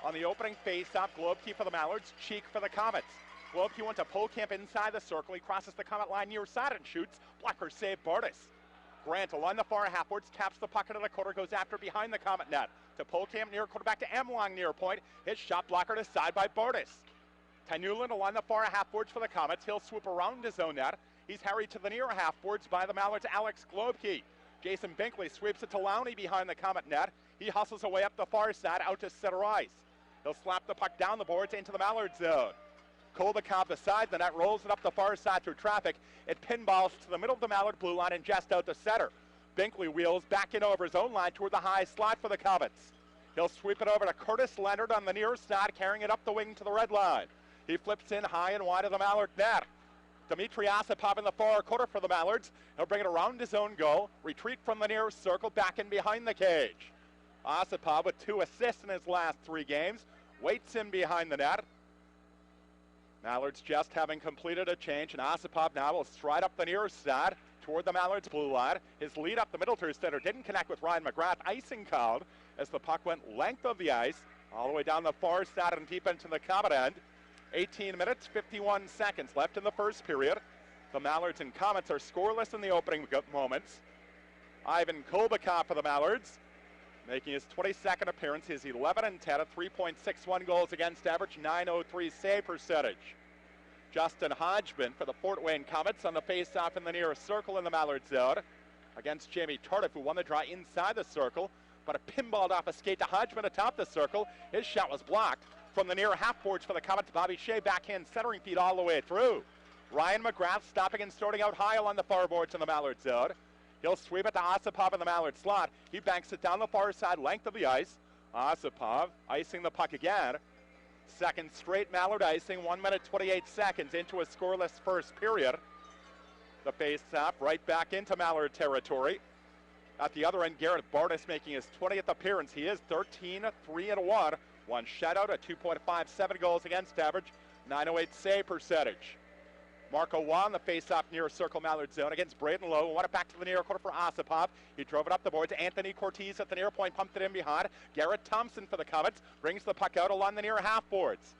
On the opening face-off, Globkey for the Mallards, Cheek for the Komets. Globkey went to Polkamp inside the circle. He crosses the Komet line near side and shoots. Blocker save Bartus. Grant along the far half-boards, taps the puck into the quarter, goes after behind the Komet net. To Polkamp near quarter, back to Emlong near point. His shot blocker to side by Bartus. Tyanulin along the far half-boards for the Komets. He'll swoop around his own net. He's harried to the near half-boards by the Mallards' Alex Globkey. Jason Binkley sweeps it to Lowney behind the Komet net. He hustles away up the far side out to center ice. He'll slap the puck down the boards into the Mallard zone. Kolbakov beside the net, rolls it up the far side through traffic. It pinballs to the middle of the Mallard blue line and just out to center. Binkley wheels back in over his own line toward the high slot for the Komets. He'll sweep it over to Curtis Leonard on the near side, carrying it up the wing to the red line. He flips in high and wide of the Mallard net. Dmitry Osipov in the far quarter for the Mallards. He'll bring it around his own goal, retreat from the near circle, back in behind the cage. Osipov with 2 assists in his last 3 games, waits in behind the net. Mallards just having completed a change, and Osipov now will stride up the near side toward the Mallards blue line. His lead up the middle through center didn't connect with Ryan McGrath. Icing called as the puck went length of the ice, all the way down the far side and deep into the Komet end. 18 minutes, 51 seconds left in the first period. The Mallards and Komets are scoreless in the opening moments. Ivan Kolbakov for the Mallards, making his 22nd appearance. He's 11-10 at 3.61 goals against average, .903 save percentage. Justin Hodgman for the Fort Wayne Komets on the face-off in the near circle in the Mallard zone against Jamie Tardif, who won the draw inside the circle, but a pinballed off a skate to Hodgman atop the circle. His shot was blocked. From the near half-boards for the Komets, Bobby Shea backhand centering feed all the way through. Ryan McGrath stopping and starting out high along the far boards in the Mallard zone. He'll sweep it to Osipov in the Mallard slot. He banks it down the far side length of the ice. Osipov icing the puck again. Second straight Mallard icing, 1 minute 28 seconds into a scoreless first period. The face-off right back into Mallard territory. At the other end, Garrett Bartus making his 20th appearance. He is 13-3-1. 1 shutout, a 2.57 goals against average, .908 save percentage. Marco Waugh in the face-off near circle Mallard zone against Braden Lowe. Won it back to the near corner for Osipov. He drove it up the boards. Anthony Cortez at the near point, pumped it in behind. Garrett Thompson for the Komets brings the puck out along the near half boards.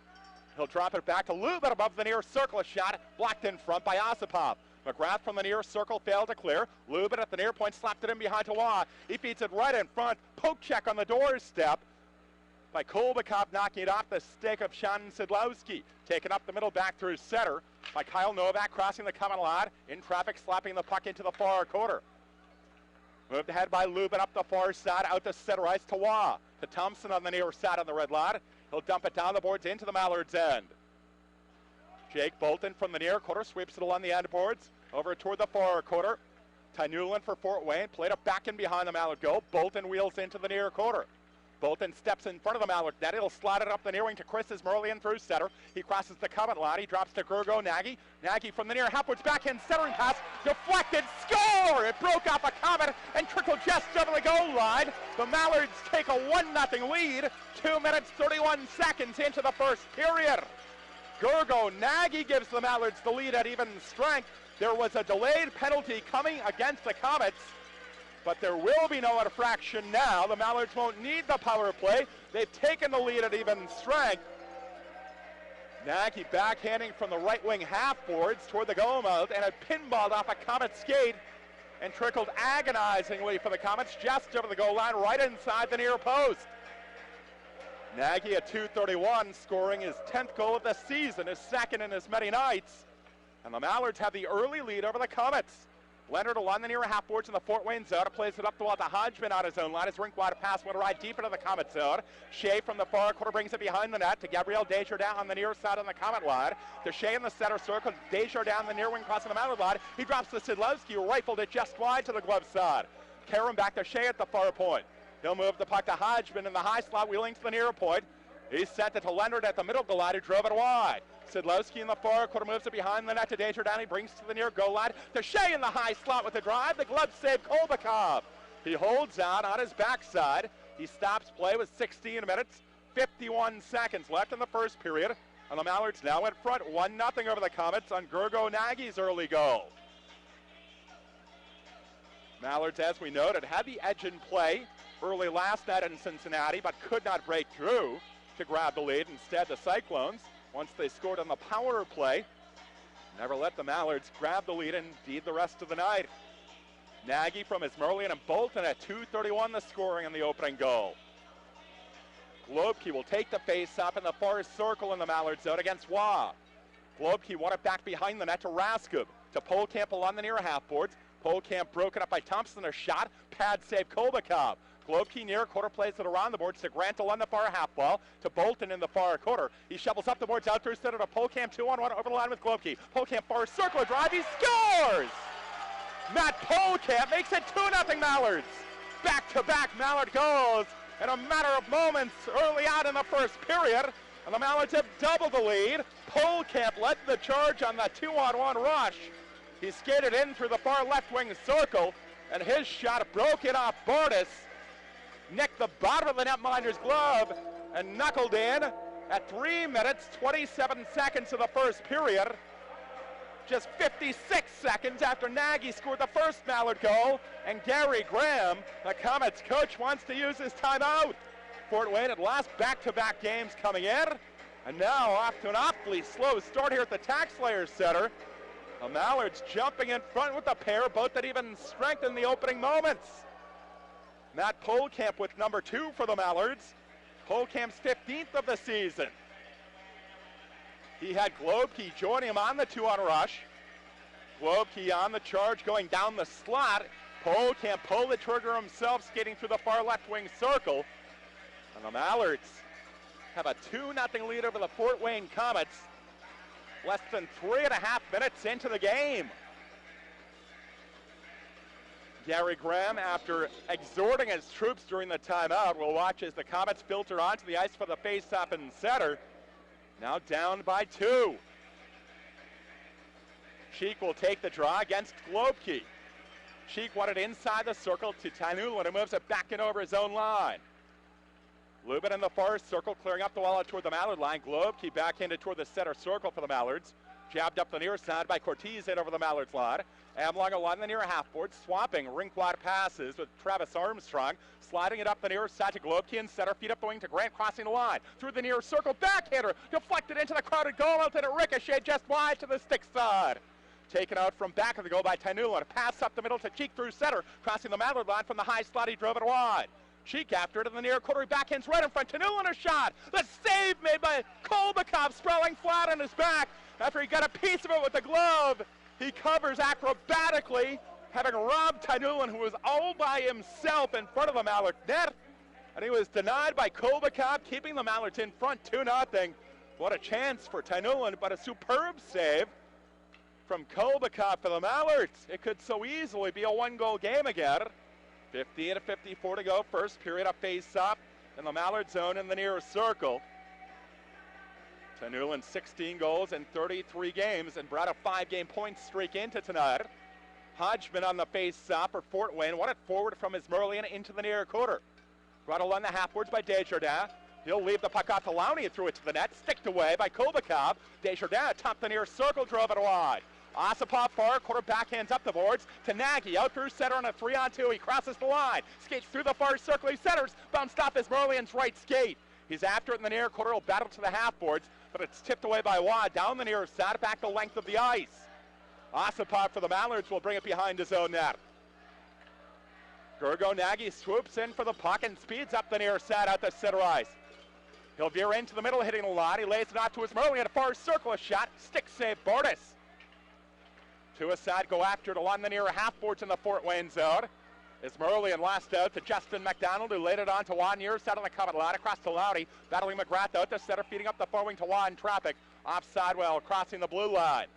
He'll drop it back to Lubin above the near circle. A shot blocked in front by Osipov. McGrath from the near circle failed to clear. Lubin at the near point slapped it in behind to Waugh. He feeds it right in front. Poke check on the doorstep by Kolbakov, knocking it off the stick of Sean Szydlowski. Taken up the middle back through center by Kyle Novak, crossing the Komet line. In traffic, slapping the puck into the far quarter. Moved ahead by Lubin up the far side, out to center ice to Waugh. To Thompson on the near side on the red line. He'll dump it down the boards into the Mallards end. Jake Bolton from the near quarter sweeps it along the end boards. Over toward the far quarter. Tyanulin for Fort Wayne. Played it back in behind the Mallard goal. Bolton wheels into the near quarter. Bolton steps in front of the Mallard net. It'll slide it up the near wing to Chris Ismerlian through center. He crosses the Komet line. He drops to Gergo Nagy. Nagy from the near half-boards backhand centering pass. Deflected. Score! It broke off a Komet and trickled just over the goal line. The Mallards take a 1-0 lead. 2 minutes, 31 seconds into the first period. Gergo Nagy gives the Mallards the lead at even strength. There was a delayed penalty coming against the Komets, but there will be no infraction now. The Mallards won't need the power play. They've taken the lead at even strength. Nagy backhanding from the right wing half boards toward the goal mouth, and it pinballed off a Komet skate and trickled agonizingly for the Komets just over the goal line, right inside the near post. Nagy at .231, scoring his 10th goal of the season, his second in as many nights. And the Mallards have the early lead over the Komets. Leonard along the near half boards in the Fort Wayne zone, plays it up the wall to Hodgman on his own line. His rink wide pass went right deep into the Komet zone. Shea from the far quarter brings it behind the net to Gabriel Desjardins on the near side on the Komet line. To Shea in the center circle, Desjardins the near wing crossing the Mallard line. He drops to Szydlowski, who rifled it just wide to the glove side. Karam back to Shea at the far point. He'll move the puck to Hodgman in the high slot, wheeling to the near point. He sent it to Leonard at the middle goal line, who drove it wide. Szydlowski in the far quarter moves it behind the net to Desjardins. He brings to the near goal line. To Shea in the high slot with the drive. The glove save Kolbakov. He holds out on his backside. He stops play with 16 minutes, 51 seconds left in the first period. And the Mallards now in front, 1-0 over the Komets on Gergo Nagy's early goal. Mallards, as we noted, had the edge in play early last night in Cincinnati, but could not break through. to grab the lead. Instead, the Cyclones, once they scored on the power play, never let the Mallards grab the lead, indeed the rest of the night. Nagy from Ismerlian and Bolton at 2:31 the scoring in the opening goal. Globke will take the face-off in the far circle in the Mallard zone against Waugh. Globke won it back behind the net to Raskub. To Polkamp along the near half boards. Polkamp broken up by Thompson. A shot. Pad save Kolbakov. Globke near quarter plays it around the boards to Grant along the far half ball. To Bolton in the far quarter. He shovels up the boards out through center to Polkamp 2-on-1 over the line with Globke. Polkamp far circle drive. He scores! Matt Polkamp makes it 2-0 Mallards. Back-to-back Mallard goals in a matter of moments early out in the first period. And the Mallards have doubled the lead. Polkamp led the charge on the 2-on-1 rush. He skated in through the far left wing circle, and his shot broke it off Bartus, nicked the bottom of the netminder's glove, and knuckled in at 3 minutes, 27 seconds of the first period. Just 56 seconds after Nagy scored the first Mallard goal, and Gary Graham, the Komets coach, wants to use his timeout. Fort Wayne had lost back-to-back games coming in, and now off to an awfully slow start here at the TaxSlayers Center. The Mallards jumping in front with a pair, both that even strengthened the opening moments. Matt Polkamp with number 2 for the Mallards. Polkamp's 15th of the season. He had Globke joining him on the 2-on rush. Globke on the charge going down the slot. Polkamp pulled the trigger himself, skating through the far left wing circle. And the Mallards have a 2-0 lead over the Fort Wayne Komets. Less than 3.5 minutes into the game. Gary Graham, after exhorting his troops during the timeout, will watch as the Komets filter onto the ice for the face-off in center. Now down by 2. Sheik will take the draw against Globke. Sheik won it inside the circle to Tyanulin, who moves it back in over his own line. Lubin in the far circle, clearing up the wall out toward the Mallard line. Globke backhanded toward the center circle for the Mallards. Jabbed up the near side by Cortez in over the Mallards line. Amlong along the near half board, swapping rink-wide passes with Travis Armstrong, sliding it up the near side to Globke in center, feet up the wing to Grant, crossing the line. Through the near circle, backhander, deflected into the crowded goal, out to the ricochet just wide to the stick side. Taken out from back of the goal by Tyanulin. A pass up the middle to Cheek through center, crossing the Mallard line from the high slot, he drove it wide. Cheek after it in the near quarter, he backhands right in front. Tyanulin a shot. The save made by Kolbakov, sprawling flat on his back. After he got a piece of it with the glove, he covers acrobatically, having robbed Tyanulin, who was all by himself in front of the Mallard net. And he was denied by Kolbakov, keeping the Mallards in front 2-0. What a chance for Tyanulin, but a superb save from Kolbakov for the Mallards. It could so easily be a 1-goal game again. 50-54 to go, first period of face-off in the Mallard zone in the near circle. Tyanulin 16 goals in 33 games and brought a 5-game point streak into tonight. Hodgman on the face-off for Fort Wayne, won it forward from Ismerlian into the near quarter. Brought along the half-boards by Desjardins. He'll leave the puck off to Lowney, threw it to the net, sticked away by Kolbakov. Desjardins atop the near circle, drove it wide. Osipov far, quarter backhands up the boards to Nagy, out through center on a 3-on-2. He crosses the line, skates through the far circle, he centers, bounced off Ismerlian's right skate. He's after it in the near quarter, he'll battle to the half boards, but it's tipped away by Waugh, down the near side, back the length of the ice. Osipov for the Mallards will bring it behind his own net. Gergo Nagy swoops in for the puck and speeds up the near side out the center ice. He'll veer into the middle, hitting the line. He lays it off to Ismerlian, a far circle, a shot, stick save Bartus. To a side, go after it along the near half boards in the Fort Wayne zone. Ismerlian last out to Justin McDonald, who laid it on to Waugh near side on the Comet line, across to Lowney, battling McGrath out to center, feeding up the far wing to Waugh in traffic, offside well, crossing the blue line.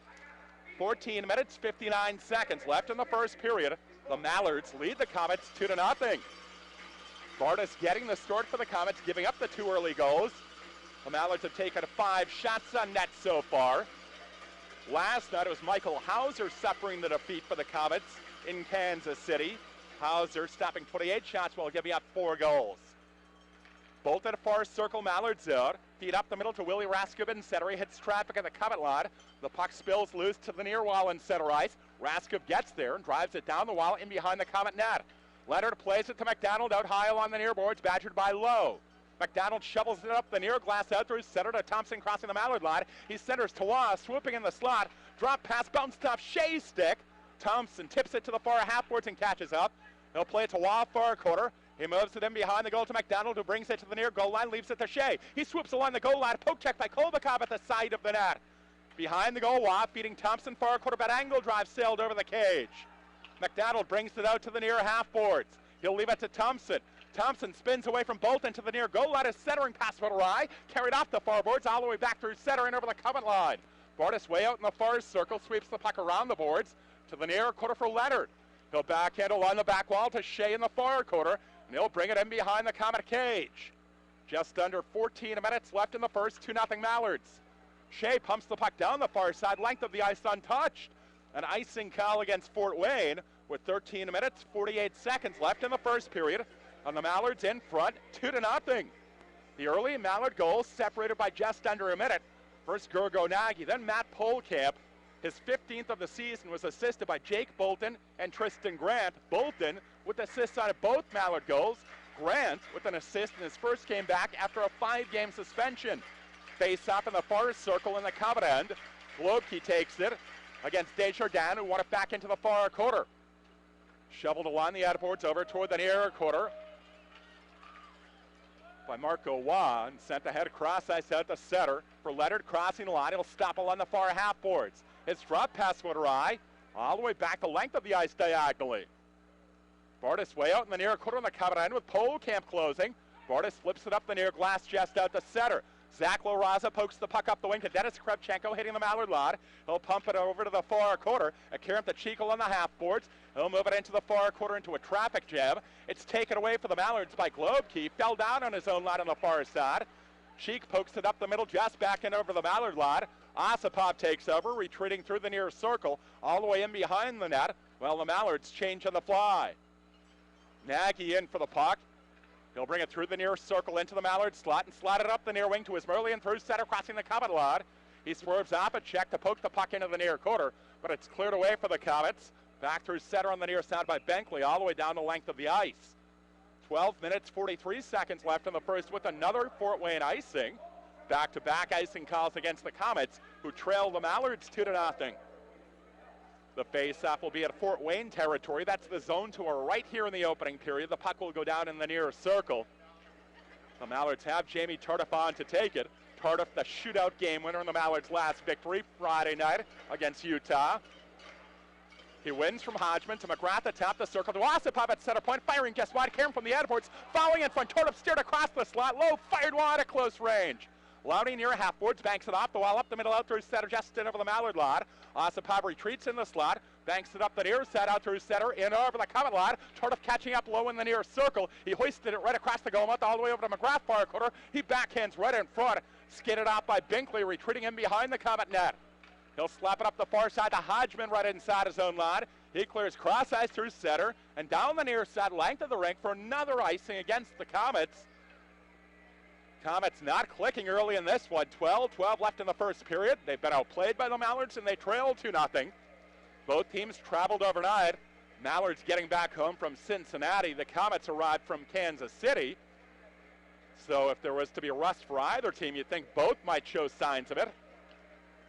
14 minutes, 59 seconds left in the first period. The Mallards lead the Komets 2-0. Bartus getting the start for the Komets, giving up the 2 early goals. The Mallards have taken 5 shots on net so far. Last night it was Michael Hauser suffering the defeat for the Komets in Kansas City. Hauser stopping 28 shots while giving up 4 goals. Bolton far circle Mallard zone. Feed up the middle to Willie Raskub in center. He hits traffic at the Comet line. The puck spills loose to the near wall in center ice. Raskub gets there and drives it down the wall in behind the Comet net. Leonard plays it to McDonald out high along the near boards, badgered by Lowe. McDonald shovels it up the near glass out through center to Thompson crossing the Mallard line. He centers to Waugh, swooping in the slot. Drop pass, bounced off Shea's stick. Thompson tips it to the far half boards and catches up. He'll play it to Waugh, far quarter. He moves it in behind the goal to McDonald, who brings it to the near goal line, leaves it to Shea. He swoops along the goal line, poke check by Kolbakov at the side of the net. Behind the goal, Waugh feeding Thompson, far quarter, but angle drive sailed over the cage. McDonald brings it out to the near half boards. He'll leave it to Thompson. Thompson spins away from Bolton to the near goal line. A centering pass went awry, carried off the far boards, all the way back through center and over the Comet line. Bartus way out in the far circle, sweeps the puck around the boards to the near quarter for Leonard. He'll backhand along the back wall to Shea in the far quarter, and he'll bring it in behind the Comet cage. Just under 14 minutes left in the first, 2-0 Mallards. Shea pumps the puck down the far side, length of the ice untouched. An icing call against Fort Wayne with 13 minutes, 48 seconds left in the first period. And the Mallards in front, 2-0. The early Mallard goal separated by just under a minute. First Gergo Nagy, then Matt Polkamp. His 15th of the season was assisted by Jake Bolton and Tristan Grant. Bolton with assists on both Mallard goals. Grant with an assist in his first game back after a 5-game suspension. Face off in the far circle in the Comet end. Globke takes it against Desjardins, who won it back into the far quarter. Shoveled along the outboards over toward the near quarter by Marco Waugh, and sent ahead cross ice out the center for Leonard crossing the line. He'll stop along the far half boards. His drop pass went awry, all the way back the length of the ice diagonally. Bartus way out in the near quarter on the Comet end with Polkamp closing. Bartus flips it up the near glass just out the center. Zach Larraza pokes the puck up the wing to Dennis Kravchenko, hitting the Mallard line. He'll pump it over to the far quarter. A Karim to Chico on the half boards. He'll move it into the far quarter into a traffic jam. It's taken away for the Mallards by Globke. Fell down on his own line on the far side. Cheek pokes it up the middle, just back in over the Mallard line. Osipov takes over, retreating through the near circle, all the way in behind the net. Well, the Mallards change on the fly. Nagy in for the puck. He'll bring it through the near circle into the Mallard slot and slide it up the near wing to Ismerlian through center, crossing the Comet line. He swerves off a check to poke the puck into the near quarter, but it's cleared away for the Comets. Back through center on the near side by Benkley, all the way down the length of the ice. 12 minutes, 43 seconds left in the first with another Fort Wayne icing. Back-to-back icing calls against the Comets, who trail the Mallards 2-0. The face-off will be at Fort Wayne territory. That's the zone to our right here in the opening period. The puck will go down in the near circle. The Mallards have Jamie Tardif on to take it. Tardif, the shootout game winner in the Mallards' last victory Friday night against Utah. He wins from Hodgman to McGrath atop the circle to Osipov at center point, firing just wide. Karam from the outboards, following in front. Tardif steered across the slot, low, fired wide at close range. Lowney near half boards, banks it off the wall, up the middle, out through center, just in over the Mallard line. Osipov retreats in the slot, banks it up the near side, out through center, in over the Comet line. Tardif catching up low in the near circle. He hoisted it right across the goal mouth, all the way over to McGrath far quarter. He backhands right in front, skidded off by Binkley, retreating in behind the Comet net. He'll slap it up the far side to Hodgman right inside his own line. He clears cross ice through center and down the near side length of the rink for another icing against the Comets. Comets not clicking early in this one. 12 left in the first period. They've been outplayed by the Mallards and they trail 2-0. Both teams traveled overnight. Mallards getting back home from Cincinnati. The Comets arrived from Kansas City. So if there was to be a rust for either team, you'd think both might show signs of it.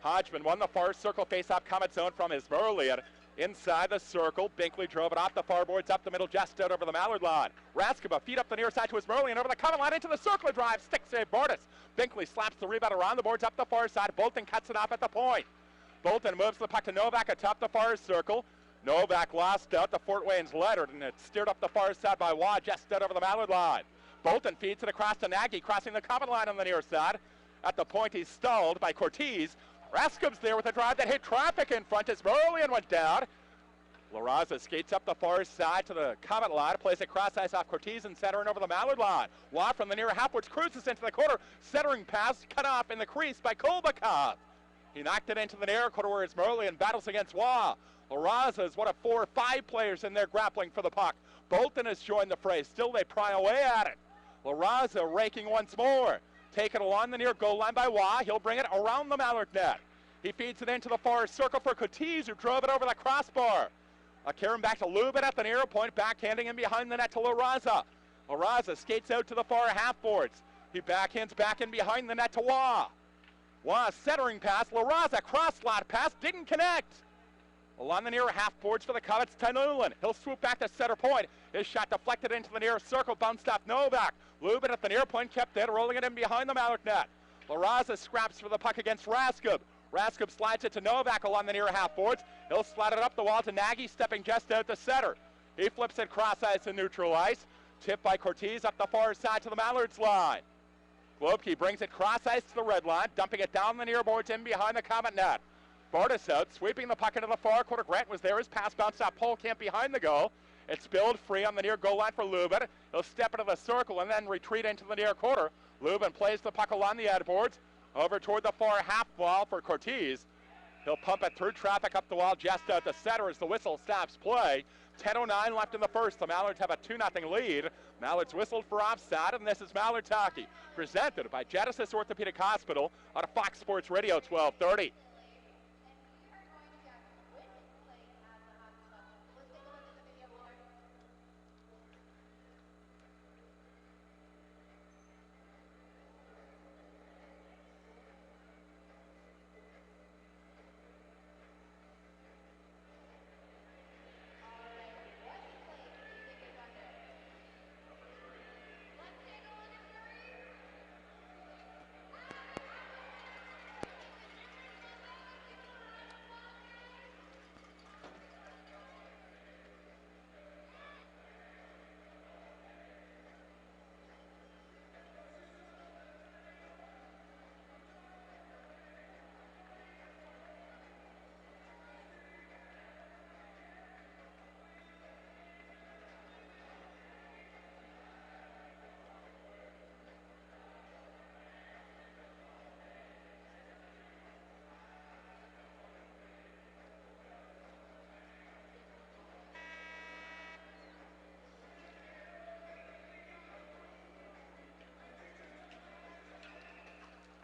Hodgman won the far circle face-off Comet zone from Ismerlian. Inside the circle, Binkley drove it off the far boards, up the middle, just out over the Mallard line. Raskova feed up the near side to Ismerlian, over the Comet line, into the circle drive, stick save Bartus. Binkley slaps the rebound around the boards, up the far side. Bolton cuts it off at the point. Bolton moves the puck to Novak atop the far circle. Novak lost out to Fort Wayne's Leonard, and it's steered up the far side by Waugh, just out over the Mallard line. Bolton feeds it across to Nagy, crossing the Comet line on the near side. At the point, he's stalled by Cortez. Raskov's there with a drive that hit traffic in front as Merlian went down. Larraza skates up the far side to the Comet line, plays it cross ice off Cortez and center and over the Mallard line. Waugh from the near halfwards cruises into the corner, centering pass cut off in the crease by Kolbakov. He knocked it into the near quarter where Merlian battles against Waugh. Larraza is one of 4 or 5 players in there grappling for the puck. Bolton has joined the fray. Still they pry away at it. Larraza raking once more. Taken along the near goal line by Waugh. He'll bring it around the Mallard net. He feeds it into the far circle for Cortez, who drove it over the crossbar. Karam back to Lubin at the near point, backhanding in behind the net to Larraza. Larraza skates out to the far half boards. He backhands back in behind the net to Waugh. Waugh centering pass. Larraza cross slot pass. Didn't connect. Along the near half boards for the Komets, Tyanulin. He'll swoop back to center point. His shot deflected into the near circle, bounced off Novak. Lubin at the near point, kept it, rolling it in behind the Mallard net. Larraza scraps for the puck against Raskub. Raskub slides it to Novak along the near half boards. He'll slide it up the wall to Nagy, stepping just out to center. He flips it cross ice and neutral ice. Tipped by Cortez up the far side to the Mallards line. Globke brings it cross ice to the red line, dumping it down the near boards in behind the Komet net. Bartus out, sweeping the puck into the far quarter. Grant was there. His pass bounced off Polkamp behind the goal. It's spilled free on the near goal line for Lubin. He'll step into the circle and then retreat into the near quarter. Lubin plays the puck along the edge boards. Over toward the far half wall for Cortez. He'll pump it through traffic up the wall just out the center as the whistle stops play. 10:09 left in the first. The Mallards have a 2-0 lead. Mallards whistled for offside, and this is Mallards hockey, presented by Genesis Orthopedic Hospital on Fox Sports Radio 1230.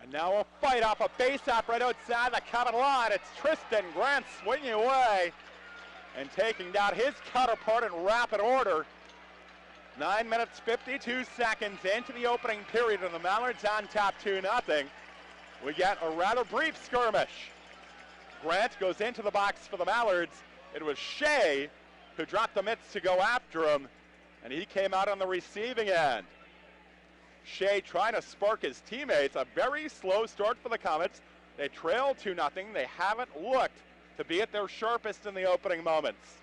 And now a fight off a face-off right outside the Komet line. It's Tristan Grant swinging away and taking down his counterpart in rapid order. 9 minutes, 52 seconds into the opening period, and the Mallards on top 2-0. We get a rather brief skirmish. Grant goes into the box for the Mallards. It was Shea who dropped the mitts to go after him, and he came out on the receiving end. Shea trying to spark his teammates. A very slow start for the Komets. They trail 2-0. They haven't looked to be at their sharpest in the opening moments.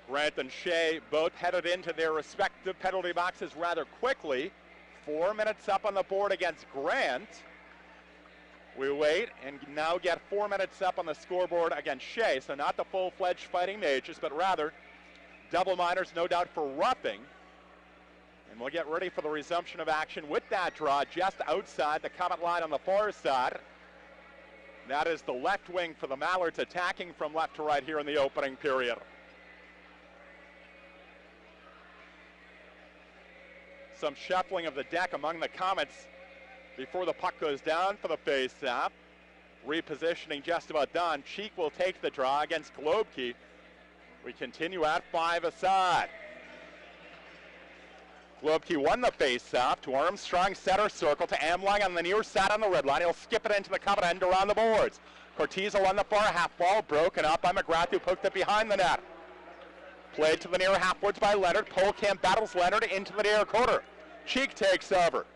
Grant and Shea both headed into their respective penalty boxes rather quickly. 4 minutes up on the board against Grant. We wait and now get 4 minutes up on the scoreboard against Shea. So not the full-fledged fighting mages, but rather double minors, no doubt for roughing. And we'll get ready for the resumption of action with that draw just outside the Komet line on the far side. That is the left wing for the Mallards, attacking from left to right here in the opening period. Some shuffling of the deck among the Komets before the puck goes down for the face-off. Repositioning just about done. Cheek will take the draw against Globke. We continue at 5 aside. Globke won the face-off to Armstrong, center circle to Amlang on the near side on the red line. He'll skip it into the Komet end around the boards. Cortez on the far half ball, broken up by McGrath, who poked it behind the net. Played to the near half boards by Leonard. Polkamp battles Leonard into the near quarter. Cheek takes over.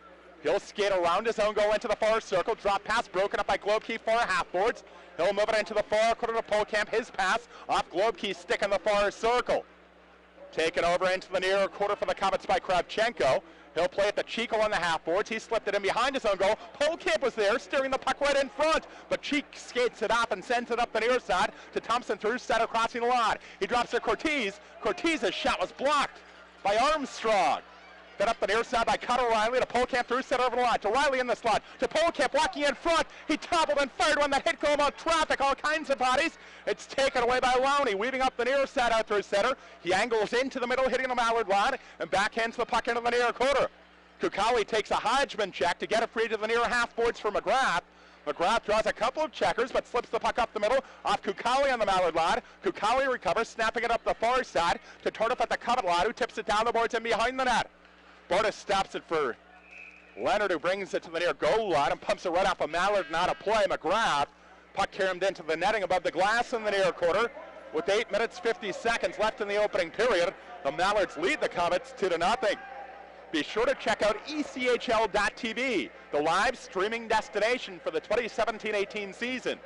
He'll skate around his own goal into the far circle. Drop pass broken up by Globke, far half boards. He'll move it into the far quarter to Polkamp. His pass off Globke's stick in the far circle. Taken over into the near quarter for the Komets by Kravchenko. He'll play at the Cheek along the half boards. He slipped it in behind his own goal. Polkamp was there, steering the puck right in front. But Cheek skates it off and sends it up the near side to Thompson through center, crossing the line. He drops to Cortez. Cortez's shot was blocked by Armstrong. Then up the near side by Cutter Riley to Polkamp through center over the line. To Riley in the slot. To Polkamp walking in front. He toppled and fired one that hit going out traffic. All kinds of bodies. It's taken away by Lowney. Weaving up the near side out through center. He angles into the middle, hitting the Mallard line. And backhands the puck into the near quarter. Kukali takes a Hodgman check to get it free to the near half boards for McGrath. McGrath draws a couple of checkers, but slips the puck up the middle, off Kukali on the Mallard line. Kukali recovers, snapping it up the far side to Tardif at the Comet line, who tips it down the boards and behind the net. Bartus stops it for Leonard, who brings it to the near goal line and pumps it right off of Mallard and out of play. McGrath, puck carried into the netting above the glass in the near quarter. With 8 minutes, 50 seconds left in the opening period, the Mallards lead the Komets 2-0. Be sure to check out ECHL.tv, the live streaming destination for the 2017-18 season.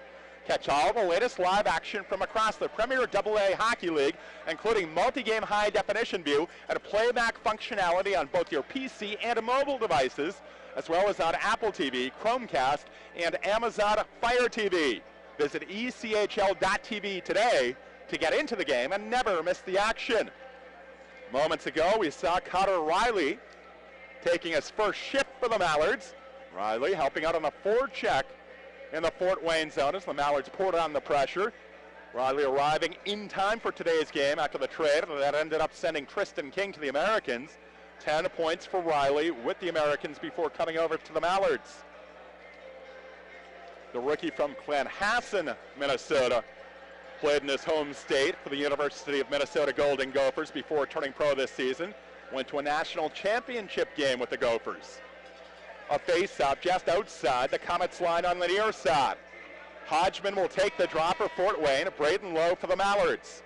Catch all the latest live action from across the Premier AA Hockey League, including multi-game high-definition view and playback functionality on both your PC and mobile devices, as well as on Apple TV, Chromecast, and Amazon Fire TV. Visit ECHL.tv today to get into the game and never miss the action. Moments ago, we saw Connor Riley taking his first shift for the Mallards. Riley helping out on the forward check in the Fort Wayne zone as the Mallards poured on the pressure. Riley arriving in time for today's game after the trade that ended up sending Tristan King to the Americans. 10 points for Riley with the Americans before coming over to the Mallards. The rookie from Clanhasson, Minnesota, played in his home state for the University of Minnesota Golden Gophers before turning pro this season. Went to a national championship game with the Gophers. A face-off just outside the Komets line on the near side. Hodgman will take the drop for Fort Wayne. Braden Lowe for the Mallards.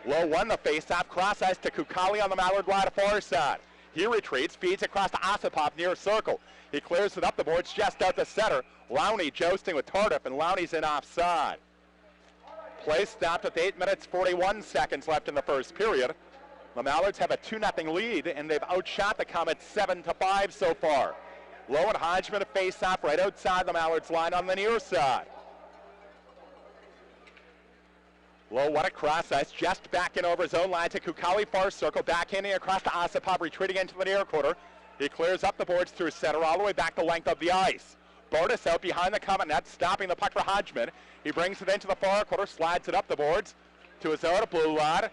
Lowe won the face-off, cross ice to Kukali on the Mallard line far side. He retreats, feeds across to Osipov near circle. He clears it up the boards just out the center. Lowney jousting with Tardif, and Lowney's in offside. Play stopped with 8 minutes, 41 seconds left in the first period. The Mallards have a 2-0 lead, and they've outshot the Komets 7-5 so far. Lowe and Hodgman face off right outside the Mallards line on the near side. Lowe won a cross ice, just back in over his own line to Kukali far circle, backhanding across to Osipov, retreating into the near quarter. He clears up the boards through center all the way back the length of the ice. Bartus out behind the Komet net, stopping the puck for Hodgman. He brings it into the far quarter, slides it up the boards to his own blue line,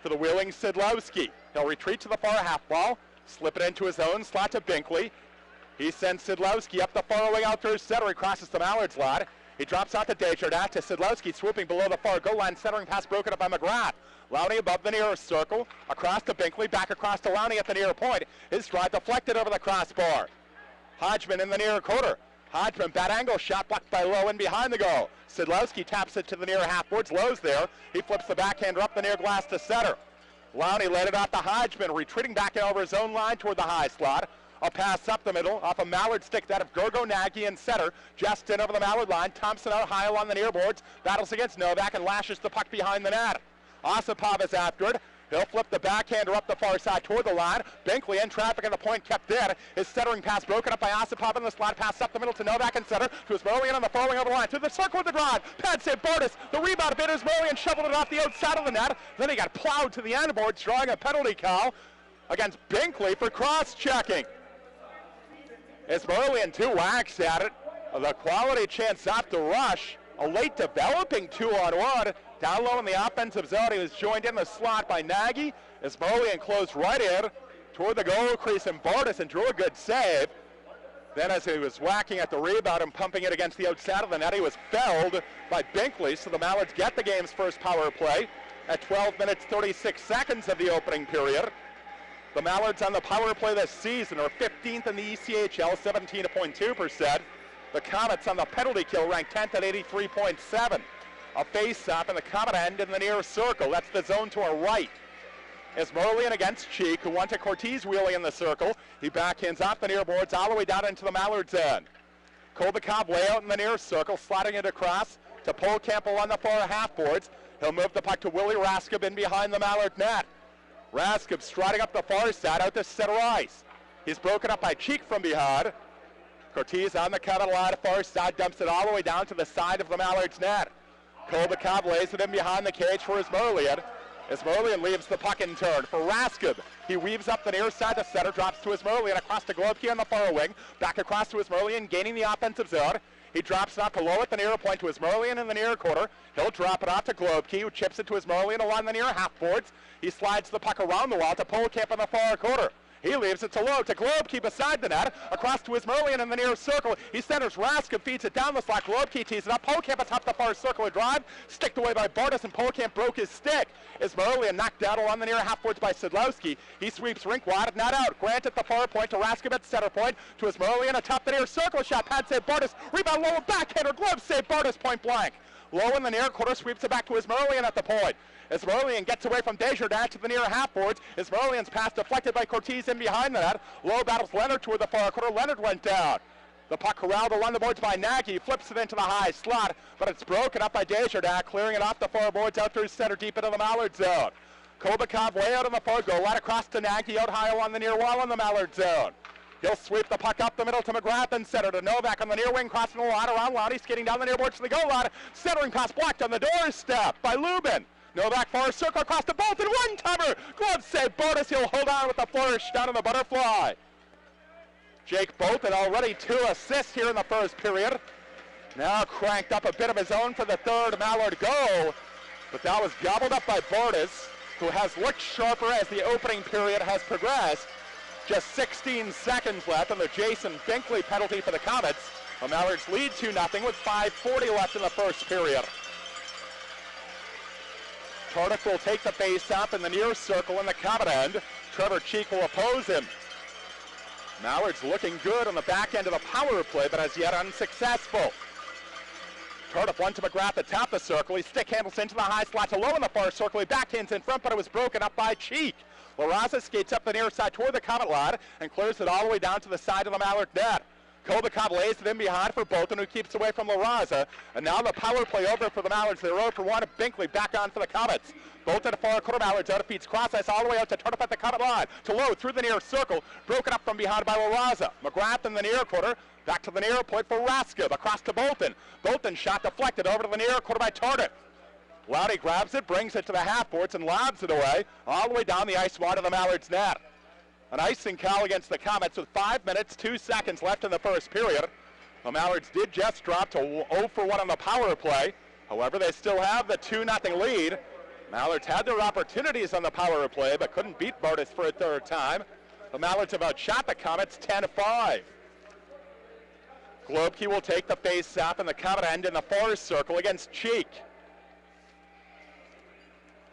to the wheeling Szydlowski. He'll retreat to the far half wall, slip it into his own slot to Binkley. He sends Szydlowski up the far wing out through center. He crosses the Mallards line. He drops out to Desjardins to Szydlowski, swooping below the far goal line, centering pass broken up by McGrath. Lowney above the near circle, across to Binkley, back across to Lowney at the near point. His stride deflected over the crossbar. Hodgman in the near quarter. Hodgman, bad angle shot, blocked by Lowe in behind the goal. Szydlowski taps it to the near half boards. Lowe's there. He flips the backhander up the near glass to center. Lowney let it off to Hodgman, retreating back over his own line toward the high slot. A pass up the middle off a Mallard stick that of Gergo Nagy in center. Just in over the Mallard line. Thompson out high along the near boards. Battles against Novak and lashes the puck behind the net. Osipov is after it. He'll flip the backhander up the far side toward the line. Binkley in traffic and the point kept in. His centering pass broken up by Osipov in the slot. Pass up the middle to Novak in center. To Szydlowski on the far wing of the line. To the circle with the drive. Pad save Bartus. The rebound bit Szydlowski shoveled it off the outside of the net. Then he got plowed to the end boards, drawing a penalty call against Binkley for cross-checking. Szydlowski 2 whacks at it. The quality chance off the rush. A late developing 2-on-1. Down low in the offensive zone, he was joined in the slot by Nagy. Szydlowski closed right in toward the goal crease, and Bartus and drew a good save. Then as he was whacking at the rebound and pumping it against the outside of the net, he was felled by Binkley, so the Mallards get the game's first power play at 12 minutes, 36 seconds of the opening period. The Mallards on the power play this season are 15th in the ECHL, 17.2%. The Komets on the penalty kill ranked 10th at 83.7. A face-off in the Komet end in the near circle. That's the zone to our right. Szydlowski against Cheek, who went to Cortez wheeling in the circle. He backhands off the near boards all the way down into the Mallards end. Kolbakov way out in the near circle, sliding it across to Paul Campbell on the far half boards. He'll move the puck to Willie Raskib in behind the Mallard net. Raskib striding up the far side out to center ice. He's broken up by Cheek from behind. Cortez on the Komet line, far side, dumps it all the way down to the side of the Mallards net. Kolbakov lays it in behind the cage for Szydlowski. Szydlowski leaves the puck in turn for Raskib. He weaves up the near side to center, drops to Szydlowski across to Globke on the far wing. Back across to Szydlowski, gaining the offensive zone. He drops it off to Lowe at the near point to Szydlowski in the near quarter. He'll drop it off to Globke, who chips it to Szydlowski along the near half boards. He slides the puck around the wall to Polkamp in the far quarter. He leaves it to Lowe, to Globkey beside the net, across to Ismerlian in the near circle. He centers Raska, feeds it down the slot. Globkey tees it up. Polkamp atop the far circle of drive, sticked away by Bartus, and Polkamp broke his stick. Ismerlian knocked out along the near half boards by Szydlowski. He sweeps rink wide, not out. Grant at the far point to Raskowitz, center point to Ismerlian atop the near circle shot. Pad save Bartus, rebound Lowe, backhander, glove save Bartus, point blank. Lowe in the near quarter, sweeps it back to Ismerlian at the point. Ismerlian gets away from Desjardins to the near half boards. Ismerlian's pass deflected by Cortez in behind the net. Lowe battles Leonard toward the far quarter. Leonard went down. The puck corralled along the boards by Nagy. Flips it into the high slot, but it's broken up by Desjardins, clearing it off the far boards out through center deep into the Mallard zone. Kobakov way out on the far goal, right across to Nagy, out high along the near wall in the Mallard zone. He'll sweep the puck up the middle to McGrath and center to Novak on the near wing, crossing the line around Lowney, skating down the near boards to the goal line. Centering pass blocked on the doorstep by Lubin. Novak far circle across the Bolton, one-timer. Glove save Bartus, he'll hold on with the flourish down in the butterfly. Jake Bolton already 2 assists here in the first period. Now cranked up a bit of his own for the third Mallard goal, but that was gobbled up by Bartus, who has looked sharper as the opening period has progressed. Just 16 seconds left on the Jason Binkley penalty for the Komets. The Mallards lead 2-0 with 5:40 left in the first period. Tardif will take the face-off in the near circle in the Comet end. Trevor Cheek will oppose him. Mallards looking good on the back end of the power play, but as yet unsuccessful. Tardif one to McGrath at top of the circle. He stick handles into the high slot to Lowe in the far circle. He backhands in front, but it was broken up by Cheek. Larraza skates up the near side toward the Comet line and clears it all the way down to the side of the Mallard net. Kobakov lays it in behind for Bolton, who keeps away from Larraza. And now the power play over for the Mallards. They're 0 for 1. Binkley back on for the Komets. Bolton far quarter, Mallards out, feeds cross ice all the way out to Tardif at the Comet line. To Lowe through the near circle, broken up from behind by Larraza. McGrath in the near quarter, back to the near point for Raskov, across to Bolton. Bolton shot deflected over to the near quarter by Tardif. Loudy grabs it, brings it to the half boards, and lobs it away all the way down the ice wide of the Mallards net. An icing call against the Komets with 5 minutes, 2 seconds left in the first period. The Mallards did just drop to 0 for 1 on the power play. However, they still have the 2-0 lead. Mallards had their opportunities on the power play, but couldn't beat Bartus for a third time. The Mallards have outshot the Komets 10-5. Globkey will take the face-off in the Comet end in the far circle against Cheek.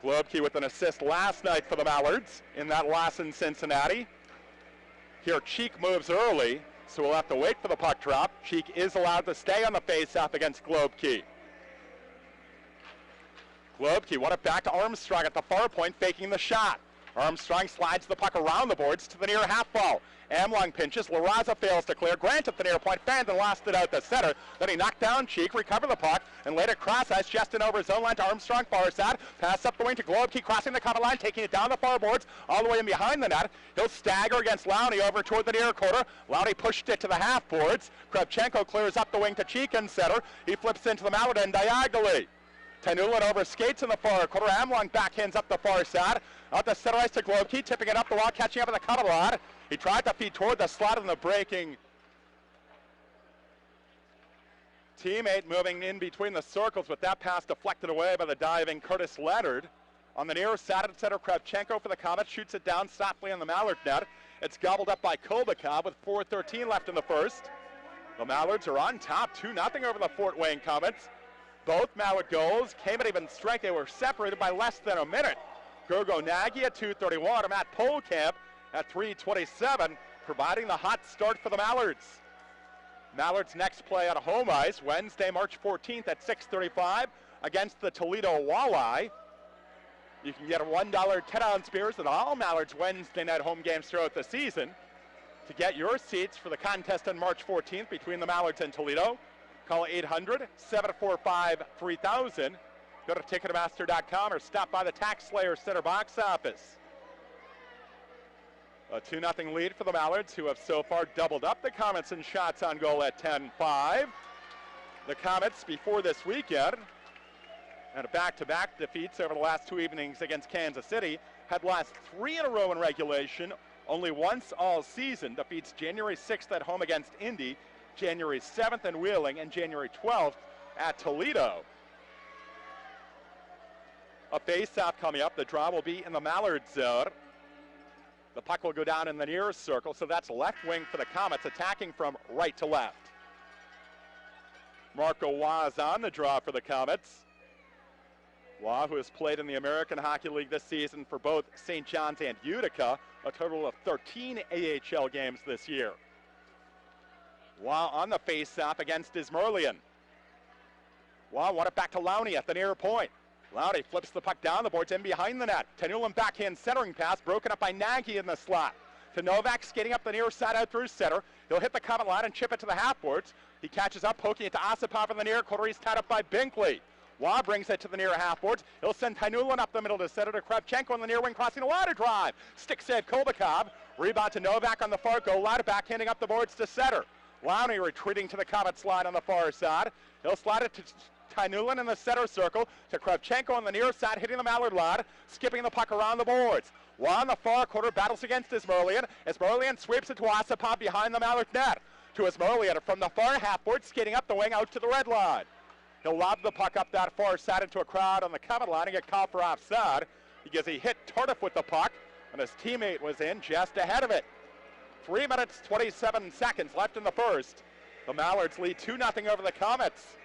Globkey with an assist last night for the Mallards in that loss in Cincinnati. Here Cheek moves early, so we'll have to wait for the puck drop. Cheek is allowed to stay on the face-off against Globkey. Globkey won it back to Armstrong at the far point, faking the shot. Armstrong slides the puck around the boards to the near half ball. Amlong pinches, Larraza fails to clear. Grant at the near point, fanned and lost it out the center. Then he knocked down Cheek, recovered the puck, and laid it cross ice just in over his own line to Armstrong, far side. Pass up the wing to Globkey, crossing the Comet line, taking it down the far boards, all the way in behind the net. He'll stagger against Lowney over toward the near quarter. Lowney pushed it to the half boards. Kravchenko clears up the wing to Cheek and center. He flips into the Mallard end diagonally. Tyanulin over skates in the far quarter. Amlong backhands up the far side. Out the center ice to Globkey, tipping it up the wall, catching up in the Comet line. He tried to feed toward the slot in the breaking teammate, moving in between the circles, but that pass deflected away by the diving Curtis Leonard. On the near side at center, Kravchenko for the Komets shoots it down softly on the Mallard net. It's gobbled up by Kobakov with 4:13 left in the first. The Mallards are on top, 2-0 over the Fort Wayne Komets. Both Mallard goals came at even strength. They were separated by less than a minute. Gergo Nagy at 2:31, Matt Polkamp at 3:27, providing the hot start for the Mallards. Mallards next play at home ice Wednesday, March 14th at 6:35 against the Toledo Walleye. You can get a $1 10-ounce beers at all Mallards Wednesday night home games throughout the season. To get your seats for the contest on March 14th between the Mallards and Toledo, call 800-745-3000. Go to Ticketmaster.com or stop by the Tax Slayer Center box office. A 2-0 lead for the Mallards, who have so far doubled up the Komets in shots on goal at 10-5. The Komets, before this weekend, and back-to-back defeats over the last 2 evenings against Kansas City, had lost 3 in a row in regulation, only once all season. Defeats January 6th at home against Indy, January 7th in Wheeling, and January 12th at Toledo. A face-off coming up. The draw will be in the Mallard zone. The puck will go down in the near circle, so that's left wing for the Komets, attacking from right to left. Marco Waugh is on the draw for the Komets. Waugh, who has played in the American Hockey League this season for both St. John's and Utica, a total of 13 AHL games this year. Waugh on the face-off against Desjardins. Waugh won it back to Lowney at the near point. Lowney flips the puck down the boards in behind the net. Tyanulin backhand centering pass, broken up by Nagy in the slot. To Novak, skating up the near side out through center. He'll hit the Komet line and chip it to the half boards. He catches up, poking it to Osipov in the near corner. He's tied up by Binkley. Waugh brings it to the near half boards. He'll send Tyanulin up the middle to center to Kravchenko on the near wing, crossing the water drive. Stick save Kolbakov. Rebound to Novak on the far goal line, backhanding up the boards to center. Lowney retreating to the Komets line on the far side. He'll slide it to Tyanulin in the center circle to Kravchenko on the near side, hitting the Mallard line, skipping the puck around the boards. Waugh on the far corner battles against Ismerlian. Ismerlian sweeps it to Osipov behind the Mallard net. To Ismerlian from the far half board, skating up the wing out to the red line. He'll lob the puck up that far side into a crowd on the Komet line and get called for offside because he hit Tardif with the puck and his teammate was in just ahead of it. 3 minutes, 27 seconds left in the first. The Mallards lead 2-0 over the Komets.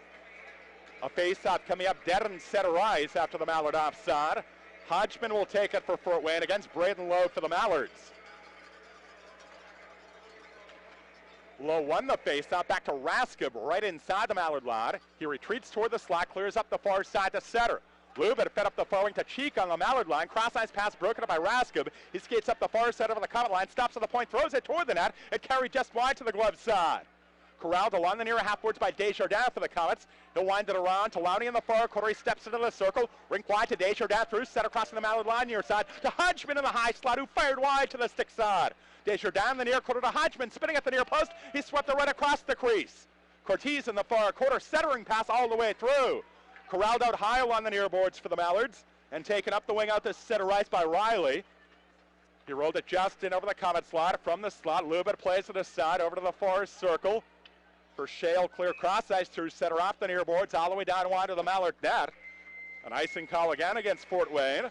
A face-off coming up dead in center ice after the Mallard offside. Hodgman will take it for Fort Wayne against Braden Lowe for the Mallards. Lowe won the face-off back to Raskib right inside the Mallard line. He retreats toward the slot, clears up the far side to center. Lubin fed up the far wing to Cheek on the Mallard line. Cross-ice pass broken up by Raskib. He skates up the far side over the Komet line, stops at the point, throws it toward the net. It carried just wide to the glove side. Corralled along the near half boards by Desjardins for the Komets. He'll wind it around to Lowney in the far corner. He steps into the circle. Rink wide to Desjardins through center, crossing the Mallard line near side to Hodgman in the high slot, who fired wide to the stick side. Desjardins in the near corner to Hodgman, spinning at the near post. He swept it right across the crease. Cortez in the far corner, centering pass all the way through. Corralled out high along the near boards for the Mallards and taken up the wing out to center ice by Riley. He rolled it just in over the Komet slot. From the slot, Lubin plays it aside over to the far circle. For Shea, clear cross ice through center off the near boards all the way down wide to the Mallard net. An icing call again against Fort Wayne.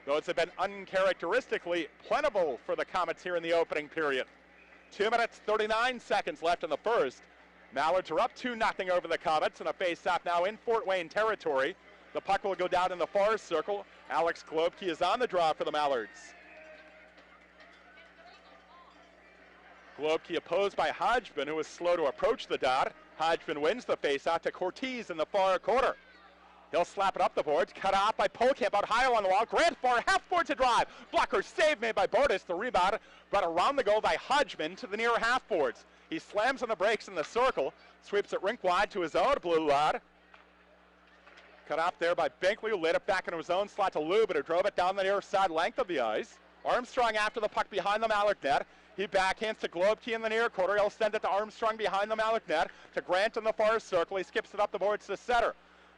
Those have been uncharacteristically plentiful for the Komets here in the opening period. 2 minutes, 39 seconds left in the first. Mallards are up 2-0 over the Komets, and a face-off now in Fort Wayne territory. The puck will go down in the far circle. Alex Globke is on the draw for the Mallards. Globke opposed by Hodgman, who is slow to approach the dot. Hodgman wins the face-off to Cortez in the far corner. He'll slap it up the boards, cut off by Polkamp out high on the wall. Grant far, half board to drive. Blocker save made by Bartus. The rebound brought around the goal by Hodgman to the near half boards. He slams on the brakes in the circle, sweeps it rink wide to his own blue line. Cut off there by Binkley, who laid it back into his own slot to Lubin, who drove it down the near side length of the ice. Armstrong after the puck behind the Mallard net. He backhands to Globke in the near quarter. He'll send it to Armstrong behind the Mallard net. To Grant in the far circle. He skips it up the boards to center.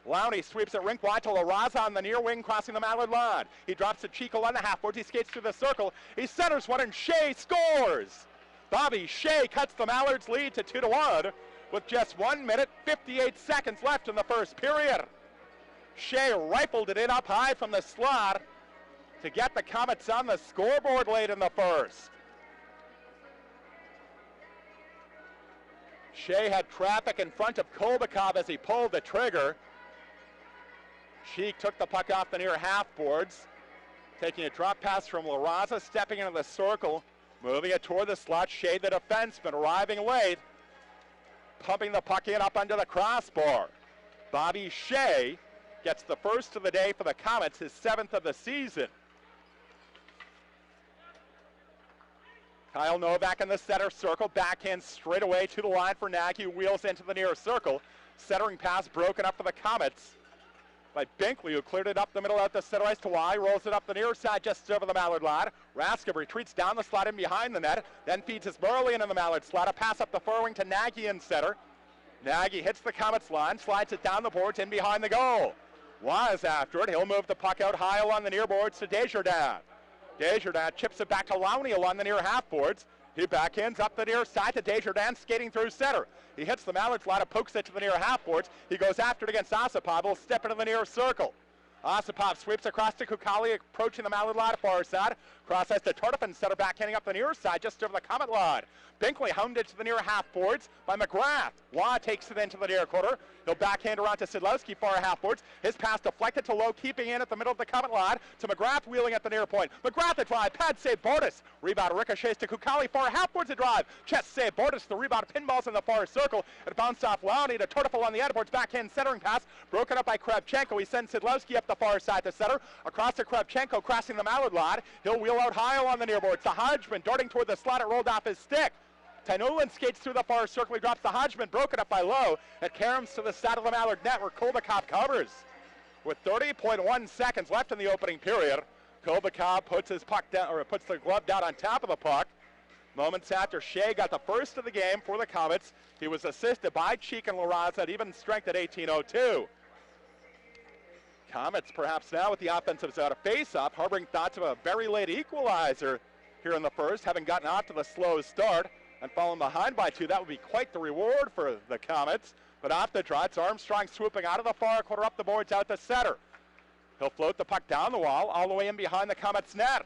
Lowney sweeps it rink wide to Larraza on the near wing, crossing the Mallard line. He drops to Chico on the half boards. He skates through the circle. He centers one, and Shea scores. Bobby Shea cuts the Mallards' lead to 2-1 with just 1 minute, 58 seconds left in the first period. Shea rifled it in up high from the slot to get the Komets on the scoreboard late in the first. Shea had traffic in front of Kolbakov as he pulled the trigger. Cheek took the puck off the near half boards, taking a drop pass from Larraza, stepping into the circle, moving it toward the slot. Shea, the defenseman, arriving late, pumping the puck in up under the crossbar. Bobby Shea gets the first of the day for the Komets, his 7th of the season. Kyle Novak in the center circle, backhand straight away to the line for Nagy, who wheels into the near circle. Centering pass broken up for the Komets by Binkley, who cleared it up the middle out the center ice to Y, rolls it up the near side just over the Mallard line. Raskib retreats down the slot in behind the net, then feeds his Merlian in the Mallard slot. A pass up the far wing to Nagy in center. Nagy hits the Komets line, slides it down the boards in behind the goal. Y is after it. He'll move the puck out high along the near boards to Desjardins. Desjardins chips it back to Lowney along the near half boards. He backhands up the near side to Desjardins, skating through center. He hits the Mallards line and pokes it to the near half boards. He goes after it against Osipov. He'll step into the near circle. Osipov sweeps across to Kukali, approaching the Mallard line far side. Crosses to Turdifin, center backhanding up the near side, just over the Comet line. Binkley hounded to the near half boards by McGrath. Waugh takes it into the near quarter. He'll backhand around to Szydlowski, far half boards. His pass deflected to Lowe, keeping in at the middle of the Comet line to McGrath, wheeling at the near point. McGrath a drive, pad save Bartus. Rebound ricochets to Kukali, far half boards a drive. Chest save Bartus, the rebound pinballs in the far circle. It bounced off Lowney to Turdifin on the end boards, backhand centering pass. Broken up by Kravchenko. He sends Szydlowski up the far side to center. Across to Kravchenko, crossing the Mallard line. He'll wheel out high on the near boards. To Hodgman, darting toward the slot. It rolled off his stick. Tyanulin skates through the far circle. He drops to Hodgman, broken up by Lowe. It caroms to the side of the Mallard net where Kolbakov covers. With 30.1 seconds left in the opening period, Kolbakov puts his puck down, or puts the glove down on top of the puck. Moments after Shea got the first of the game for the Komets, he was assisted by Cheek and Larraza at even strength at 18:02. Komets perhaps now with the offensive zone of face-off, harboring thoughts of a very late equalizer here in the first, having gotten off to the slow start and fallen behind by 2. That would be quite the reward for the Komets. But off the draw, it's Armstrong swooping out of the far corner, up the boards, out to center. He'll float the puck down the wall, all the way in behind the Komets net.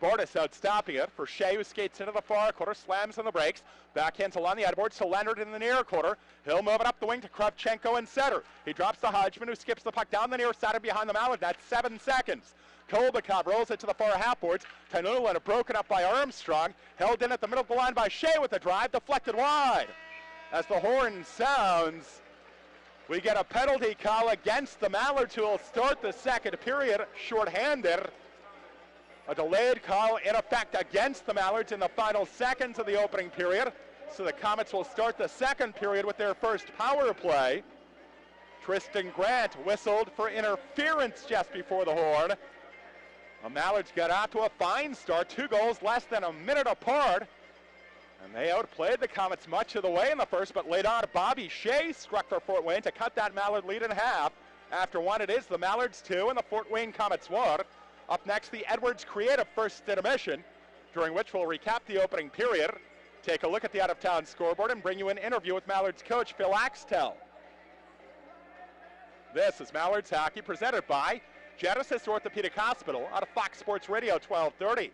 Bartus out stopping it for Shea, who skates into the far quarter, slams on the brakes. Backhands along the boards to Leonard in the near quarter. He'll move it up the wing to Kravchenko in center. He drops to Hodgman, who skips the puck down the near side and behind the Mallard. That's 7 seconds. Kolbakov rolls it to the far half boards. Tyanulin broken up by Armstrong. Held in at the middle of the line by Shea with the drive, deflected wide. As the horn sounds, we get a penalty call against the Mallards, who will start the second period shorthanded. A delayed call in effect against the Mallards in the final seconds of the opening period. So the Komets will start the second period with their first power play. Tristan Grant whistled for interference just before the horn. The Mallards got out to a fine start, 2 goals less than a minute apart. And they outplayed the Komets much of the way in the first, but late on, Bobby Shea struck for Fort Wayne to cut that Mallard lead in half. After one, it is the Mallards 2 and the Fort Wayne Komets 1. Up next, the Edwards Creative first intermission, during which we'll recap the opening period, take a look at the out-of-town scoreboard, and bring you an interview with Mallards coach Phil Axtell. This is Mallards Hockey, presented by Genesis Orthopedic Hospital out of Fox Sports Radio 1230.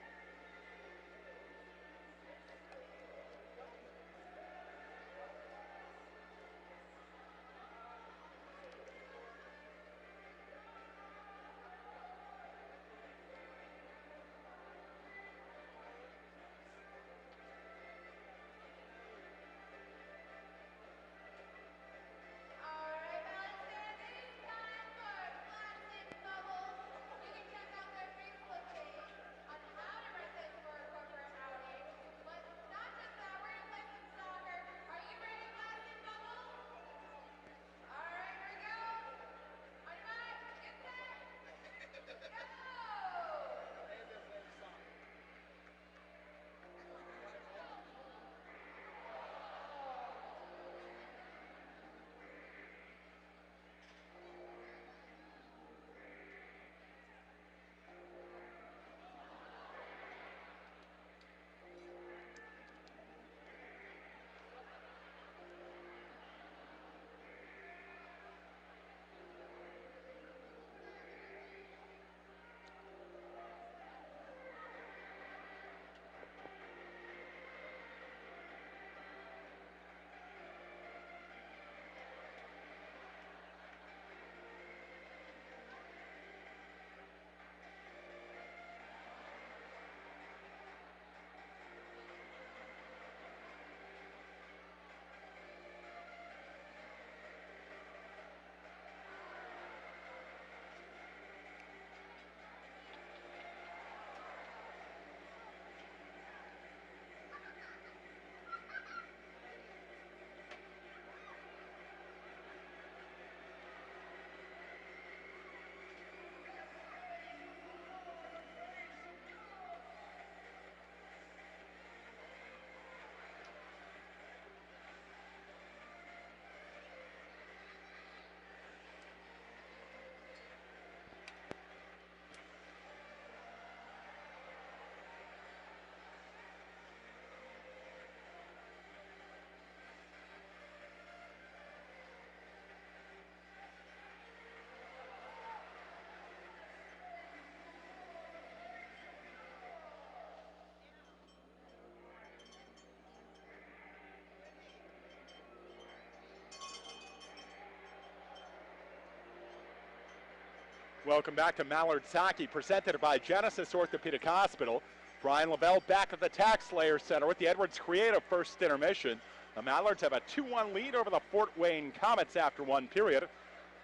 Welcome back to Mallards Hockey, presented by Genesis Orthopedic Hospital. Brian Lavelle back at the Tax Layer Center with the Edwards Creative first intermission. The Mallards have a 2-1 lead over the Fort Wayne Komets after one period.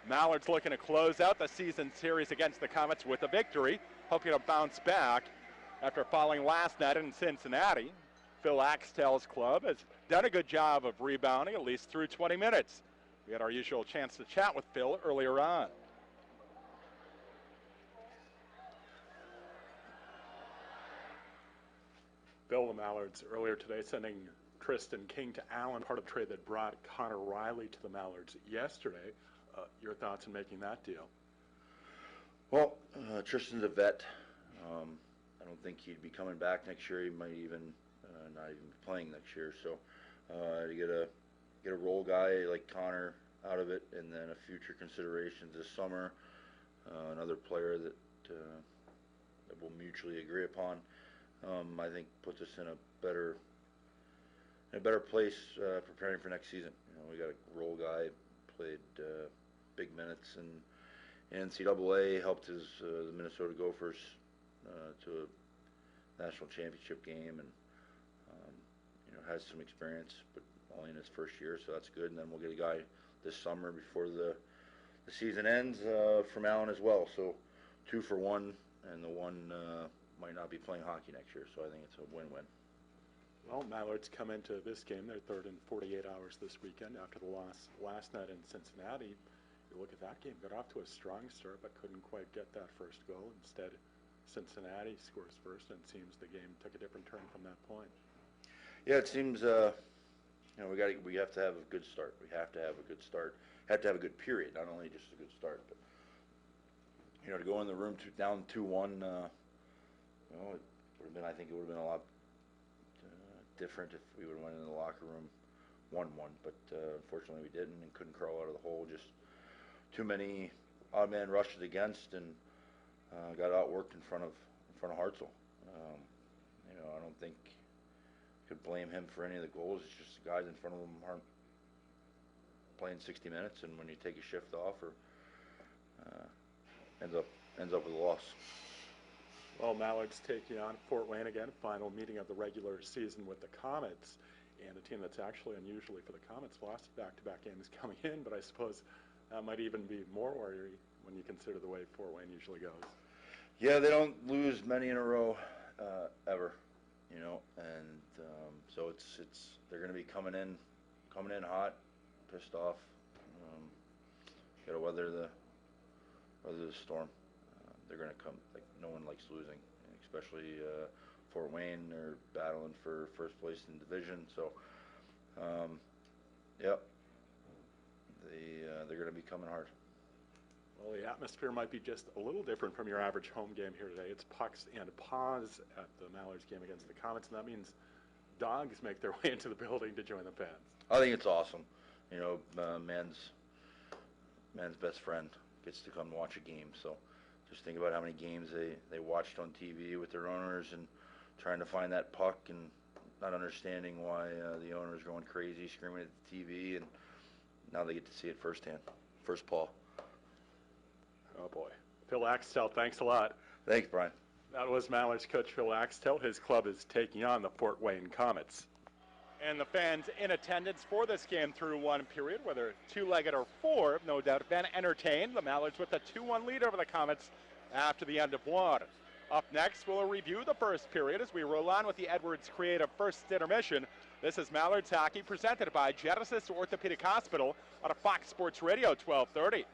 Mallards looking to close out the season series against the Komets with a victory, hoping to bounce back after falling last night in Cincinnati. Phil Axtell's club has done a good job of rebounding, at least through 20 minutes. We had our usual chance to chat with Phil earlier on. Bill, the Mallards earlier today sending Tristan King to Allen, part of the trade that brought Connor Riley to the Mallards yesterday. Your thoughts on making that deal? Well, Tristan's a vet. I don't think he'd be coming back next year. He might even not even be playing next year. So to get a role guy like Connor out of it, and then a future consideration this summer, another player that we'll mutually agree upon. I think puts us in a better place preparing for next season. You know, we got a role guy, played big minutes in NCAA, helped his the Minnesota Gophers to a national championship game, and has some experience, but only in his first year, so that's good. And then we'll get a guy this summer before the season ends from Allen as well. So 2 for 1, and the one might not be playing hockey next year, so I think it's a win-win. Well, Mallards come into this game, their third in 48 hours this weekend after the loss last night in Cincinnati. You look at that game, got off to a strong start, but couldn't quite get that first goal. Instead, Cincinnati scores first, and it seems the game took a different turn from that point. Yeah, it seems we have to have a good start. We have to have a good start. Have to have a good period, not only just a good start, but to go in the room down 2-1. It would have been. I think it would have been a lot different if we would have went in the locker room 1-1. But unfortunately, we didn't and couldn't crawl out of the hole. Just too many odd man rushes against, and got outworked in front of Hartzell. I don't think could blame him for any of the goals. It's just the guys in front of him aren't playing 60 minutes, and when you take a shift off, or ends up with a loss. Well, Mallards taking on Fort Wayne again, final meeting of the regular season with the Komets, and a team that's actually unusually for the Komets lost back-to-back games coming in, but I suppose that might even be more worrying when you consider the way Fort Wayne usually goes. Yeah, they don't lose many in a row ever, and so it's they're going to be coming in hot, pissed off. Got to weather the storm. They're going to come. Like, no one likes losing, especially Fort Wayne. They're battling for first place in division. So, they're going to be coming hard. Well, the atmosphere might be just a little different from your average home game here today. It's pucks and paws at the Mallards game against the Komets, and that means dogs make their way into the building to join the fans. I think it's awesome. Man's best friend gets to come watch a game. So just think about how many games they watched on TV with their owners and trying to find that puck and not understanding why the owners are going crazy, screaming at the TV, and now they get to see it firsthand. First paw. Oh, boy. Phil Axtell, thanks a lot. Thanks, Brian. That was Mallards coach Phil Axtell. His club is taking on the Fort Wayne Komets. And the fans in attendance for this game through one period, whether two-legged or four, have no doubt been entertained. The Mallards with a 2-1 lead over the Komets after the end of one. Up next, we'll review the first period as we roll on with the Edwards Creative first intermission. This is Mallards Hockey presented by Genesis Orthopedic Hospital on a Fox Sports Radio 1230.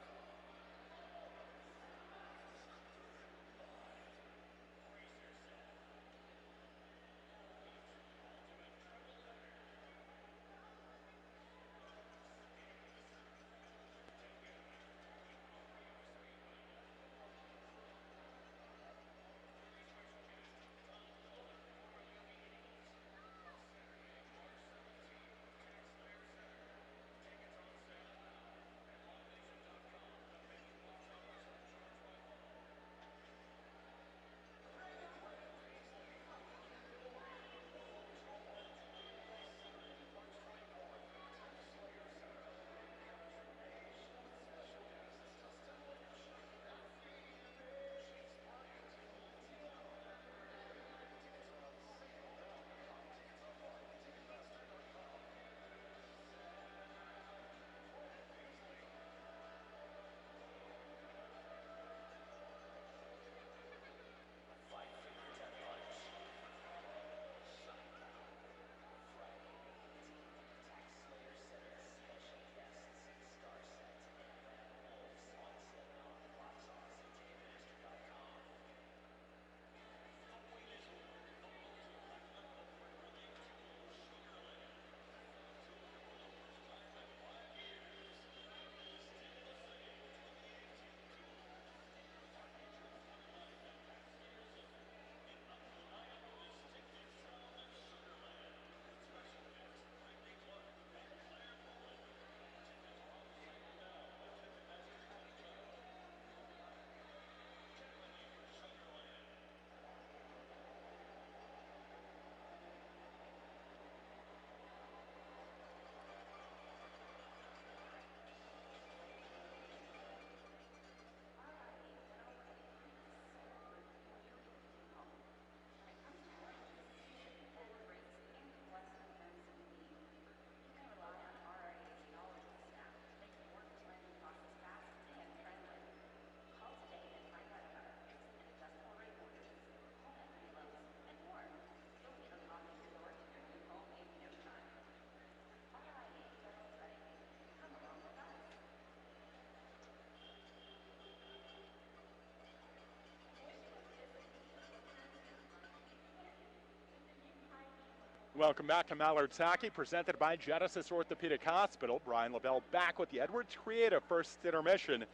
Welcome back to Mallards Hockey, presented by Genesis Orthopedic Hospital. Brian Lavelle back with the Edwards Creative first intermission.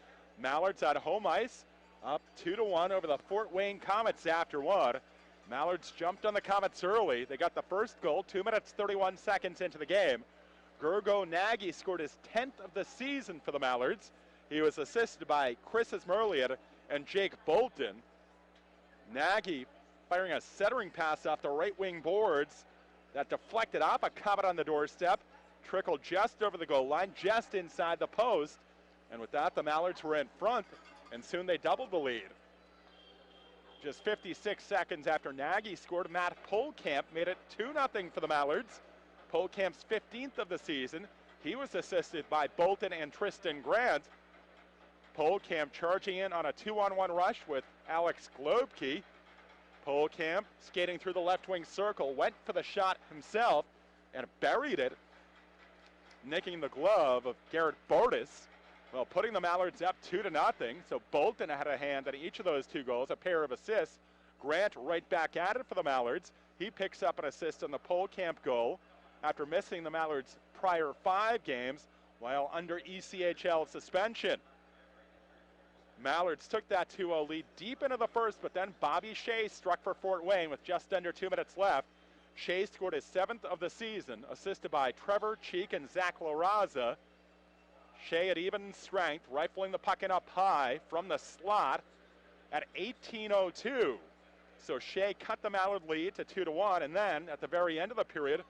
Mallards at home ice, up 2-1 over the Fort Wayne Komets after one. Mallards jumped on the Komets early. They got the first goal 2 minutes 31 seconds into the game. Gergo Nagy scored his 10th of the season for the Mallards. He was assisted by Chris Ismerliad and Jake Bolton. Nagy firing a centering pass off the right wing boards that deflected off a Comet on the doorstep, trickled just over the goal line, just inside the post. And with that, the Mallards were in front, and soon they doubled the lead. Just 56 seconds after Nagy scored, Matt Polkamp made it 2-0 for the Mallards. Polkamp's 15th of the season. He was assisted by Bolton and Tristan Grant. Polkamp charging in on a 2-on-1 rush with Alex Globke. Polkamp skating through the left wing circle, went for the shot himself and buried it, nicking the glove of Garrett Bartus. Well, putting the Mallards up 2-0. So Bolton had a hand in each of those two goals, a pair of assists. Grant right back at it for the Mallards. He picks up an assist on the Polkamp goal after missing the Mallards' prior 5 games while under ECHL suspension. Mallards took that 2-0 lead deep into the first, but then Bobby Shea struck for Fort Wayne with just under 2 minutes left. Shea scored his 7th of the season, assisted by Trevor Cheek and Zach Larraza. Shea at even strength, rifling the puck in up high from the slot at 18:02. So Shea cut the Mallard lead to 2-1, and then at the very end of the period,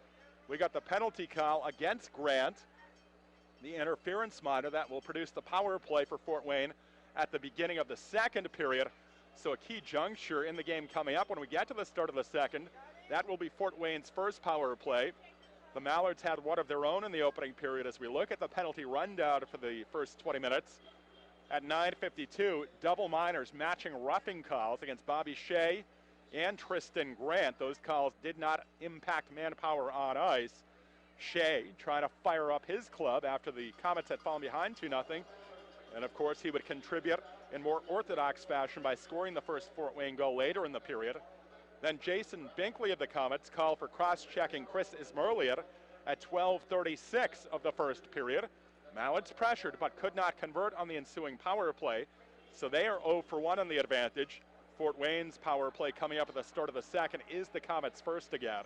we got the penalty call against Grant, the interference minor that will produce the power play for Fort Wayne at the beginning of the second period. So a key juncture in the game coming up when we get to the start of the second. That will be Fort Wayne's first power play. The Mallards had one of their own in the opening period as we look at the penalty rundown for the first 20 minutes. At 9:52, double minors matching roughing calls against Bobby Shea and Tristan Grant. Those calls did not impact manpower on ice. Shea trying to fire up his club after the Komets had fallen behind 2-0. And of course, he would contribute in more orthodox fashion by scoring the first Fort Wayne goal later in the period. Then Jason Binkley of the Komets called for cross-checking Chris Ismerliad at 12:36 of the first period. Mallards pressured but could not convert on the ensuing power play, so they are 0 for 1 on the advantage. Fort Wayne's power play coming up at the start of the second is the Komets' first again.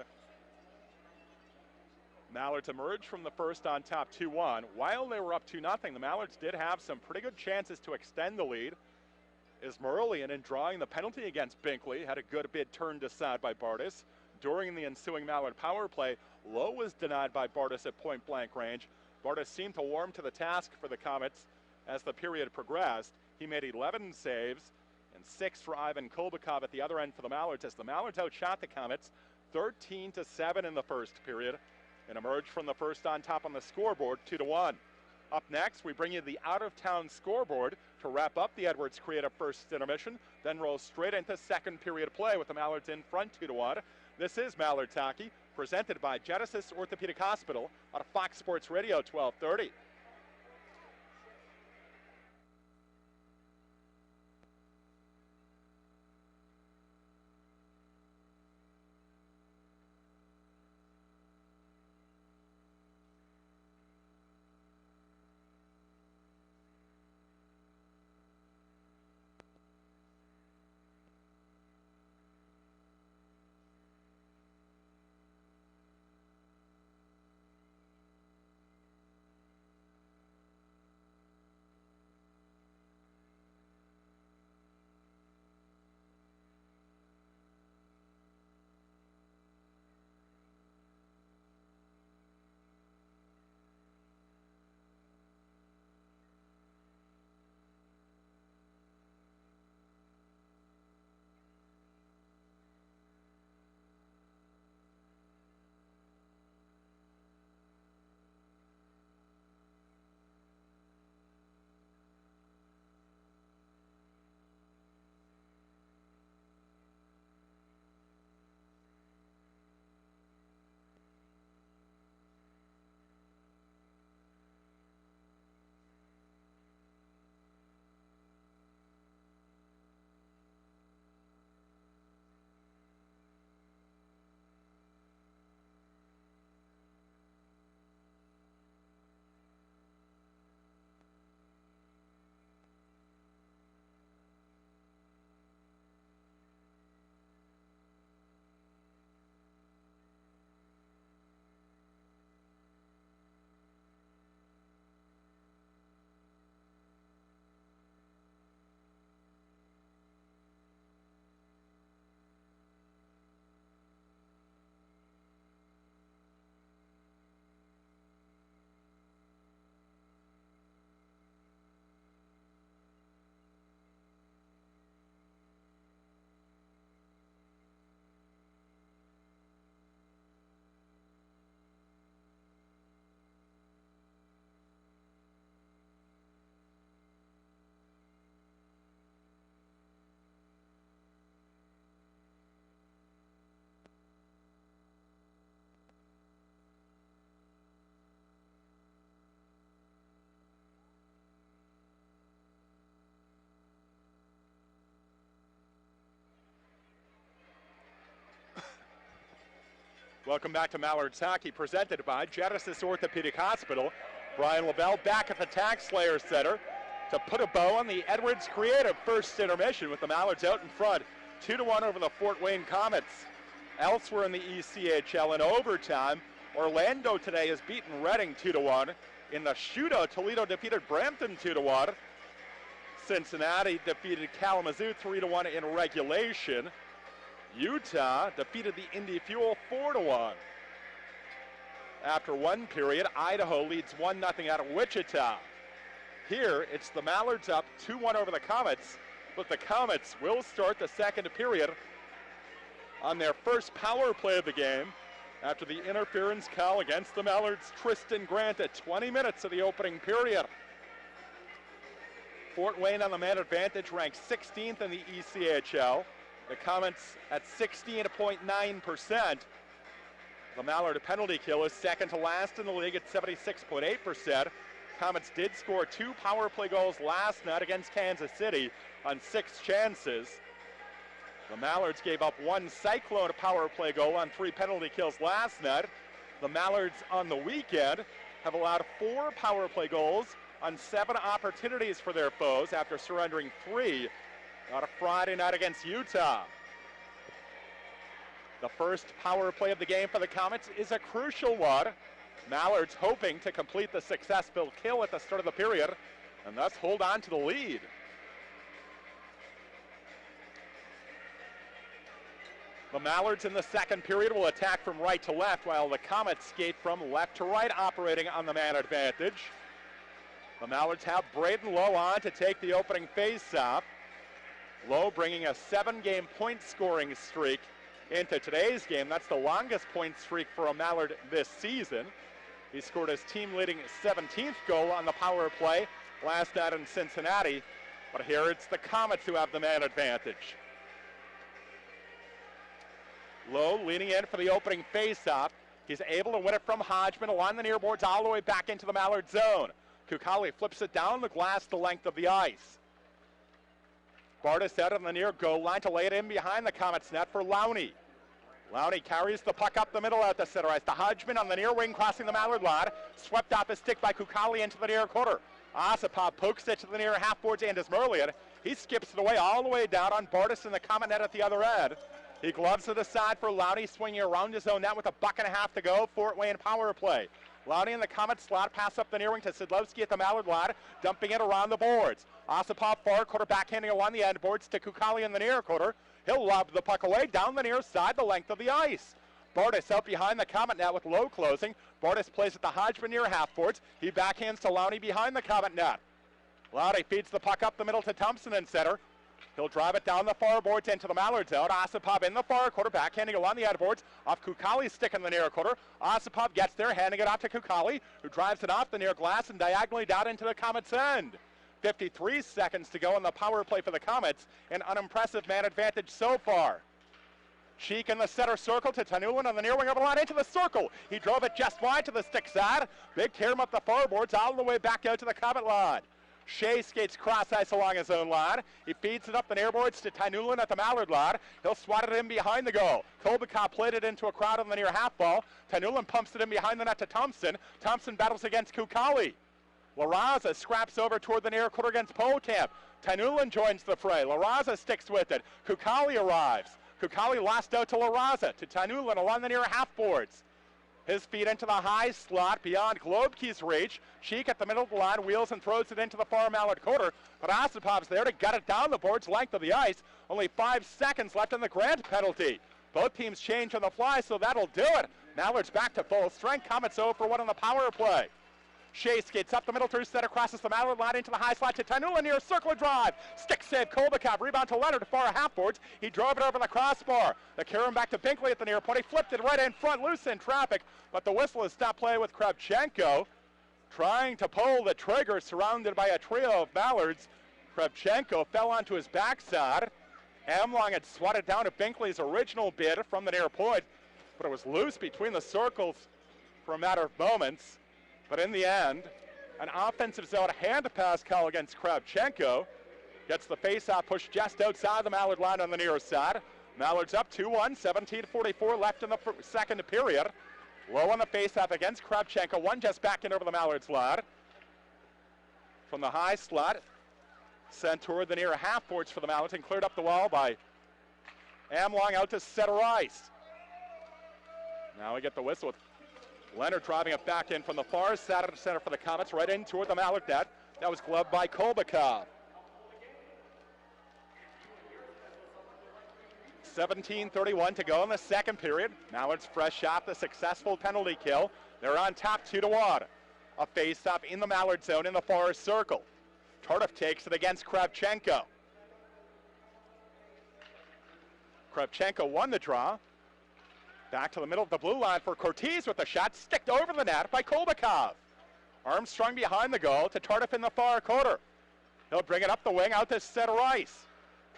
Mallards emerged from the first on top 2-1. While they were up 2-0, the Mallards did have some pretty good chances to extend the lead. Ismerliad, in drawing the penalty against Binkley, had a good bid turned aside by Bartus. During the ensuing Mallard power play, Lowe was denied by Bartus at point-blank range. Bartus seemed to warm to the task for the Komets as the period progressed. He made 11 saves and 6 for Ivan Kolbakov at the other end for the Mallards as the Mallards outshot the Komets 13-7 in the first period and emerged from the first on top on the scoreboard 2-1. Up next, we bring you the out-of-town scoreboard to wrap up the Edwards Creative first intermission, then roll straight into second period play with the Mallards in front 2-1. This is Mallards Hockey, presented by Genesis Orthopedic Hospital on Fox Sports Radio 1230. Welcome back to Mallards Hockey, presented by Genesis Orthopedic Hospital. Brian Lavelle back at the Tax Slayer Center to put a bow on the Edwards Creative first intermission with the Mallards out in front, 2-1 over the Fort Wayne Komets. Elsewhere in the ECHL in overtime, Orlando today has beaten Reading 2-1. In the shootout, Toledo defeated Brampton 2-1. Cincinnati defeated Kalamazoo 3-1 in regulation. Utah defeated the Indy Fuel 4-1. After one period, Idaho leads 1-0 out of Wichita. Here, it's the Mallards up 2-1 over the Komets, but the Komets will start the second period on their first power play of the game after the interference call against the Mallards' Tristan Grant at 20 minutes of the opening period. Fort Wayne on the man advantage ranks 16th in the ECHL. The Komets at 16.9%. The Mallard penalty kill is second to last in the league at 76.8%. Komets did score 2 power play goals last night against Kansas City on 6 chances. The Mallards gave up 1 Cyclone power play goal on 3 penalty kills last night. The Mallards on the weekend have allowed 4 power play goals on 7 opportunities for their foes after surrendering 3 on a Friday night against Utah. The first power play of the game for the Komets is a crucial one. Mallards hoping to complete the successful kill at the start of the period and thus hold on to the lead. The Mallards in the second period will attack from right to left while the Komets skate from left to right, operating on the man advantage. The Mallards have Braden Lowe on to take the opening face-off. Lowe bringing a 7-game point scoring streak into today's game. That's the longest point streak for a Mallard this season. He scored his team-leading 17th goal on the power play last night in Cincinnati. But here it's the Komets who have the man advantage. Lowe leaning in for the opening face-off. He's able to win it from Hodgman along the near boards all the way back into the Mallard zone. Kukali flips it down the glass the length of the ice. Bartus out on the near goal line to lay it in behind the Komets net for Lowney. Lowney carries the puck up the middle at the center ice to Hodgman on the near wing crossing the Mallard line. Swept off his stick by Kukali into the near quarter. Osipov pokes it to the near half boards and is Merlian. He skips it away all the way down on Bartus in the Komet net at the other end. He gloves it aside for Lowney, swinging around his own net with a buck and a half to go. Fort Wayne power play. Lowney in the Komet slot, pass up the near wing to Szydlowski at the Mallard line, dumping it around the boards. Osipov far quarter backhanding along the end boards to Kukali in the near quarter. He'll lob the puck away down the near side, the length of the ice. Bartus out behind the Komet net with Lowe closing. Bartus plays at the Hodgman near half boards. He backhands to Lowney behind the Komet net. Lowney feeds the puck up the middle to Thompson in center. He'll drive it down the far boards into the Mallard zone. Osipov in the far quarter, backhanding along the end boards, off Kukali's stick in the near quarter. Osipov gets there, handing it off to Kukali, who drives it off the near glass and diagonally down into the Komet's end. 53 seconds to go in the power play for the Komets. An unimpressive man advantage so far. Cheek in the center circle to Tyanulin on the near wing of the line into the circle. He drove it just wide to the stick side. Big tear him up the far boards all the way back out to the Komet line. Shea skates cross ice along his own line. He feeds it up the near boards to Tyanulin at the Mallard line. He'll swat it in behind the goal. Kolbakov played it into a crowd on the near half ball. Tyanulin pumps it in behind the net to Thompson. Thompson battles against Kukali. Larraza scraps over toward the near quarter against Polkamp. Tyanulin joins the fray. Larraza sticks with it. Kukali arrives. Kukali lost out to Larraza, to Tyanulin along the near half boards. His feet into the high slot beyond Globke's reach. Cheek at the middle of the line, wheels and throws it into the far Mallard quarter. But Osipov's there to gut it down the boards length of the ice. Only 5 seconds left in the Grant penalty. Both teams change on the fly, so that'll do it. Mallard's back to full strength. Komets 0 for 1 on the power play. Shea skates up the middle through center, crosses the Mallard line into the high slot to Tyanulin near circle drive. Stick save, Kolbakov, rebound to Leonard, far half boards. He drove it over the crossbar. The carry back to Binkley at the near point. He flipped it right in front, loose in traffic, but the whistle has stopped play with Kravchenko. Trying to pull the trigger, surrounded by a trio of Mallards. Kravchenko fell onto his backside. Amlong had swatted down to Binkley's original bid from the near point, but it was loose between the circles for a matter of moments. But in the end, an offensive zone hand pass call against Kravchenko. Gets the faceoff pushed just outside the Mallard line on the near side. Mallards up 2-1, 17:44 left in the second period. Low on the faceoff against Kravchenko. One just back in over the Mallards line. From the high slot, sent toward the near half boards for the Mallards and cleared up the wall by Amlong out to center ice. Now we get the whistle with Leonard driving it back in from the far side of the center for the Komets, right in toward the Mallard net. That was gloved by Kolbakov. 17:31 to go in the second period. Mallards fresh off the successful penalty kill. They're on top 2-1. A face-off in the Mallard zone in the far circle. Tardif takes it against Kravchenko. Kravchenko won the draw. Back to the middle of the blue line for Cortez with a shot sticked over the net by Kolbakov. Armstrong behind the goal to Tardif in the far corner. He'll bring it up the wing out to center ice.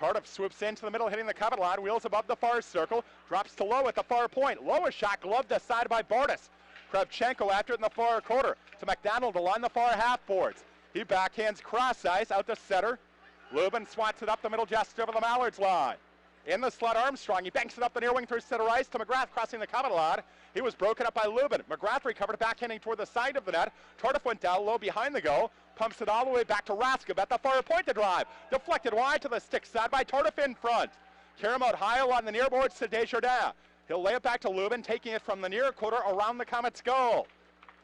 Tardif swoops into the middle, hitting the Komet line, wheels above the far circle, drops to Low at the far point. Low a shot gloved aside by Bartus. Kravchenko after it in the far quarter to McDonald to line the far half boards. He backhands cross ice out to center. Lubin swats it up the middle just over the Mallards line. In the slot, Armstrong. He banks it up the near wing through center ice to McGrath crossing the Komet line. He was broken up by Lubin. McGrath recovered, backhanding toward the side of the net. Tardif went down low behind the goal. Pumps it all the way back to Raskov at the far point to drive. Deflected wide to the stick side by Tardif in front. Carry him out high along the near boards to Desjardins. He'll lay it back to Lubin, taking it from the near quarter around the Komets' goal.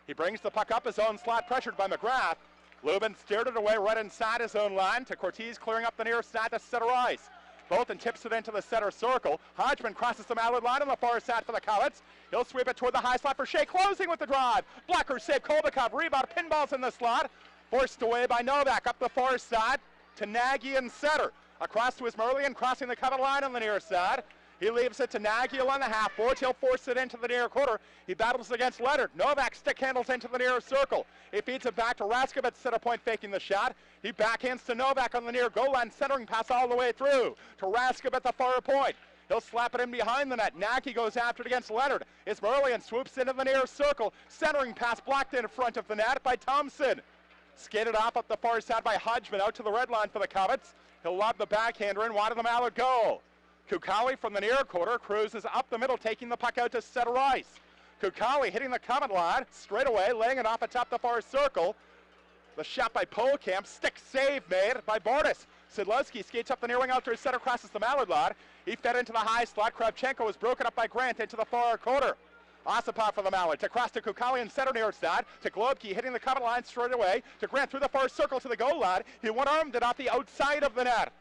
He brings the puck up his own slot, pressured by McGrath. Lubin steered it away right inside his own line to Cortez, clearing up the near side to center ice. Bolton tips it into the center circle. Hodgman crosses the Mallard line on the far side for the Komets. He'll sweep it toward the high slot for Shea, closing with the drive. Blocker save, Kolbakov, rebound, pinballs in the slot. Forced away by Novak up the far side to Nagy in center. Across to Ismerlian, crossing the Komet line on the near side. He leaves it to Nagy along the half boards. He'll force it into the near quarter. He battles against Leonard. Novak stick handles into the near circle. He feeds it back to Raskov at center point, faking the shot. He backhands to Novak on the near goal line, centering pass all the way through to Raskov at the far point. He'll slap it in behind the net. Nagy goes after it against Leonard. Ismerlian swoops into the near circle. Centering pass blocked in front of the net by Thompson. Skated off up the far side by Hodgman out to the red line for the Komets. He'll lob the backhander in wide of the Mallard goal. Kukali from the near quarter cruises up the middle, taking the puck out to center ice. Kukali hitting the Komet line, straight away, laying it off atop the far circle. The shot by Polkamp, stick save made by Bartus. Szydlowski skates up the near wing out to his center, crosses the Mallard line. He fed into the high slot. Kravchenko was broken up by Grant into the far quarter. Osipov for the Mallards, across to Kukali in center near side, to Globke hitting the Komet line straight away, to Grant through the far circle to the goal line. He one-armed it off the outside of the net.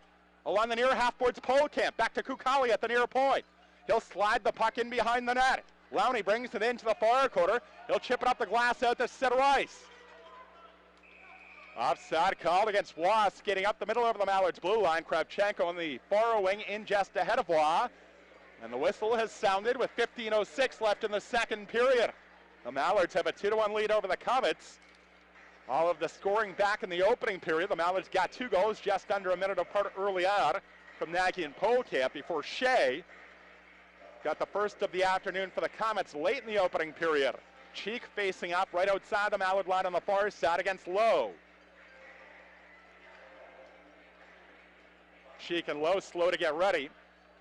Along the near half boards, Polkamp, back to Kukali at the near point. He'll slide the puck in behind the net. Lowney brings it into the far quarter. He'll chip it up the glass out to center ice. Offside called against Waugh, skating up the middle over the Mallards' blue line. Kravchenko on the far wing in just ahead of Waugh. And the whistle has sounded with 15:06 left in the second period. The Mallards have a 2-1 lead over the Komets. All of the scoring back in the opening period. The Mallards got 2 goals just under a minute apart early on from Nagy and Polkamp before Shea got the first of the afternoon for the Komets late in the opening period. Cheek facing up right outside the Mallard line on the far side against Lowe. Cheek and Lowe slow to get ready.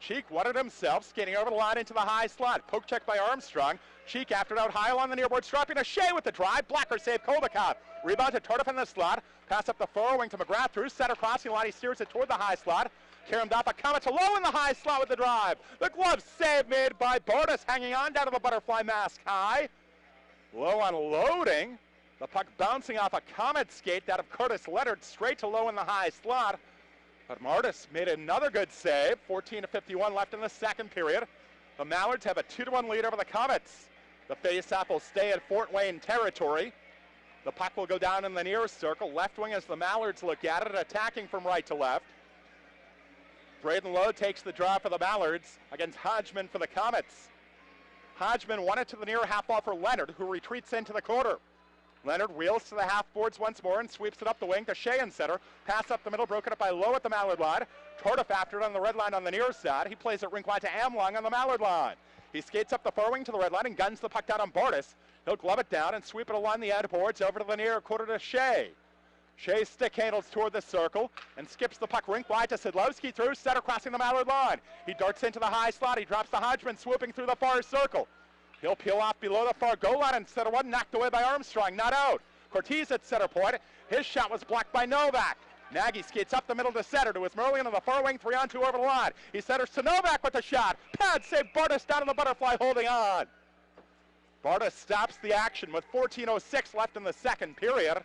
Cheek won it himself, skating over the line into the high slot. Poke check by Armstrong. Cheek after it out high along the near boards, dropping to Shea with the drive. Blocker save, Kolbakov. Rebound to Tardif in the slot. Pass up the far wing to McGrath through center crossing line. He steers it toward the high slot. Karam Dapa Komet to Low in the high slot with the drive. The glove save made by Bartus, hanging on down to the butterfly mask high. Low unloading. The puck bouncing off a Komet skate out of Curtis Leonard straight to Low in the high slot. But Martis made another good save. 14:51 left in the second period. The Mallards have a 2-1 lead over the Komets. The faceoff will stay at Fort Wayne territory. The puck will go down in the near circle. Left wing as the Mallards look at it, attacking from right to left. Braden Lowe takes the draw for the Mallards against Hodgman for the Komets. Hodgman won it to the near half ball for Leonard, who retreats into the corner. Leonard wheels to the half boards once more and sweeps it up the wing to Shea in center. Pass up the middle, broken up by Lowe at the Mallard line. Tardif after it on the red line on the near side. He plays it rink wide to Amlong on the Mallard line. He skates up the far wing to the red line and guns the puck down on Bartus. He'll glove it down and sweep it along the end boards over to the near quarter to Shea. Shea stick handles toward the circle and skips the puck rink wide to Szydlowski through center, crossing the Mallard line. He darts into the high slot. He drops to Hodgman, swooping through the far circle. He'll peel off below the far goal line, and center one knocked away by Armstrong, not out. Cortez at center point. His shot was blocked by Novak. Nagy skates up the middle to center to Ismerlian on the far wing, 3-on-2 over the line. He centers to Novak with the shot. Pad save, Bartus down in the butterfly, holding on. Bartus stops the action with 14:06 left in the second period.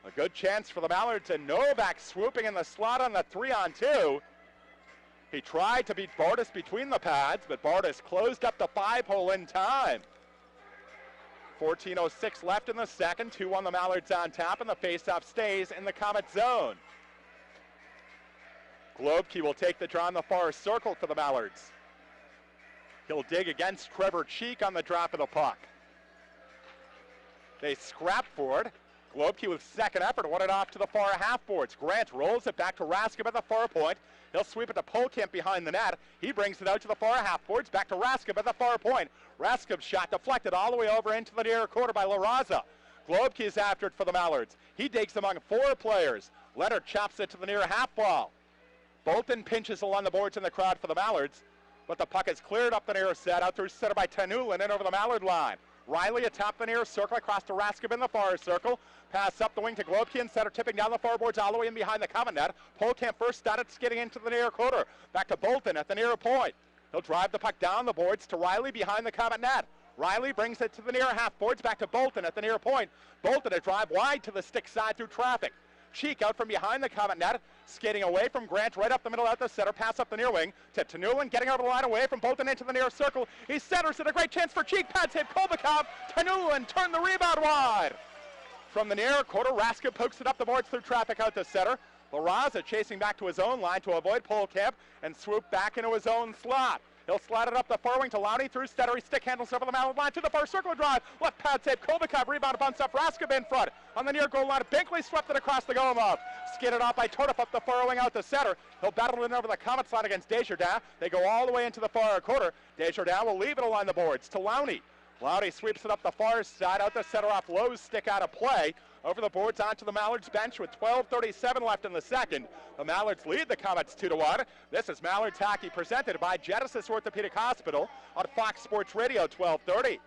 A good chance for the Mallards, and Novak swooping in the slot on the 3-on-2. He tried to beat Bartus between the pads, but Bartus closed up the 5-hole in time. 14:06 left in the second, 2-1 the Mallards on top, and the faceoff stays in the Komet zone. Globke will take the draw in the far circle for the Mallards. He'll dig against Trevor Cheek on the drop of the puck. They scrap for it. Globke with second effort won it off to the far half boards. Grant rolls it back to Raskib at the far point. He'll sweep it to Polkamp behind the net. He brings it out to the far half boards, back to Raskib at the far point. Raskib's shot deflected all the way over into the near quarter by Larraza. Globke is after it for the Mallards. He digs among 4 players. Leonard chops it to the near half wall. Bolton pinches along the boards in the crowd for the Mallards, but the puck is cleared up the near set, out through center by Tyanulin and over the Mallard line. Riley atop the near circle, across to Raskib in the far circle. Pass up the wing to Globke and center, tipping down the far boards all the way in behind the Komet net. Polkamp first started skidding into the near quarter. Back to Bolton at the near point. He'll drive the puck down the boards to Riley behind the Komet net. Riley brings it to the near half boards, back to Bolton at the near point. Bolton a drive wide to the stick side through traffic. Cheek out from behind the Komet net, skating away from Grant, right up the middle out the center, pass up the near wing to Tyanulin, getting over the line away from Bolton into the near circle. He centers it, a great chance for Cheek, pad save Kovalchuk. Tyanulin turned the rebound wide. From the near quarter, Raskib pokes it up the boards through traffic out the center. Larraza chasing back to his own line to avoid Polkamp and swoop back into his own slot. He'll slide it up the far wing to Lowney through center. He stick handles over the Mallard line to the far circle drive. Left pad save. Kovalchuk rebound bunts up. Raskib in front. On the near goal line, Binkley swept it across the goal mouth. Skidded off by Tordif up the far wing out the center. He'll battle it over the Komets line against Desjardins. They go all the way into the far quarter. Desjardins will leave it along the boards to Lowney. Lowney sweeps it up the far side out the center off Lowe's stick out of play. Over the boards onto the Mallards bench with 12:37 left in the second. The Mallards lead the Komets 2-1. This is Mallards Hockey presented by Genesis Orthopedic Hospital on Fox Sports Radio 1230.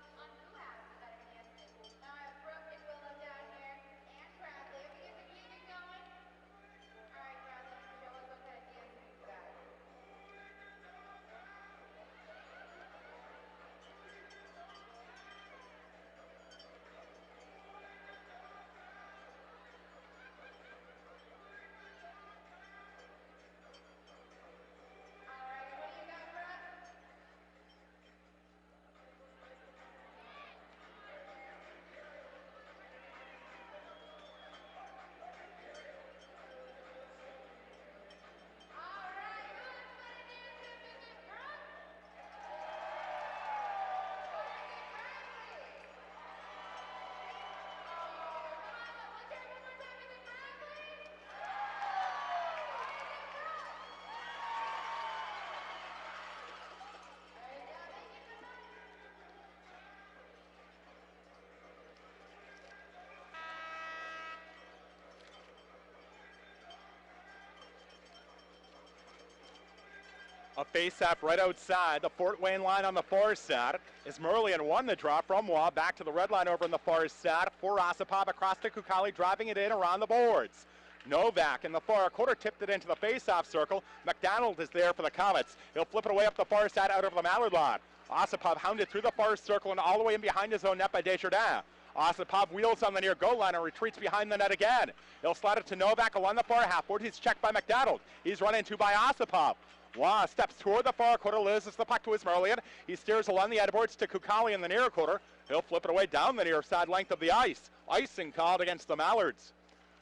A face-off right outside the Fort Wayne line on the far side. Ismerlian won the draw from Waugh, back to the red line over on the far side. For Osipov across to Kukali, driving it in around the boards. Novak in the far quarter tipped it into the face-off circle. McDonald is there for the Komets. He'll flip it away up the far side out over the Mallard line. Osipov hounded through the far circle and all the way in behind his own net by Desjardins. Osipov wheels on the near goal line and retreats behind the net again. He'll slide it to Novak along the far half board. He's checked by McDonald. He's run into by Osipov. Waugh steps toward the far quarter, loses the puck to Ismerlian. He steers along the edgeboards to Kukali in the near quarter. He'll flip it away down the near side length of the ice. Icing called against the Mallards.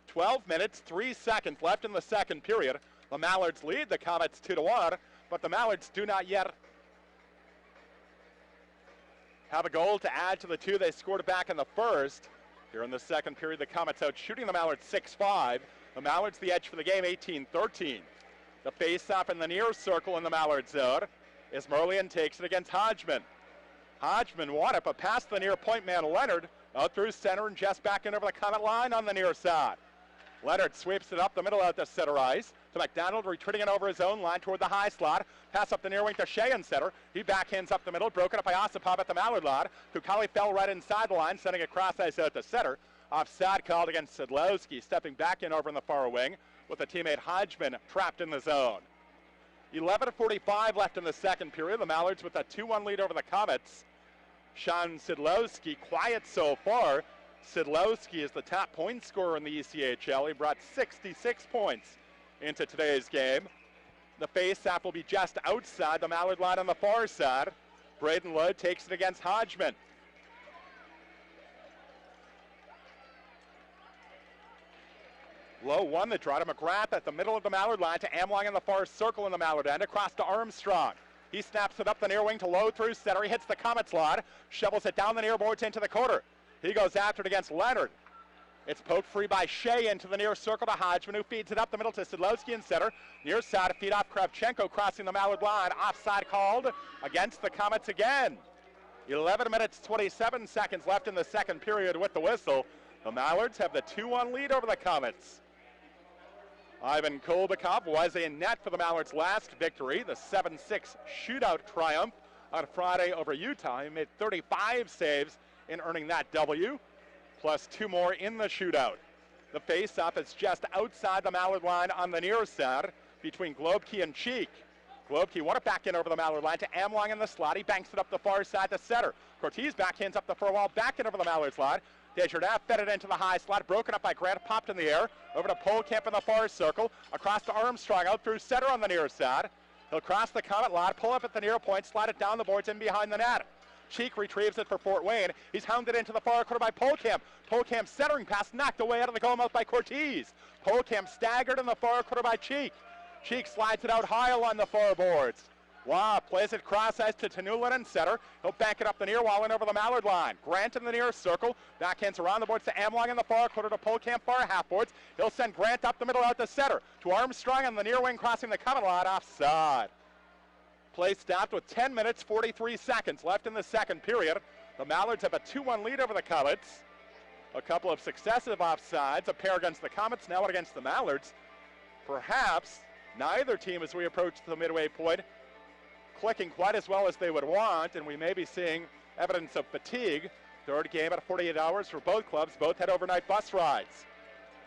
12 minutes, 3 seconds left in the second period. The Mallards lead the Komets 2-1, but the Mallards do not yet have a goal to add to the 2 they scored back in the first. Here in the second period, the Komets out shooting the Mallards 6-5. The Mallards the edge for the game, 18-13. The face-off in the near circle in the Mallard zone. Ismerlian takes it against Hodgman. Hodgman won it, but past the near point man Leonard, out through center and just back in over the Komet line on the near side. Leonard sweeps it up the middle out to center ice. To McDonald, retreating it over his own line toward the high slot. Pass up the near wing to Shea in center. He backhands up the middle, broken up by Osipov at the Mallard line. Kukali fell right inside the line, sending it cross ice out to center. Offside called against Szydlowski, stepping back in over in the far wing with the teammate Hodgman trapped in the zone. 11:45 left in the second period. The Mallards with a 2-1 lead over the Komets. Sean Szydlowski, quiet so far. Szydlowski is the top point scorer in the ECHL. He brought 66 points into today's game. The face-off will be just outside the Mallard line on the far side. Braden Lowe takes it against Hodgman. Lowe won the draw to McGrath at the middle of the Mallard line to Amlong in the far circle in the Mallard end, across to Armstrong. He snaps it up the near wing to Lowe through center. He hits the Komets line, shovels it down the near boards into the corner. He goes after it against Leonard. It's poked free by Shea into the near circle to Hodgman, who feeds it up the middle to Szydlowski in center. Near side, a feed off Kravchenko, crossing the Mallard line. Offside called against the Komets again. 11 minutes, 27 seconds left in the second period with the whistle. The Mallards have the 2-1 lead over the Komets. Ivan Kolbakov was in net for the Mallards' last victory, the 7-6 shootout triumph on Friday over Utah. He made 35 saves in earning that W, plus 2 more in the shootout. The face-off is just outside the Mallard line on the near side between Globke and Cheek. Globke won it back in over the Mallard line to Amlong in the slot. He banks it up the far side to center. Cortez backhands up the far wall, back in over the Mallards line. Desjardins fed it into the high slot, broken up by Grant, popped in the air, over to Polkamp in the far circle, across to Armstrong, out through center on the near side. He'll cross the Komet line, pull up at the near point, slide it down the boards in behind the net. Cheek retrieves it for Fort Wayne. He's hounded into the far corner by Polkamp. Polkamp centering pass knocked away out of the goal mouth by Cortez. Polkamp staggered in the far corner by Cheek. Cheek slides it out high along the far boards. Wow, plays it cross ice to Tyanulin in center. He'll bank it up the near wall and over the Mallard line. Grant in the near circle. Backhands around the boards to Amlong in the far corner to Polkamp far half boards. He'll send Grant up the middle out to center. To Armstrong on the near wing crossing the Komet line offside. Play stopped with 10 minutes, 43 seconds left in the second period. The Mallards have a 2-1 lead over the Komets. A couple of successive offsides, a pair against the Komets, now one against the Mallards. Perhaps neither team, as we approach the midway point, clicking quite as well as they would want, and we may be seeing evidence of fatigue. Third game at 48 hours for both clubs. Both had overnight bus rides.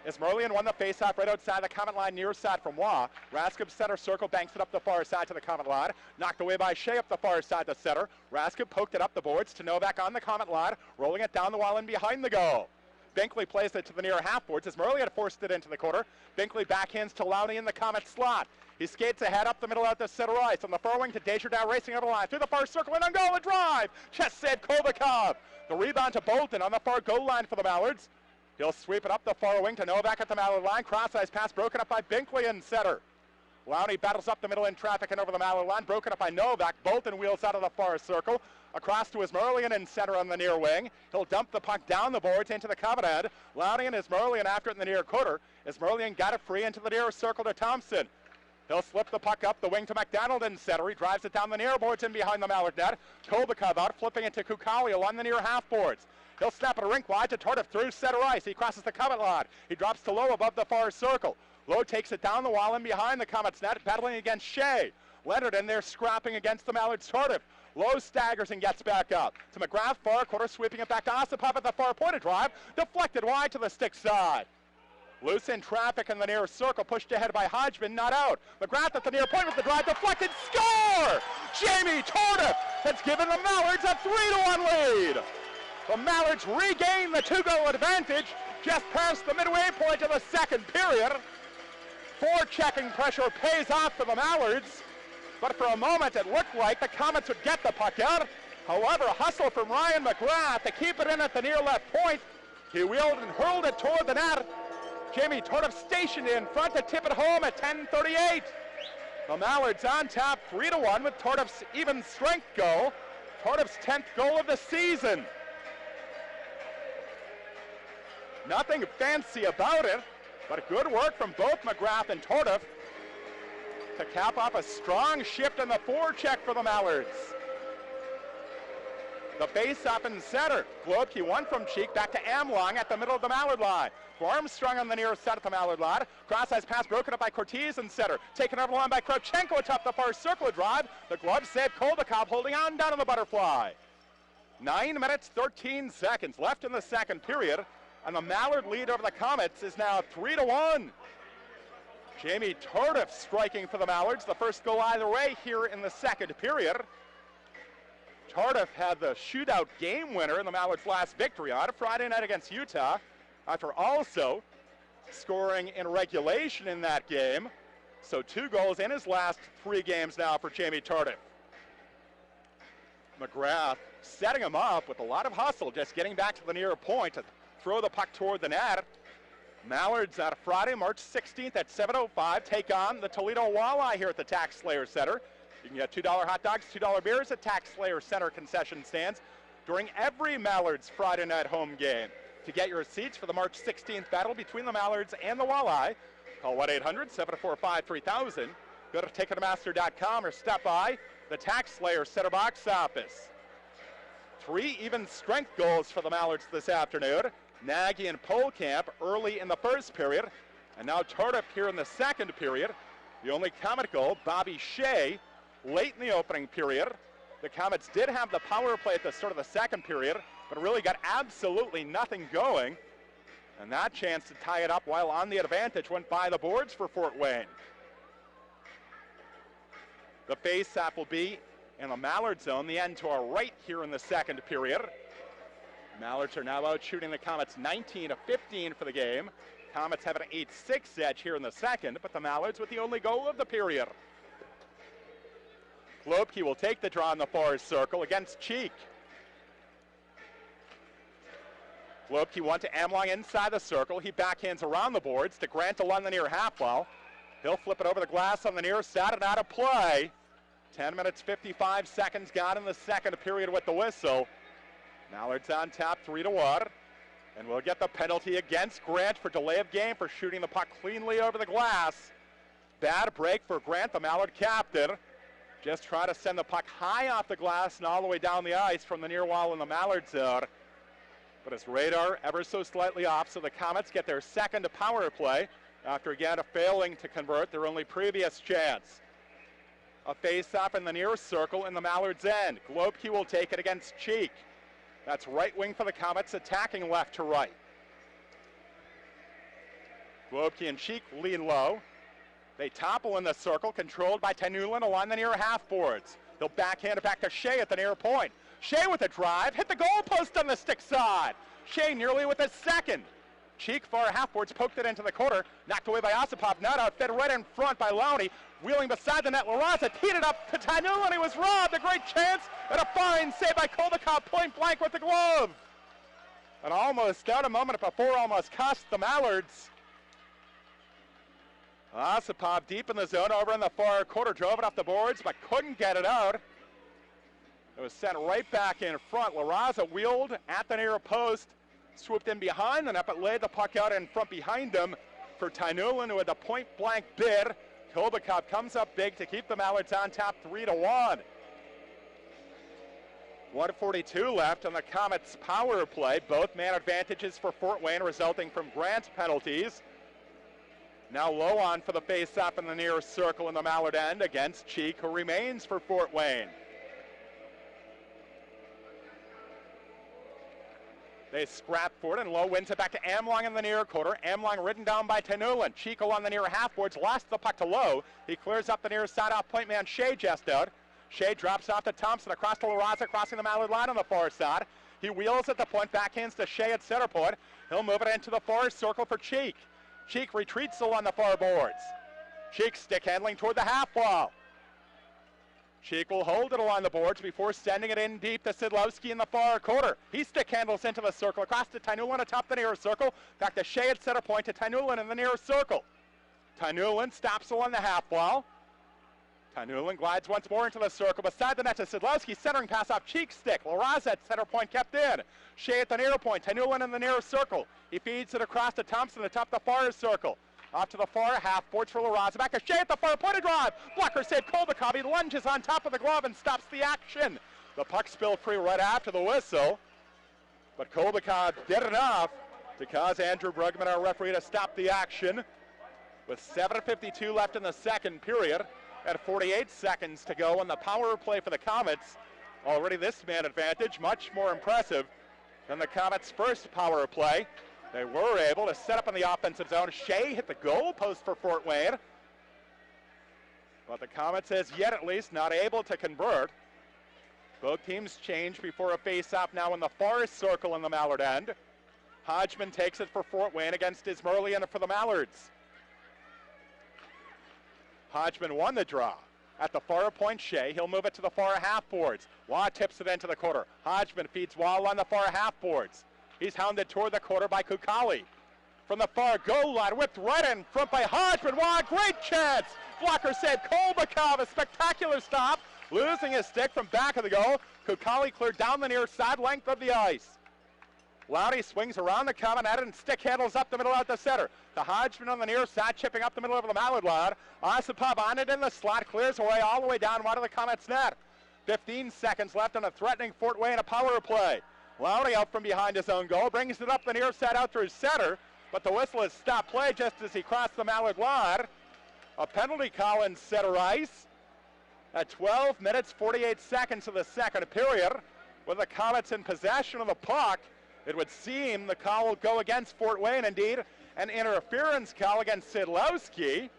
Ismerlian won the faceoff right outside the Komet line, near side from Waugh. Raskib center circle, banks it up the far side to the Komet line. Knocked away by Shea up the far side to center. Raskib poked it up the boards to Novak on the Komet line, rolling it down the wall and behind the goal. Binkley plays it to the near half boards. Ismerlian forced it into the corner. Binkley backhands to Lowney in the Komet slot. He skates ahead up the middle out to center ice. On the far wing to Desjardins, racing over the line. Through the far circle and on goal, a drive. Chest save Kolbakov. The rebound to Bolton on the far goal line for the Mallards. He'll sweep it up the far wing to Novak at the Mallard line. Cross ice pass broken up by Binkley in center. Lowney battles up the middle in traffic and over the Mallard line. Broken up by Novak. Bolton wheels out of the far circle. Across to Ismerlian in center on the near wing. He'll dump the puck down the boards into the Komet end. Lowney and Ismerlian after it in the near quarter. Ismerlian got it free into the near circle to Thompson. He'll slip the puck up the wing to McDonald in center. He drives it down the near boards in behind the Mallard net. Kolbakov out, flipping it to Kukali along the near half boards. He'll snap it a rink wide to Tardif through center ice. He crosses the Komet line. He drops to Lowe above the far circle. Lowe takes it down the wall and behind the Komets net, battling against Shea. Leonard in there scrapping against the Mallards' Tardif. Lowe staggers and gets back up. To McGrath, far quarter, sweeping it back to Osipov at the far point of drive. Deflected wide to the stick side. Loose in traffic in the near circle, pushed ahead by Hodgman, not out. McGrath at the near point with the drive, deflected, score! Jamie Tardif has given the Mallards a 3-1 lead. The Mallards regain the 2-goal advantage just past the midway point of the second period. Forechecking pressure pays off for the Mallards, but for a moment it looked like the Komets would get the puck out. However, a hustle from Ryan McGrath to keep it in at the near left point. He wheeled and hurled it toward the net. Jamie Tardif stationed in front to tip it home at 10:38. The Mallards on top 3-1 with Tardif's even strength goal. Tardif's 10th goal of the season. Nothing fancy about it, but good work from both McGrath and Tardif to cap off a strong shift in the forecheck for the Mallards. The face-off in center. Globke won from Cheek, back to Amlong at the middle of the Mallard line. Armstrong on the near side of the Mallard line. Cross-ice pass broken up by Cortez in center. Taken over the line by Kravchenko atop the far circle drive. The glove save Koldakov holding on down in the butterfly. 9 minutes, 13 seconds left in the second period. And the Mallard lead over the Komets is now 3-1. Jamie Tardif striking for the Mallards. The first goal either way here in the second period. Tardif had the shootout game winner in the Mallards' last victory on Friday night against Utah, after also scoring in regulation in that game. So 2 goals in his last 3 games now for Jamie Tardif. McGrath setting him up with a lot of hustle, just getting back to the near point to throw the puck toward the net. Mallards on Friday, March 16th at 7:05 take on the Toledo Walleye here at the Tax Slayer Center. You can get $2 hot dogs, $2 beers at Tax Slayer Center concession stands during every Mallards Friday night home game. To get your seats for the March 16th battle between the Mallards and the Walleye, call 1-800-745-3000. Go to Ticketmaster.com or stop by the Tax Slayer Center box office. 3 even strength goals for the Mallards this afternoon. Nagy and Polkamp early in the first period, and now Tardif here in the second period. The only Comet goal, Bobby Shea, late in the opening period. The Komets did have the power play at the start of the second period, but really got absolutely nothing going. And that chance to tie it up while on the advantage went by the boards for Fort Wayne. The face-off will be in the Mallard zone, the end to our right here in the second period. Mallards are now out shooting the Komets 19-15 for the game. Komets have an 8-6 edge here in the second, but the Mallards with the only goal of the period. Globke will take the draw in the far circle against Cheek. Globke won to Amlong inside the circle. He backhands around the boards to Grant along the near half wall. He'll flip it over the glass on the near side and out of play. 10 minutes, 55 seconds gone in the second period with the whistle. Mallards on top, 3-1. And we'll get the penalty against Grant for delay of game for shooting the puck cleanly over the glass. Bad break for Grant, the Mallard captain. Just trying to send the puck high off the glass and all the way down the ice from the near wall in the Mallard zone. But his radar ever so slightly off, so the Komets get their second power play after again failing to convert their only previous chance. A face-off in the near circle in the Mallards' end. Globke will take it against Cheek. That's right wing for the Komets, attacking left to right. Globke and Cheek lean low. They topple in the circle, controlled by Tyanulin along the near half boards. They'll backhand it back to Shea at the near point. Shea with a drive, hit the goal post on the stick side. Shea nearly with a second. Cheek far half boards, poked it into the corner, knocked away by Osipov, not out, fed right in front by Lowney. Wheeling beside the net, Larraza teed it up to Tyanulin. He was robbed, a great chance, and a fine save by Koldakov, point blank with the glove. And almost out a moment before, almost cost the Mallards. Osipov deep in the zone, over in the far quarter, drove it off the boards, but couldn't get it out. It was sent right back in front. Larraza wheeled at the near post, swooped in behind the net, but laid the puck out in front behind him for Tyanulin, who had the point-blank bid. Koldakov comes up big to keep the Mallards on top, 3-1. 1:42 left on the Komets' power play. Both man advantages for Fort Wayne resulting from Grant penalties. Now low on for the face-off in the near circle in the Mallard end against Cheek, who remains for Fort Wayne. They scrap for it, and Low wins it back to Amlong in the near quarter. Amlong ridden down by Tyanulin. Cheek along the near half boards, lost the puck to Low. He clears up the near side off point man Shea just out. Shea drops off to Thompson across to Larraza, crossing the Mallard line on the far side. He wheels at the point, backhands to Shea at center point. He'll move it into the far circle for Cheek. Cheek retreats along the far boards. Cheek stick handling toward the half wall. Cheek will hold it along the boards before sending it in deep to Szydlowski in the far quarter. He stick handles into the circle, across to Tyanulin atop the near circle, back to Shea at center point to Tyanulin in the near circle. Tyanulin stops along the half wall. Tyanulin glides once more into the circle, beside the net to Szydlowski, centering pass off Cheek's stick. Larraza at center point kept in. Shea at the near point, Tyanulin in the near circle. He feeds it across to Thompson atop the far circle. Off to the far half, boards for Larraza, back to Shea at the far point of drive. Blocker save Koldakov, he lunges on top of the glove and stops the action. The puck spilled free right after the whistle, but Kolbakov did enough to cause Andrew Brugman, our referee, to stop the action with 7:52 left in the second period and 48 seconds to go on the power play for the Komets. Already this man advantage, much more impressive than the Komets' first power play. They were able to set up in the offensive zone. Shea hit the goal post for Fort Wayne, but the Komets, as yet at least, not able to convert. Both teams change before a face-off now in the far circle in the Mallard end. Hodgman takes it for Fort Wayne against Ismerlian for the Mallards. Hodgman won the draw. At the far point, Shea, he'll move it to the far half boards. Waugh tips it into the quarter. Hodgman feeds Waugh on the far half boards. He's hounded toward the quarter by Kukali. From the far goal line, whipped right in front by Hodgman. Waugh, great chance! Blocker save, Kolbakov, a spectacular stop. Losing his stick from back of the goal. Kukali cleared down the near side length of the ice. Loudy swings around the common net and stick handles up the middle out the center. The Hodgman on the near side, chipping up the middle over the Mallard line. Osipov on it in the slot, clears away all the way down wide of the Komets net. 15 seconds left on a threatening Fort Wayne, a power play. Loudy out from behind his own goal, brings it up the near side out through center, but the whistle has stopped play just as he crossed the Mallard line. A penalty call in center ice at 12 minutes, 48 seconds of the second period. With the Komets in possession of the puck, it would seem the call will go against Fort Wayne. Indeed, an interference call against Szydlowski.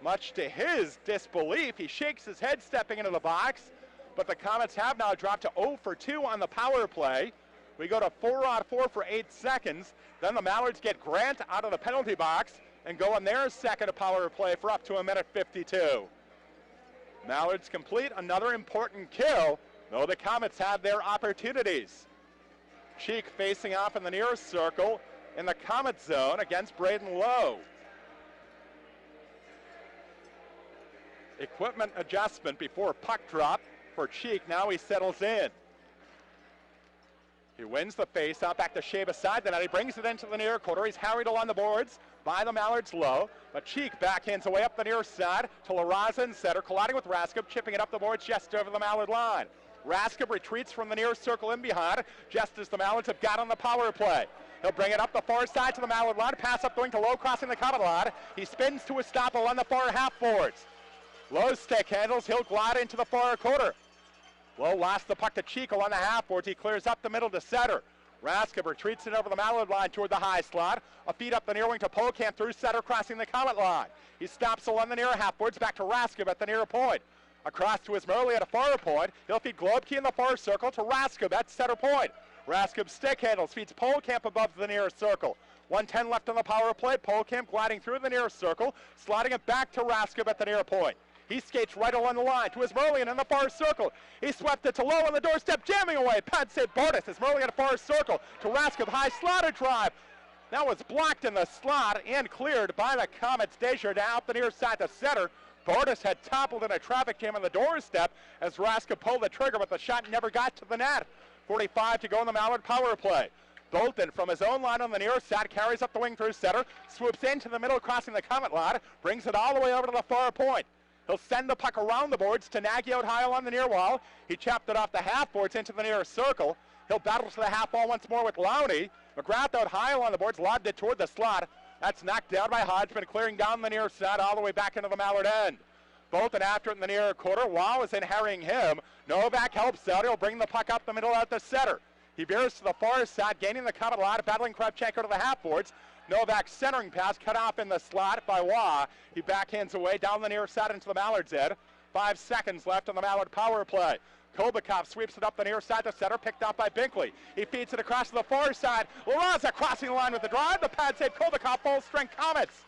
Much to his disbelief, he shakes his head stepping into the box, but the Komets have now dropped to 0 for 2 on the power play. We go to 4-on-4 for 8 seconds. Then the Mallards get Grant out of the penalty box and go on their second power play for up to 1:52. Mallards complete another important kill, though the Komets have their opportunities. Cheek facing off in the near circle in the Komet zone against Braden Lowe. Equipment adjustment before puck drop for Cheek. Now he settles in. He wins the face-off back to Shea beside the net. He brings it into the near quarter. He's harried along the boards by the Mallards low. But Cheek backhands away up the near side to Larraza in center, colliding with Raskub, chipping it up the boards just over the Mallard line. Raskub retreats from the near circle in behind, just as the Mallards have got on the power play. He'll bring it up the far side to the Mallard line, pass up going to Lowe, crossing the Komet line. He spins to a stop along the far half boards. Lowe stick handles, he'll glide into the far quarter. Lowe lost the puck to Cheek along the half boards. He clears up the middle to center. Raskub retreats it over the Mallard line toward the high slot. A feed up the near wing to Polkamp through center, crossing the Komet line. He stops along the near half boards, back to Raskub at the near point. Across to Ismerlian at a far point. He'll feed Globkey in the far circle to Raskub at center point. Raskub stick handles, feeds Polkamp above the near circle. 1:10 left on the power play. Polkamp gliding through the near circle, sliding it back to Raskub at the near point. He skates right along the line to Ismerlian in the far circle. He swept it to Lowe on the doorstep, jamming away. Pad save Bartus. Ismerlian at a far circle to Raskub, high slotted drive. That was blocked in the slot and cleared by the Komets. Desjardins out the near side to center. Bartus had toppled in a traffic jam on the doorstep as Raskub pulled the trigger, but the shot never got to the net. 45 to go in the Mallard power play. Bolton from his own line on the near side carries up the wing through center, swoops into the middle, crossing the Komet line, brings it all the way over to the far point. He'll send the puck around the boards to Nagy out high along the near wall. He chopped it off the half boards into the near circle. He'll battle to the half wall once more with Lowney. McGrath out high along the boards, lobbed it toward the slot. That's knocked down by Hodgman, clearing down the near side all the way back into the Mallard end. Bolton after it in the near quarter. Wow is in harrying him. Novak helps out. He'll bring the puck up the middle out the center. He veers to the far side, gaining the Komet line, battling Kravchenko to the half boards. Novak's centering pass cut off in the slot by Waugh. He backhands away down the near side into the Mallards' end. 5 seconds left on the Mallard power play. Kolbakov sweeps it up the near side to center, picked up by Binkley. He feeds it across to the far side. Larraza crossing the line with the drive. The pad save, Kolbakov, full strength Komets.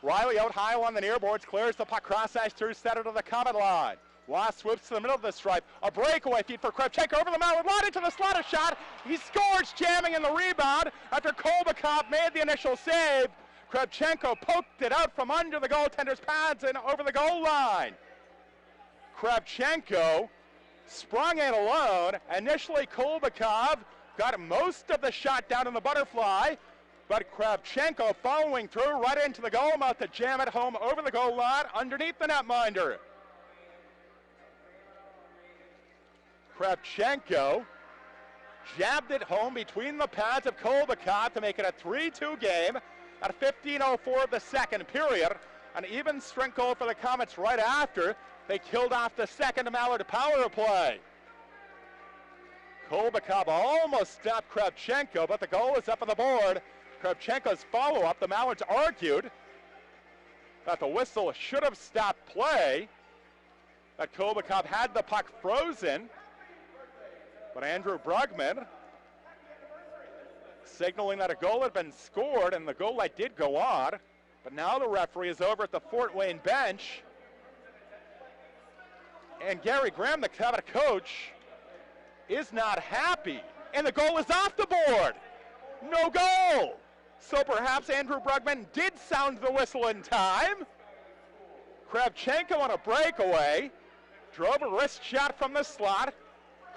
Riley out high along the near boards, clears the puck cross ice through center to the Komet line. Waugh swoops to the middle of the stripe. A breakaway feed for Kravchenko over the Mallard line into the slot, a shot. He scores, jamming in the rebound after Kolbakov made the initial save. Kravchenko poked it out from under the goaltender's pads and over the goal line. Kravchenko sprung in alone. Initially, Kolbakov got most of the shot down in the butterfly, but Kravchenko following through right into the goal mouth to jam it home over the goal line underneath the netminder. Kravchenko jabbed it home between the pads of Kolbakov to make it a 3-2 game at 15:04 of the second period. An even strength goal for the Komets right after they killed off the second Mallard power play. Kolbakov almost stopped Kravchenko, but the goal is up on the board. Kravchenko's follow-up, the Mallards argued that the whistle should have stopped play, that Kolbakov had the puck frozen, but Andrew Brugman signaling that a goal had been scored, and the goal light did go on, but now the referee is over at the Fort Wayne bench, and Gary Graham, the Comet coach, is not happy, and the goal is off the board. No goal. So perhaps Andrew Brugman did sound the whistle in time. Kravchenko on a breakaway, drove a wrist shot from the slot.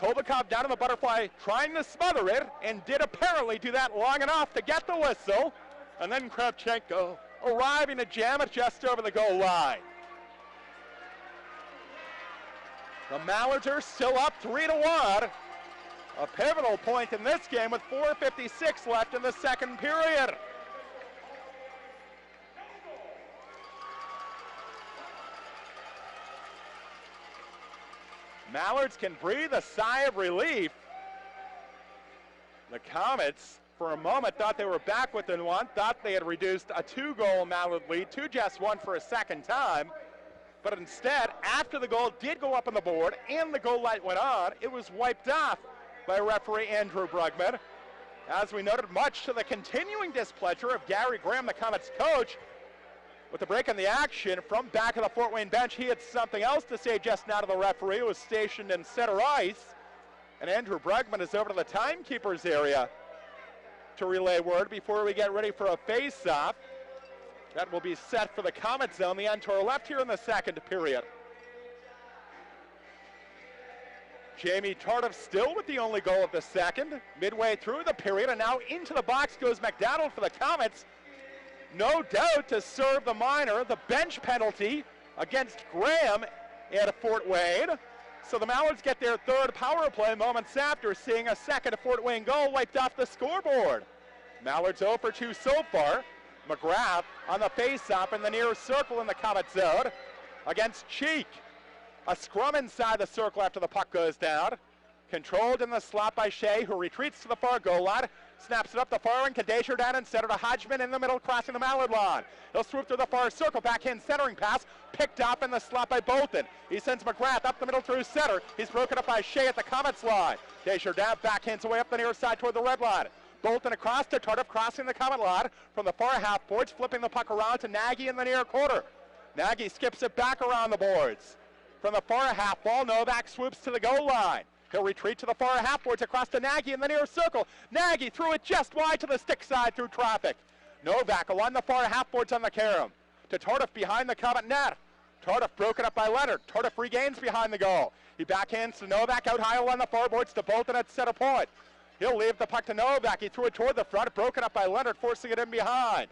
Kolbakov down in the butterfly trying to smother it, and did apparently do that long enough to get the whistle. And then Kravchenko arriving to jam it just over the goal line. The Mallards are still up 3-1. A pivotal point in this game with 4:56 left in the second period. Mallards can breathe a sigh of relief. The Komets, for a moment, thought they were back within one, thought they had reduced a 2-goal Mallard lead to just one for a second time. But instead, after the goal did go up on the board and the goal light went on, it was wiped off by referee Andrew Brugman. As we noted, much to the continuing displeasure of Gary Graham, the Komets coach. With the break in the action from back of the Fort Wayne bench, he had something else to say just now to the referee, who was stationed in center ice. And Andrew Brugman is over to the timekeeper's area to relay word before we get ready for a face-off. That will be set for the Komets zone, the end to our left here in the second period. Jamie Tardif still with the only goal of the second. Midway through the period, and now into the box goes McDonald for the Komets. No doubt to serve the minor, the bench penalty against Graham at Fort Wayne. So the Mallards get their third power play moments after seeing a second Fort Wayne goal wiped off the scoreboard. Mallards 0 for 2 so far. McGrath on the face-off in the near circle in the Komet zone against Cheek. A scrum inside the circle after the puck goes down. Controlled in the slot by Shea, who retreats to the far goal line. Snaps it up the far end to Desjardins and center to Hodgman in the middle, crossing the Mallard line. He'll swoop through the far circle, backhand centering pass, picked up in the slot by Bolton. He sends McGrath up the middle through center. He's broken up by Shea at the Komets line. Desjardins backhands away up the near side toward the red line. Bolton across to Tardif, crossing the Komet line from the far half boards, flipping the puck around to Nagy in the near quarter. Nagy skips it back around the boards. From the far half ball, Novak swoops to the goal line. He'll retreat to the far half boards across to Nagy in the near circle. Nagy threw it just wide to the stick side through traffic. Novak along the far half boards on the carom. To Tardif behind the Komet net. Tardif broken up by Leonard. Tardif regains behind the goal. He backhands to Novak out high along the far boards to Bolton at center point. He'll leave the puck to Novak. He threw it toward the front, broken up by Leonard, forcing it in behind.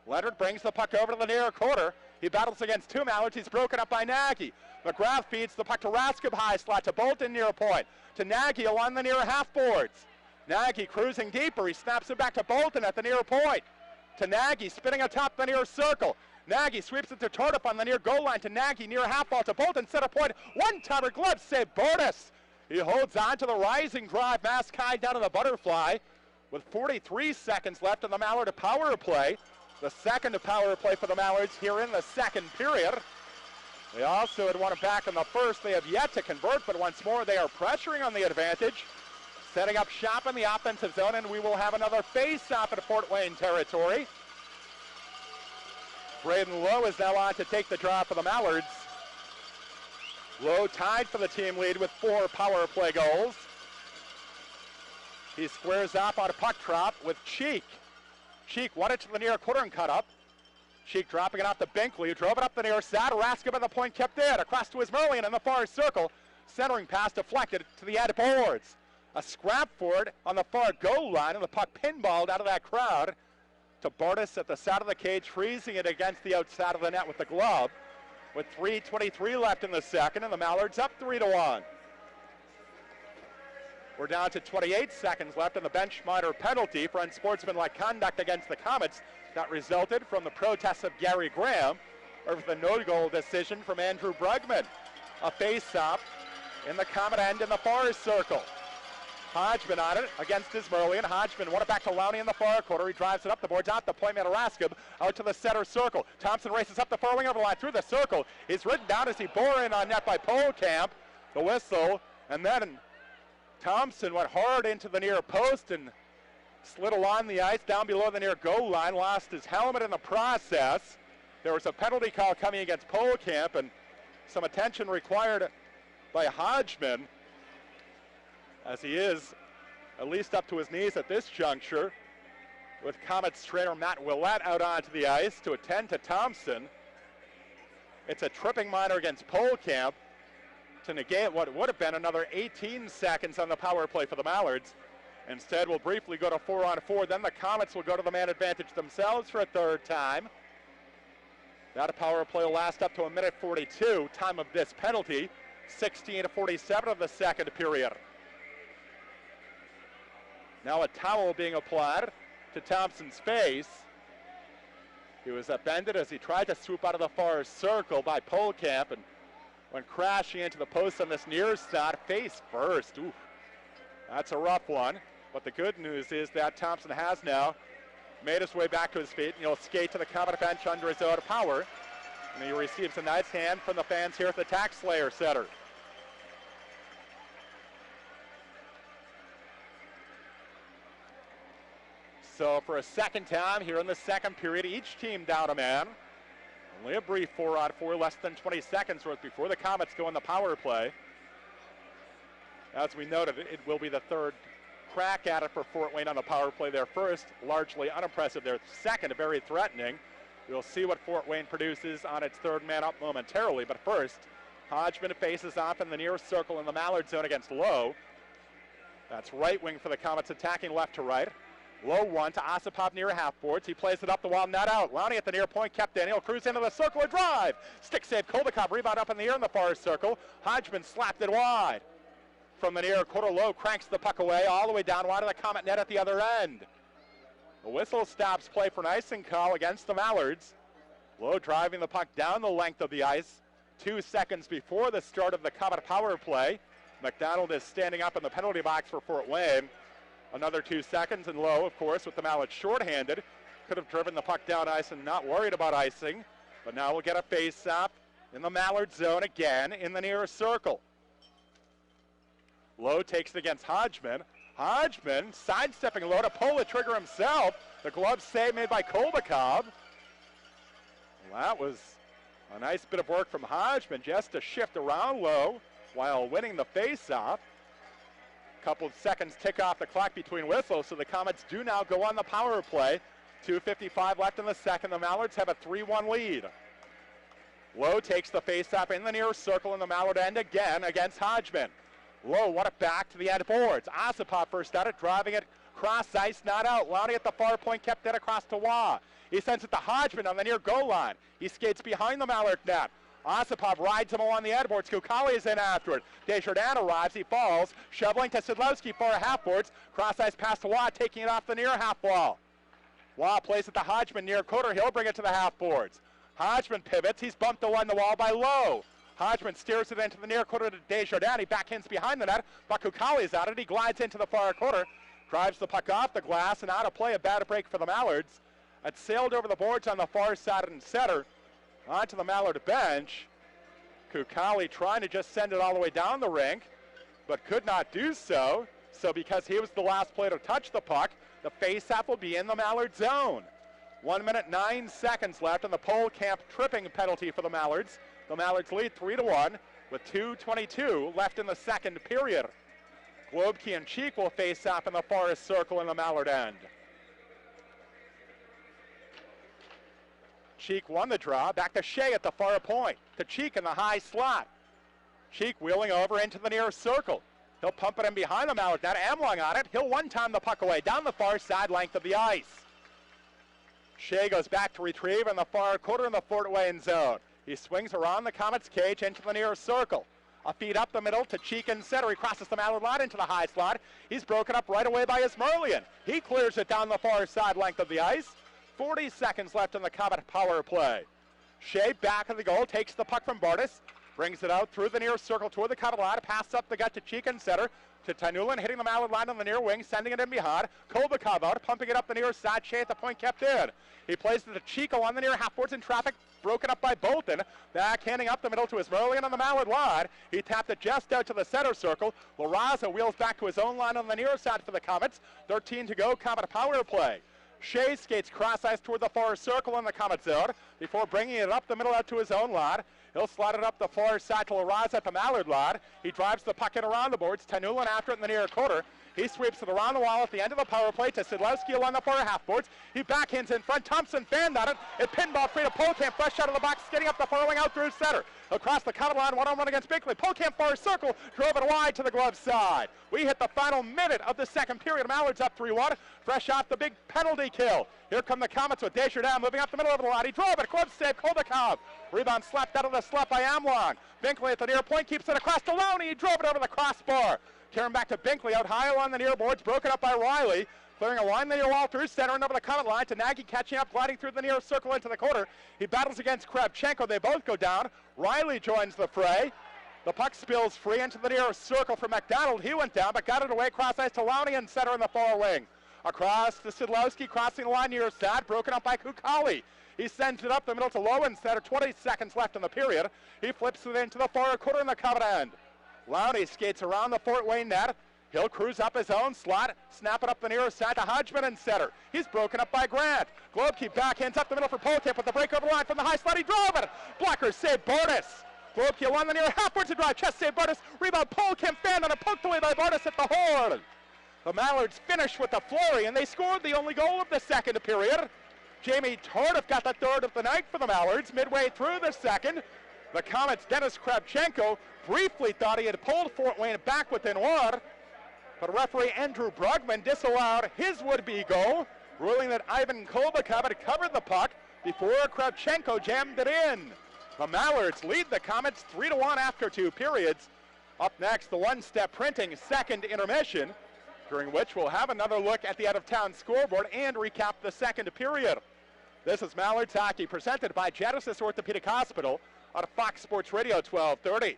Leonard brings the puck over to the near quarter. He battles against two Mallards. He's broken up by Nagy. McGrath feeds the puck to Raskub high slot to Bolton near point. To Nagy along the near half boards. Nagy cruising deeper. He snaps it back to Bolton at the near point. To Nagy spinning atop the near circle. Nagy sweeps it to Tardif on the near goal line to Nagy near half ball to Bolton center point. One-timer glove save Bartus. He holds on to the rising drive. Maskai down to the butterfly with 43 seconds left in the Mallard power play. The second power play for the Mallards here in the second period. They also had won it back in the first. They have yet to convert, but once more they are pressuring on the advantage. Setting up shop in the offensive zone, and we will have another face-off at Fort Wayne territory. Braden Lowe is now on to take the draw for the Mallards. Lowe tied for the team lead with 4 power play goals. He squares off on a puck drop with Cheek. Cheek won it to the near quarter and cut up. Cheek dropping it off to Binkley, who drove it up the near side. Raskub at the point kept in. Across to Ismerlian in the far circle. Centering pass deflected to the end boards. A scrap for it on the far goal line, and the puck pinballed out of that crowd to Bartus at the side of the cage, freezing it against the outside of the net with the glove. With 3:23 left in the second, and the Mallards up 3-1. We're down to 28 seconds left, and the bench minor penalty for unsportsmanlike conduct against the Komets that resulted from the protests of Gary Graham over the no-goal decision from Andrew Brugman. A face-off in the Komet end in the far circle. Hodgman on it against Ismerlian. Hodgman won it back to Lowney in the far corner. He drives it up the boards, out the point man Raskib, out to the center circle. Thompson races up the far wing over the line through the circle. He's ridden down as he bore in on net by Polkamp. The whistle, and then Thompson went hard into the near post and slid along the ice down below the near goal line, lost his helmet in the process. There was a penalty call coming against Polkamp and some attention required by Hodgman, as he is at least up to his knees at this juncture, with Komets trainer Matt Willett out onto the ice to attend to Thompson. It's a tripping minor against Polkamp to negate what would have been another 18 seconds on the power play for the Mallards. Instead, we'll briefly go to 4-on-4. Then the Komets will go to the man advantage themselves for a third time. That power play will last up to a minute 42, time of this penalty, 16-47 of the second period. Now a towel being applied to Thompson's face. He was upended as he tried to swoop out of the far circle by Polkamp and went crashing into the post on this near side, face first. Ooh, that's a rough one. But the good news is that Thompson has now made his way back to his feet, and he'll skate to the Komet bench under his own power. And he receives a nice hand from the fans here at the Tax Slayer Center. So for a second time here in the second period, each team down a man. Only a brief 4-on-4, less than 20 seconds worth before the Komets go in the power play. As we noted, it will be the third crack at it for Fort Wayne on the power play. Their first, largely unimpressive. Their second, very threatening. We'll see what Fort Wayne produces on its third man up momentarily. But first, Hodgman faces off in the near circle in the Mallard zone against Lowe. That's right wing for the Komets, attacking left to right. Low one to Osipov near half boards. He plays it up the wall, not out. Lowney at the near point, kept in. He'll cruise into the circle, a drive. Stick save, Koldakov, rebound up in the air in the far circle. Hodgman slapped it wide. From the near quarter, Low cranks the puck away, all the way down wide of the Komet net at the other end. The whistle stops play for an icing call against the Mallards. Low driving the puck down the length of the ice 2 seconds before the start of the Komet power play. McDonald is standing up in the penalty box for Fort Wayne. Another 2 seconds, and Lowe, of course, with the Mallards shorthanded, could have driven the puck down ice and not worried about icing. But now we'll get a face-off in the Mallard zone again in the near circle. Lowe takes it against Hodgman. Hodgman sidestepping Lowe to pull the trigger himself. The glove save made by Koldakov. Well, that was a nice bit of work from Hodgman just to shift around Lowe while winning the face-off. Couple of seconds tick off the clock between whistles, so the Komets do now go on the power play. 2:55 left in the second. The Mallards have a 3-1 lead. Lowe takes the face-off in the near circle in the Mallard end again against Hodgman. Lowe won it back to the end boards. Osipov first at it, driving it cross ice, not out. Lowney at the far point, kept it across to Waugh. He sends it to Hodgman on the near goal line. He skates behind the Mallard net. Osipov rides him along the end boards. Kukali is in after it. Desjardins arrives. He falls. Shoveling to Szydlowski for a half boards. Cross ice pass to Waugh, taking it off the near half wall. Waugh plays it to Hodgman near quarter. He'll bring it to the half boards. Hodgman pivots. He's bumped along the wall by Lowe. Hodgman steers it into the near quarter to Desjardins. He backhands behind the net, but Kukali's at it. He glides into the far quarter, drives the puck off the glass, and out of play. A bad break for the Mallards. It sailed over the boards on the far side and center onto the Mallard bench. Kukali trying to just send it all the way down the rink, but could not do so. So because he was the last player to touch the puck, the faceoff will be in the Mallard zone. 1 minute 9 seconds left, and the Polkamp tripping penalty for the Mallards. The Mallards lead 3-1 with 2:22 left in the second period. Globke and Cheek will face off in the forest circle in the Mallard end. Cheek won the draw. Back to Shea at the far point. To Cheek in the high slot. Cheek wheeling over into the near circle. He'll pump it in behind the Mallard net. Amlong on it. He'll one-time the puck away down the far side length of the ice. Shea goes back to retrieve in the far quarter in the Fort Wayne zone. He swings around the Komets cage into the near circle. A feed up the middle to Cheek and center. He crosses the Mallard line into the high slot. He's broken up right away by Ismerlian. He clears it down the far side length of the ice. 40 seconds left in the Comet power play. Shea back of the goal, takes the puck from Bartus, brings it out through the near circle toward the Comet line, pass up the gut to Cheek and center, to Tyanulin, hitting the Mallard line on the near wing, sending it in behind. Kolbakov out, pumping it up the near side. Shea at the point kept in. He plays it to Chico on the near half boards in traffic, broken up by Bolton. Backhanding up the middle to Ismerlian on the Mallard line. He tapped it just out to the center circle. Larraza wheels back to his own line on the near side for the Comets. 13 to go, Comet power play. Shea skates cross ice toward the far circle in the Comet zone before bringing it up the middle out to his own line. He'll slide it up the far side to Larraza at the Mallard line. He drives the puck in around the boards. Tyanulin after it in the near quarter. He sweeps it around the wall at the end of the power play to Szydlowski along the far half boards. He backhands in front. Thompson fanned on it. It pinball free to Polkamp, fresh out of the box, getting up the far wing out through center. Across the Comet line, one-on-one against Binkley. Polkamp far circle, drove it wide to the glove side. We hit the final minute of the second period. Mallards up 3-1, fresh off the big penalty kill. Here come the Comets with Desjardins moving up the middle of the line. He drove it, glove save, Kolbakov. Rebound slapped out of the slot by Amlong. Binkley at the near point, keeps it across to Lowney. He drove it over the crossbar. Turn back to Binkley, out high along the near boards, broken up by Riley. Clearing a line the near wall through center and over the Comet line to Nagy, catching up, gliding through the near circle into the corner. He battles against Kravchenko. They both go down. Riley joins the fray. The puck spills free into the near circle for McDonald. He went down, but got it away. Cross ice to Lowney and center in the far wing. Across to Szydlowski, crossing the line near side, broken up by Kukali. He sends it up the middle to Lowen. 20 seconds left in the period. He flips it into the far quarter in the Comet end. Lowney skates around the Fort Wayne net. He'll cruise up his own slot, snap it up the near side to Hodgman and center. He's broken up by Grant. Globkey backhands up the middle for Polkamp with the break over the line from the high slot. He drove it. Blocker save Bartus. Globkey along the near half boards to drive. Chest save Bartus. Rebound Polkamp fanned on it, poked away by Bartus at the horn. The Mallards finished with the flurry, and they scored the only goal of the second period. Jamie Tardif got the third of the night for the Mallards midway through the second. The Comets' Dennis Kravchenko briefly thought he had pulled Fort Wayne back within one, but referee Andrew Brugman disallowed his would-be goal, ruling that Ivan Kolbakov had covered the puck before Kravchenko jammed it in. The Mallards lead the Comets 3-1 after 2 periods. Up next, the one-step printing second intermission, during which we'll have another look at the out-of-town scoreboard and recap the second period. This is Mallards Hockey, presented by Genesis Orthopedic Hospital on Fox Sports Radio 1230.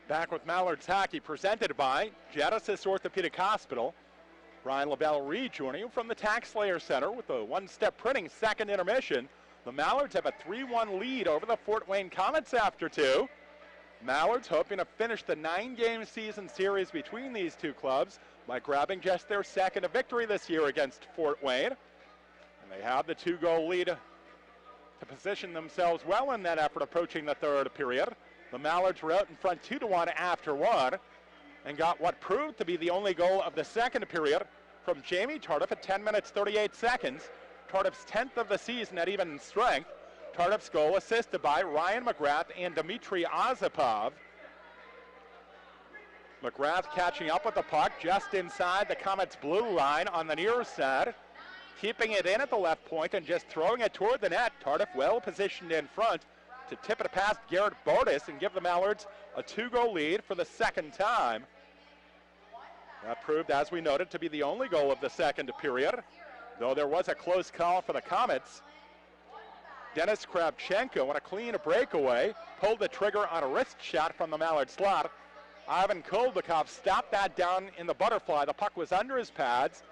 Back with Mallards Hockey, presented by Genesis Orthopedic Hospital. Brian LaBelle rejoining you from the Tax Slayer Center with the one-step printing second intermission. The Mallards have a 3-1 lead over the Fort Wayne Komets after two. Mallards hoping to finish the 9-game season series between these two clubs by grabbing just their second victory this year against Fort Wayne. And they have the 2-goal lead to position themselves well in that effort approaching the third period. The Mallards were out in front 2-1 after one and got what proved to be the only goal of the second period from Jamie Tardif at 10 minutes 38 seconds. Tardif's 10th of the season at even strength. Tardif's goal assisted by Ryan McGrath and Dmitry Ozapov. McGrath catching up with the puck just inside the Komets' blue line on the near side, keeping it in at the left point and just throwing it toward the net. Tardif well positioned in front to tip it past Garrett Bartus and give the Mallards a 2-goal lead for the second time. That proved, as we noted, to be the only goal of the second period, though there was a close call for the Komets. Dennis Kravchenko, on a clean breakaway, pulled the trigger on a wrist shot from the Mallard slot. Ivan Koldakov stopped that down in the butterfly. The puck was under his pads.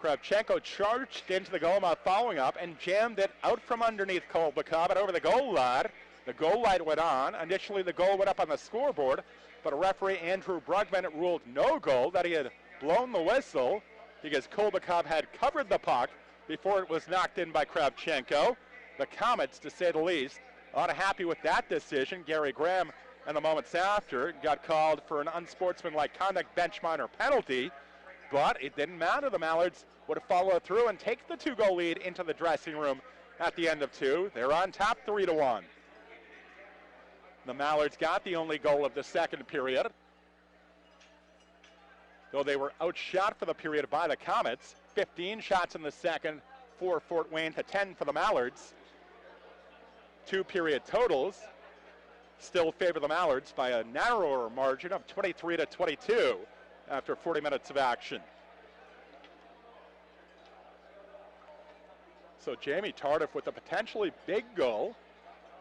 Kravchenko charged into the goal mouth following up and jammed it out from underneath Koldakov and over the goal line. The goal light went on. Initially, the goal went up on the scoreboard, but referee Andrew Brugman ruled no goal, that he had blown the whistle because Koldakov had covered the puck before it was knocked in by Kravchenko. The Komets, to say the least, unhappy with that decision. Gary Graham, in the moments after, got called for an unsportsmanlike conduct bench minor penalty, but it didn't matter. The Mallards would follow through and take the 2-goal lead into the dressing room at the end of two. They're on top 3-1. The Mallards got the only goal of the second period, though they were outshot for the period by the Komets. 15 shots in the second for Fort Wayne to 10 for the Mallards. 2 period totals still favor the Mallards by a narrower margin of 23-22 after 40 minutes of action. So Jamie Tardif with a potentially big goal,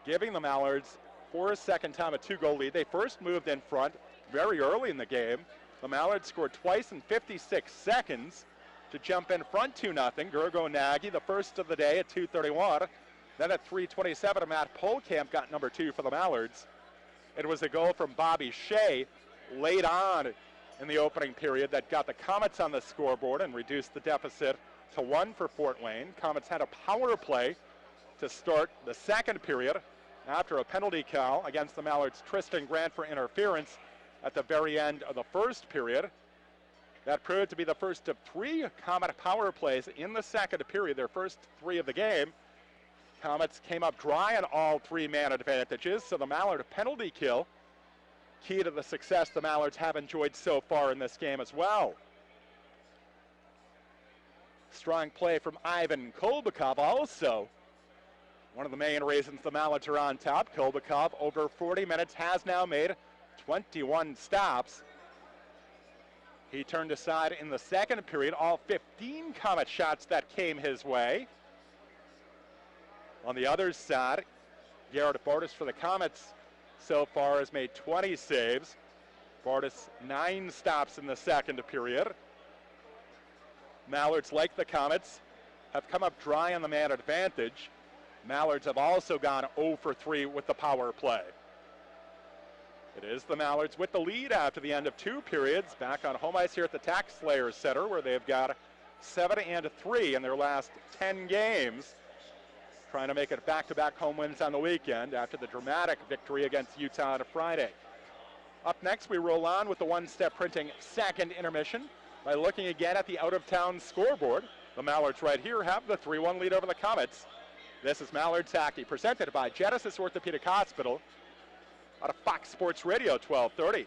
giving the Mallards for a second time a 2-goal lead. They first moved in front very early in the game. The Mallards scored twice in 56 seconds to jump in front 2-0. Gergo Nagy, the first of the day at 2:31. Then at 3:27, Matt Polkamp got number 2 for the Mallards. It was a goal from Bobby Shea late on in the opening period that got the Komets on the scoreboard and reduced the deficit to 1 for Fort Wayne. Komets had a power play to start the second period after a penalty call against the Mallards' Tristan Grant for interference at the very end of the first period. That proved to be the first of 3 Komet power plays in the second period, their first 3 of the game. Komets came up dry on all 3 man advantages, so the Mallard penalty kill, key to the success the Mallards have enjoyed so far in this game as well. Strong play from Ivan Kolbakov also one of the main reasons the Mallards are on top. Kolbakov, over 40 minutes, has now made 21 stops. He turned aside in the second period all 15 Komet shots that came his way. On the other side, Garrett Bartus for the Komets so far has made 20 saves. Bartus 9 stops in the second period. Mallards, like the Komets, have come up dry on the man advantage. Mallards have also gone 0 for 3 with the power play. It is the Mallards with the lead after the end of 2 periods, back on home ice here at the Tax Slayer Center, where they've got 7-3 in their last 10 games, trying to make it back-to-back home wins on the weekend after the dramatic victory against Utah on a Friday. Up next, we roll on with the one-step printing second intermission by looking again at the out-of-town scoreboard. The Mallards right here have the 3-1 lead over the Komets. This is Mallards Hockey, presented by Genesis Orthopedic Hospital out of Fox Sports Radio 1230.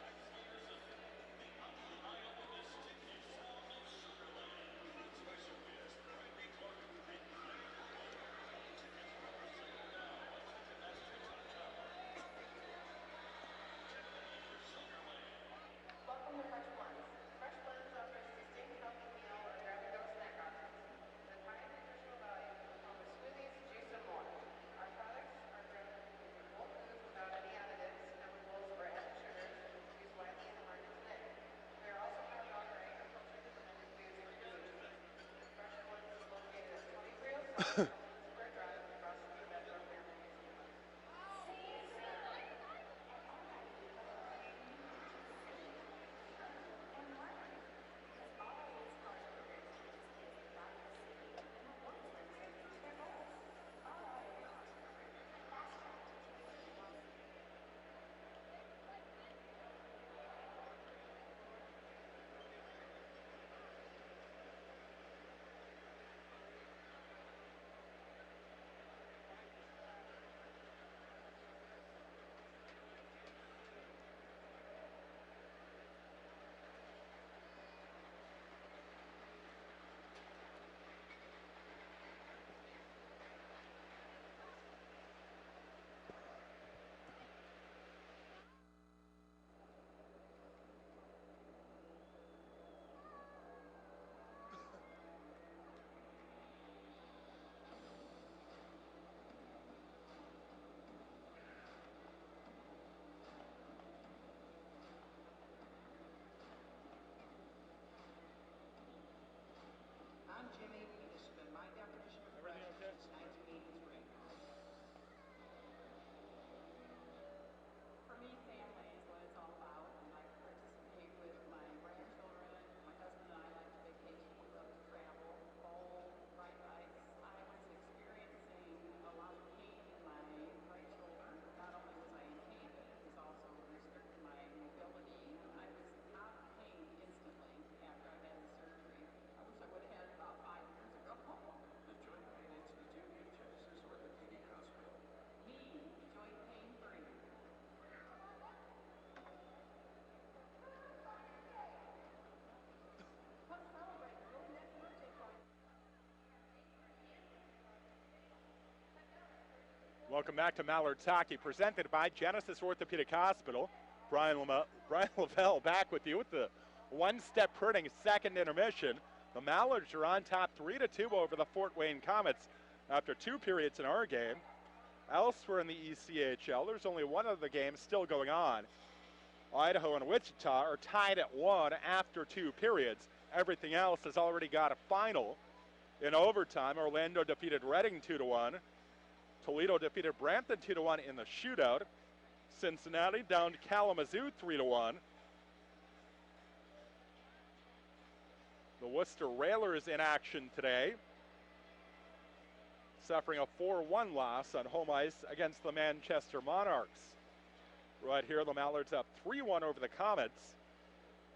Welcome back to Mallards Hockey, presented by Genesis Orthopedic Hospital. Brian Lavelle back with you with the one-step printing second intermission. The Mallards are on top 3-2 over the Fort Wayne Komets after 2 periods in our game. Elsewhere in the ECHL, there's only one of the games still going on. Idaho and Wichita are tied at 1 after 2 periods. Everything else has already got a final. In overtime, Orlando defeated Reading 2-1. Toledo defeated Brampton 2-1 in the shootout. Cincinnati down to Kalamazoo 3-1. The Worcester Railers in action today, suffering a 4-1 loss on home ice against the Manchester Monarchs. Right here, the Mallards up 3-1 over the Komets.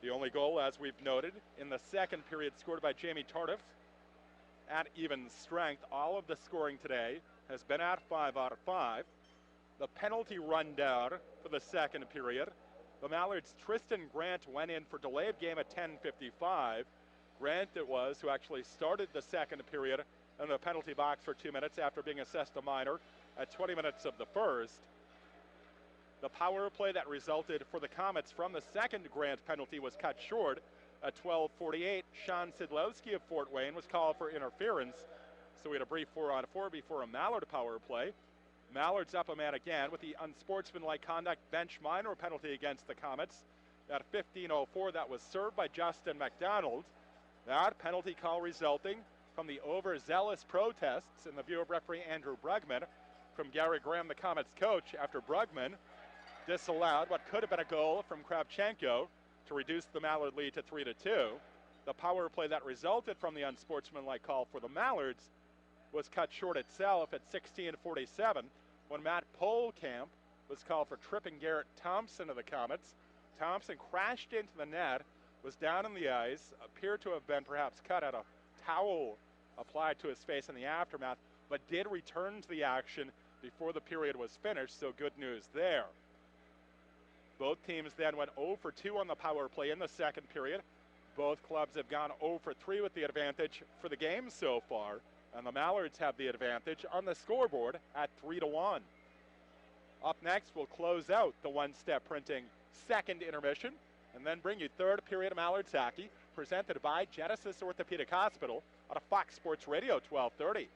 The only goal, as we've noted, in the second period scored by Jamie Tardif at even strength. All of the scoring today has been at 5 out of 5. The penalty rundown for the second period. The Mallards' Tristan Grant went in for delayed game at 10:55. Grant it was who actually started the second period in the penalty box for 2 minutes after being assessed a minor at 20 minutes of the first. The power play that resulted for the Komets from the second Grant penalty was cut short at 12:48. Sean Szydlowski of Fort Wayne was called for interference. So we had a brief 4-on-4 before a Mallard power play. Mallards up a man again with the unsportsmanlike conduct bench minor penalty against the Komets. At 15:04, that was served by Justin McDonald. That penalty call resulting from the overzealous protests in the view of referee Andrew Brugman from Gary Graham, the Komets coach, after Brugman disallowed what could have been a goal from Kravchenko to reduce the Mallard lead to 3-2. The power play that resulted from the unsportsmanlike call for the Mallards was cut short itself at 16:47 when Matt Polkamp was called for tripping Garrett Thompson of the Komets. Thompson crashed into the net, was down in the ice, appeared to have been perhaps cut at a towel applied to his face in the aftermath, but did return to the action before the period was finished, so good news there. Both teams then went 0 for 2 on the power play in the second period. Both clubs have gone 0 for 3 with the advantage for the game so far, and the Mallards have the advantage on the scoreboard at 3-1. Up next, we'll close out the one-step printing second intermission and then bring you third period Mallards hockey presented by Genesis Orthopedic Hospital on a Fox Sports Radio 1230.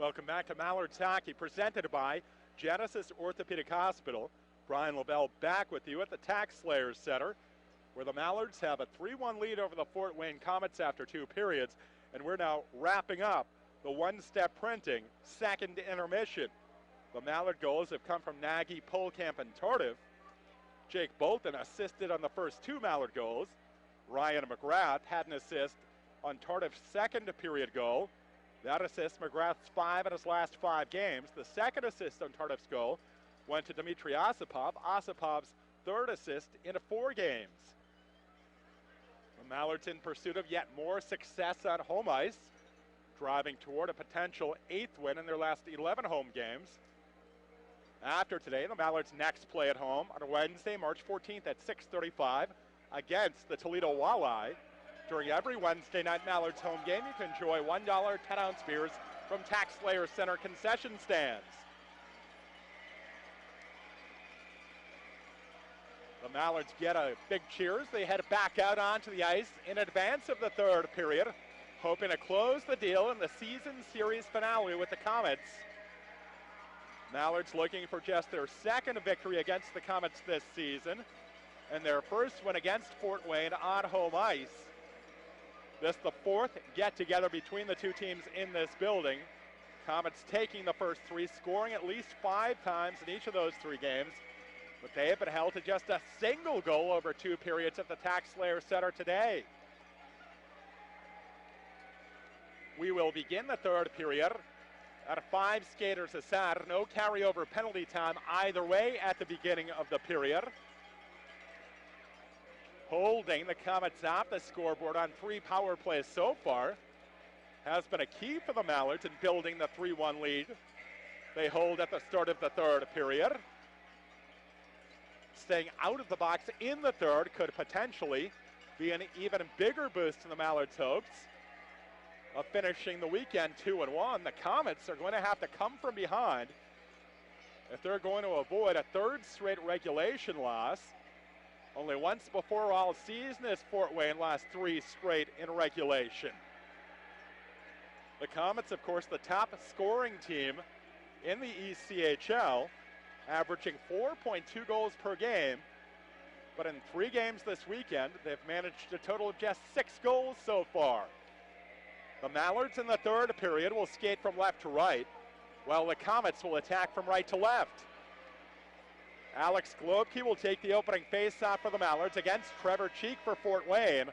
Welcome back to Mallards Hockey, presented by Genesis Orthopedic Hospital. Brian Lavelle back with you at the Tax Slayers Center, where the Mallards have a 3-1 lead over the Fort Wayne Komets after 2 periods, and we're now wrapping up the one-step printing second intermission. The Mallard goals have come from Nagy, Polkamp, and Tardif. Jake Bolton assisted on the first 2 Mallard goals. Ryan McGrath had an assist on Tardif's second period goal. That assist, McGrath's 5 in his last 5 games. The second assist on Tardif's goal went to Dmitry Osipov. Osipov's third assist in 4 games. The Mallards in pursuit of yet more success on home ice, driving toward a potential 8th win in their last 11 home games. After today, the Mallards next play at home on Wednesday, March 14th at 6:35 against the Toledo Walleye. During every Wednesday night Mallards home game, you can enjoy $1 10-ounce beers from Tax Slayers Center concession stands. The Mallards get a big cheers. They head back out onto the ice in advance of the third period, hoping to close the deal in the season series finale with the Komets. Mallards looking for just their second victory against the Komets this season, and their first win against Fort Wayne on home ice. This the 4th get-together between the 2 teams in this building. Komets taking the first 3, scoring at least 5 times in each of those 3 games, but they have been held to just a single goal over 2 periods at the Tax Slayers Center today. We will begin the third period at 5 skaters aside. No carryover penalty time either way at the beginning of the period. Holding the Komets off the scoreboard on 3 power plays so far has been a key for the Mallards in building the 3-1 lead. They hold at the start of the third period. Staying out of the box in the third could potentially be an even bigger boost to the Mallards' hopes of finishing the weekend 2-1. The Komets are going to have to come from behind if they're going to avoid a 3rd straight regulation loss. Only once before all season has Fort Wayne lost 3 straight in regulation. The Komets, of course, the top scoring team in the ECHL, averaging 4.2 goals per game. But in 3 games this weekend, they've managed a total of just 6 goals so far. The Mallards in the third period will skate from left to right, while the Komets will attack from right to left. Alex Globke will take the opening face-off for the Mallards against Trevor Cheek for Fort Wayne.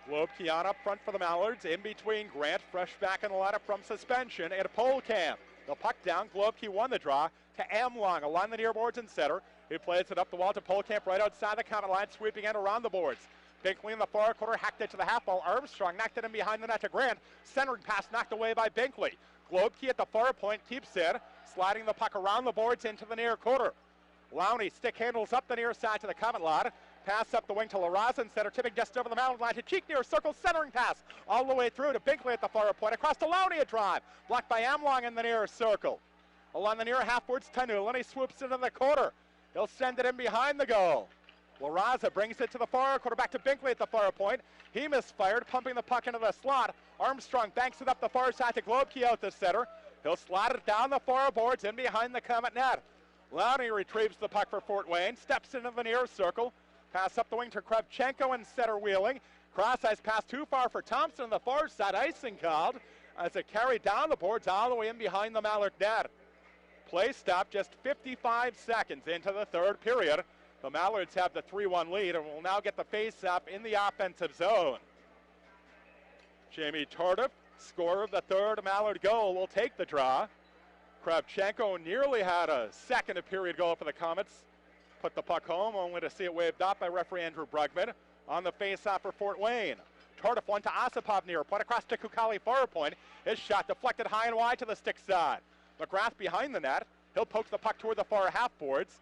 Globke on up front for the Mallards, in between Grant, fresh back in the lineup from suspension, and Polkamp. The puck down, Globke won the draw to Amlong along the near boards and center. He plays it up the wall to Polkamp right outside the comment line, sweeping in around the boards. Binkley in the far corner, hacked it to the half ball. Armstrong knocked it in behind the net to Grant. Centering pass knocked away by Binkley. Globke at the far point keeps it, sliding the puck around the boards into the near quarter. Lowney stick handles up the near side to the comment line. Pass up the wing to Larraza in center, tipping just over the mountain line to Cheek near circle, centering pass all the way through to Binkley at the far point. Across to Lowney, a drive, blocked by Amlong in the near circle. Along the near half boards, Tyanulin, he swoops into the quarter. He'll send it in behind the goal. Larraza brings it to the far quarter, back to Binkley at the far point. He misfired, pumping the puck into the slot. Armstrong banks it up the far side to Globke out the center. He'll slide it down the far boards in behind the Comet net. Lowney retrieves the puck for Fort Wayne, steps into the near circle. Pass up the wing to Kravchenko and center wheeling. Cross ice pass too far for Thompson on the far side. Icing called as it carried down the boards all the way in behind the Mallard net. Play stopped just 55 seconds into the third period. The Mallards have the 3-1 lead and will now get the face-up in the offensive zone. Jamie Tardif, scorer of the third Mallard goal, will take the draw. Kravchenko nearly had a second period goal for the Komets. Put the puck home, only to see it waved off by referee Andrew Brugman on the face-off for Fort Wayne. Tardif one to Osipov near point, across to Kukali far point. His shot deflected high and wide to the stick side. McGrath behind the net. He'll poke the puck toward the far half boards.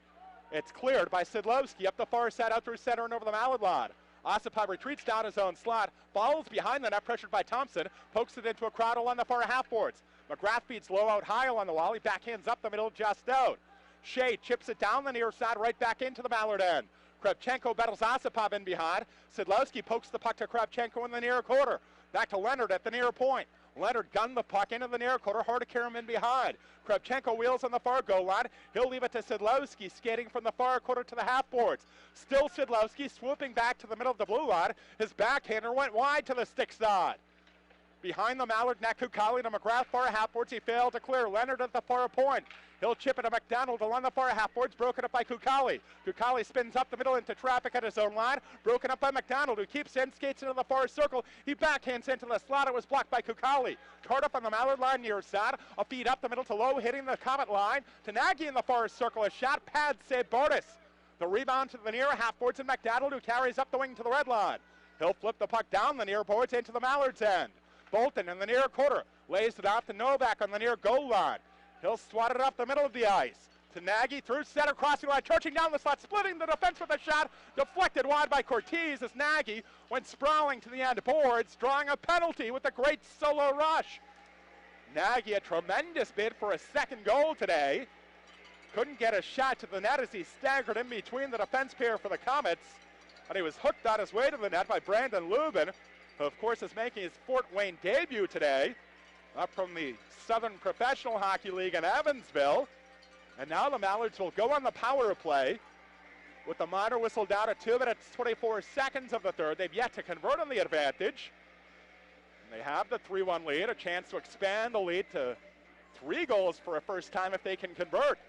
It's cleared by Szydlowski up the far side, out through center and over the Mallard line. Osipov retreats down his own slot, follows behind the net, pressured by Thompson, pokes it into a crowd along the far half boards. McGrath feeds low out high along the wall. He backhands up the middle, just out. Shea chips it down the near side, right back into the Mallard end. Kravchenko battles Osipov in behind. Szydlowski pokes the puck to Kravchenko in the near quarter. Back to Leonard at the near point. Leonard gunned the puck into the near quarter, hard to carry him in behind. Kravchenko wheels on the far goal line. He'll leave it to Szydlowski, skating from the far quarter to the half boards. Still Szydlowski swooping back to the middle of the blue line. His backhander went wide to the stick side. Behind the Mallard net, Kukali to McGrath, far half boards. He failed to clear. Leonard at the far point. He'll chip it to McDonald along the far half boards, broken up by Kukali. Kukali spins up the middle into traffic at his own line, broken up by McDonald, who keeps in, skates into the far circle. He backhands into the slot. It was blocked by Kukali. Tardif on the Mallard line near side. A feed up the middle to Lowe, hitting the Comet line. To Nagy in the far circle. A shot pad save Bartus. The rebound to the near half boards and McDonald, who carries up the wing to the red line. He'll flip the puck down the near boards into the Mallards end. Bolton in the near quarter lays it off to Novak on the near goal line. He'll swat it up the middle of the ice. To Nagy through center, crossing line, charging down the slot, splitting the defense with a shot, deflected wide by Cortez as Nagy went sprawling to the end boards, drawing a penalty with a great solo rush. Nagy, a tremendous bid for a second goal today. Couldn't get a shot to the net as he staggered in between the defense pair for the Komets, and he was hooked on his way to the net by Brandon Lubin, who of course is making his Fort Wayne debut today, up from the Southern Professional Hockey League in Evansville. And now the Mallards will go on the power play with the minor whistle down at 2 minutes 24 seconds of the third. They've yet to convert on the advantage. And they have the 3-1 lead, a chance to expand the lead to 3 goals for a first time if they can convert.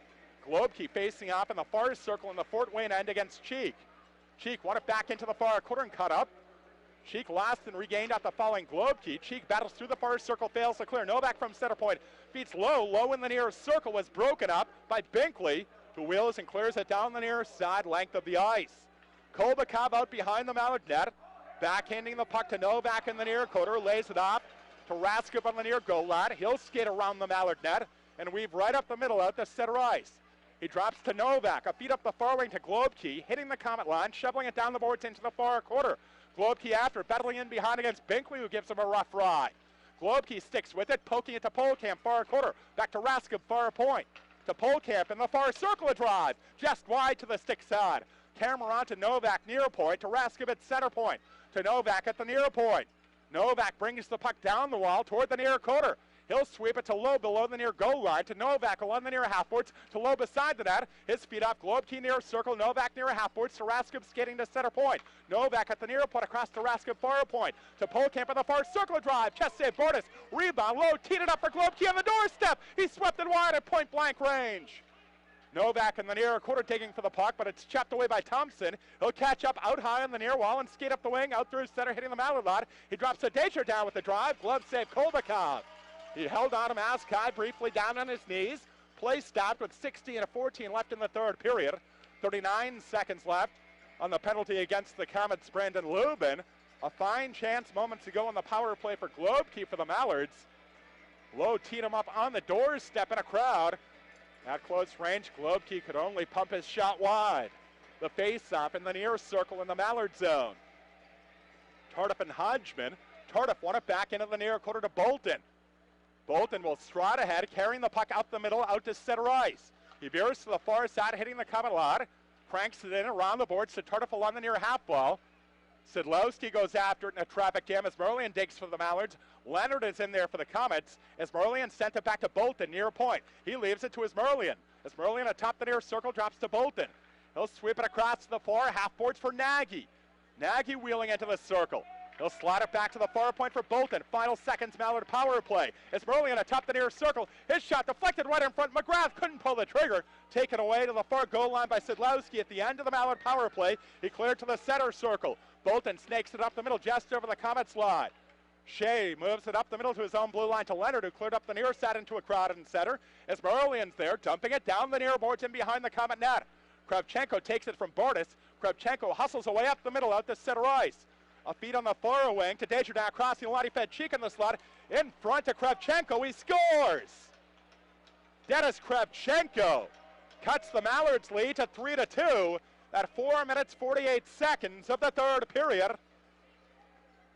Globkey facing off in the far circle in the Fort Wayne end against Cheek. Cheek won it back into the far quarter and cut up. Cheek lost and regained at the following Globkey. Cheek battles through the far circle, fails to clear. Novak from center point feeds Low. Low in the near circle was broken up by Binkley, who wheels and clears it down the near side length of the ice. Kolbakov out behind the Mallard net, backhanding the puck to Novak in the near quarter, lays it off to Raskip on the near goal line. He'll skate around the Mallard net and weave right up the middle out to center ice. He drops to Novak, a feed up the far wing to Globkey, hitting the Comet line, shoveling it down the boards into the far quarter. Globkey after, battling in behind against Binkley, who gives him a rough ride. Globkey sticks with it, poking it to Polkamp, far quarter. Back to Raskip, far point. To Polkamp in the far circle, a drive. Just wide to the stick side. Cameron to Novak, near point. To Raskip at center point. To Novak at the near point. Novak brings the puck down the wall toward the near quarter. He'll sweep it to Low below the near goal line, to Novak along the near half boards, to Low beside the net. His feet off, Globkey near circle, Novak near half boards, to Raskip skating to center point. Novak at the near point across to Raskip far point, to Polkamp in the far circle drive, chest save Bartus, rebound, Low teed it up for Globkey on the doorstep. He swept it wide at point blank range. Novak in the near quarter taking for the puck, but it's chopped away by Thompson. He'll catch up out high on the near wall and skate up the wing, out through center, hitting the Mallard lot. He drops a Desjardins with the drive, glove save Kolbakov. He held on to Maskai briefly down on his knees. Play stopped with 16:14 left in the third period. 39 seconds left on the penalty against the Komets' Brandon Lubin. A fine chance moments ago on the power play for Globkey for the Mallards. Low teed him up on the doorstep in a crowd. At close range, Globkey could only pump his shot wide. The face-off in the near circle in the Mallard zone. Tardif and Hodgman. Tardif won it back into the near quarter to Bolton. Bolton will stride ahead, carrying the puck up the middle, out to center ice. He veers to the far side, hitting the Comet lot. Cranks it in around the boards to Tardif along the near half wall. Szydlowski goes after it in a traffic jam as Merlian digs for the Mallards. Leonard is in there for the Komets as Merlian sent it back to Bolton near point. He leaves it to his Merlian. As Merlian atop the near circle drops to Bolton. He'll sweep it across to the far half boards for Nagy. Nagy wheeling into the circle. He'll slide it back to the far point for Bolton. Final seconds, Mallard power play. As Merlian atop the near circle. His shot deflected right in front. McGrath couldn't pull the trigger. Taken away to the far goal line by Szydlowski at the end of the Mallard power play. He cleared to the center circle. Bolton snakes it up the middle just over the Komets line. Shea moves it up the middle to his own blue line to Leonard, who cleared up the near side into a crowd in center. As Merlian's there, dumping it down the near boards and behind the Comet net. Kravchenko takes it from Bartus. Kravchenko hustles away up the middle out to center ice. A feed on the far wing to Desjardins, crossing the line. He fed Cheek in the slot. In front to Kravchenko. He scores! Dennis Kravchenko cuts the Mallards' lead to 3-2 at 4 minutes 48 seconds of the third period.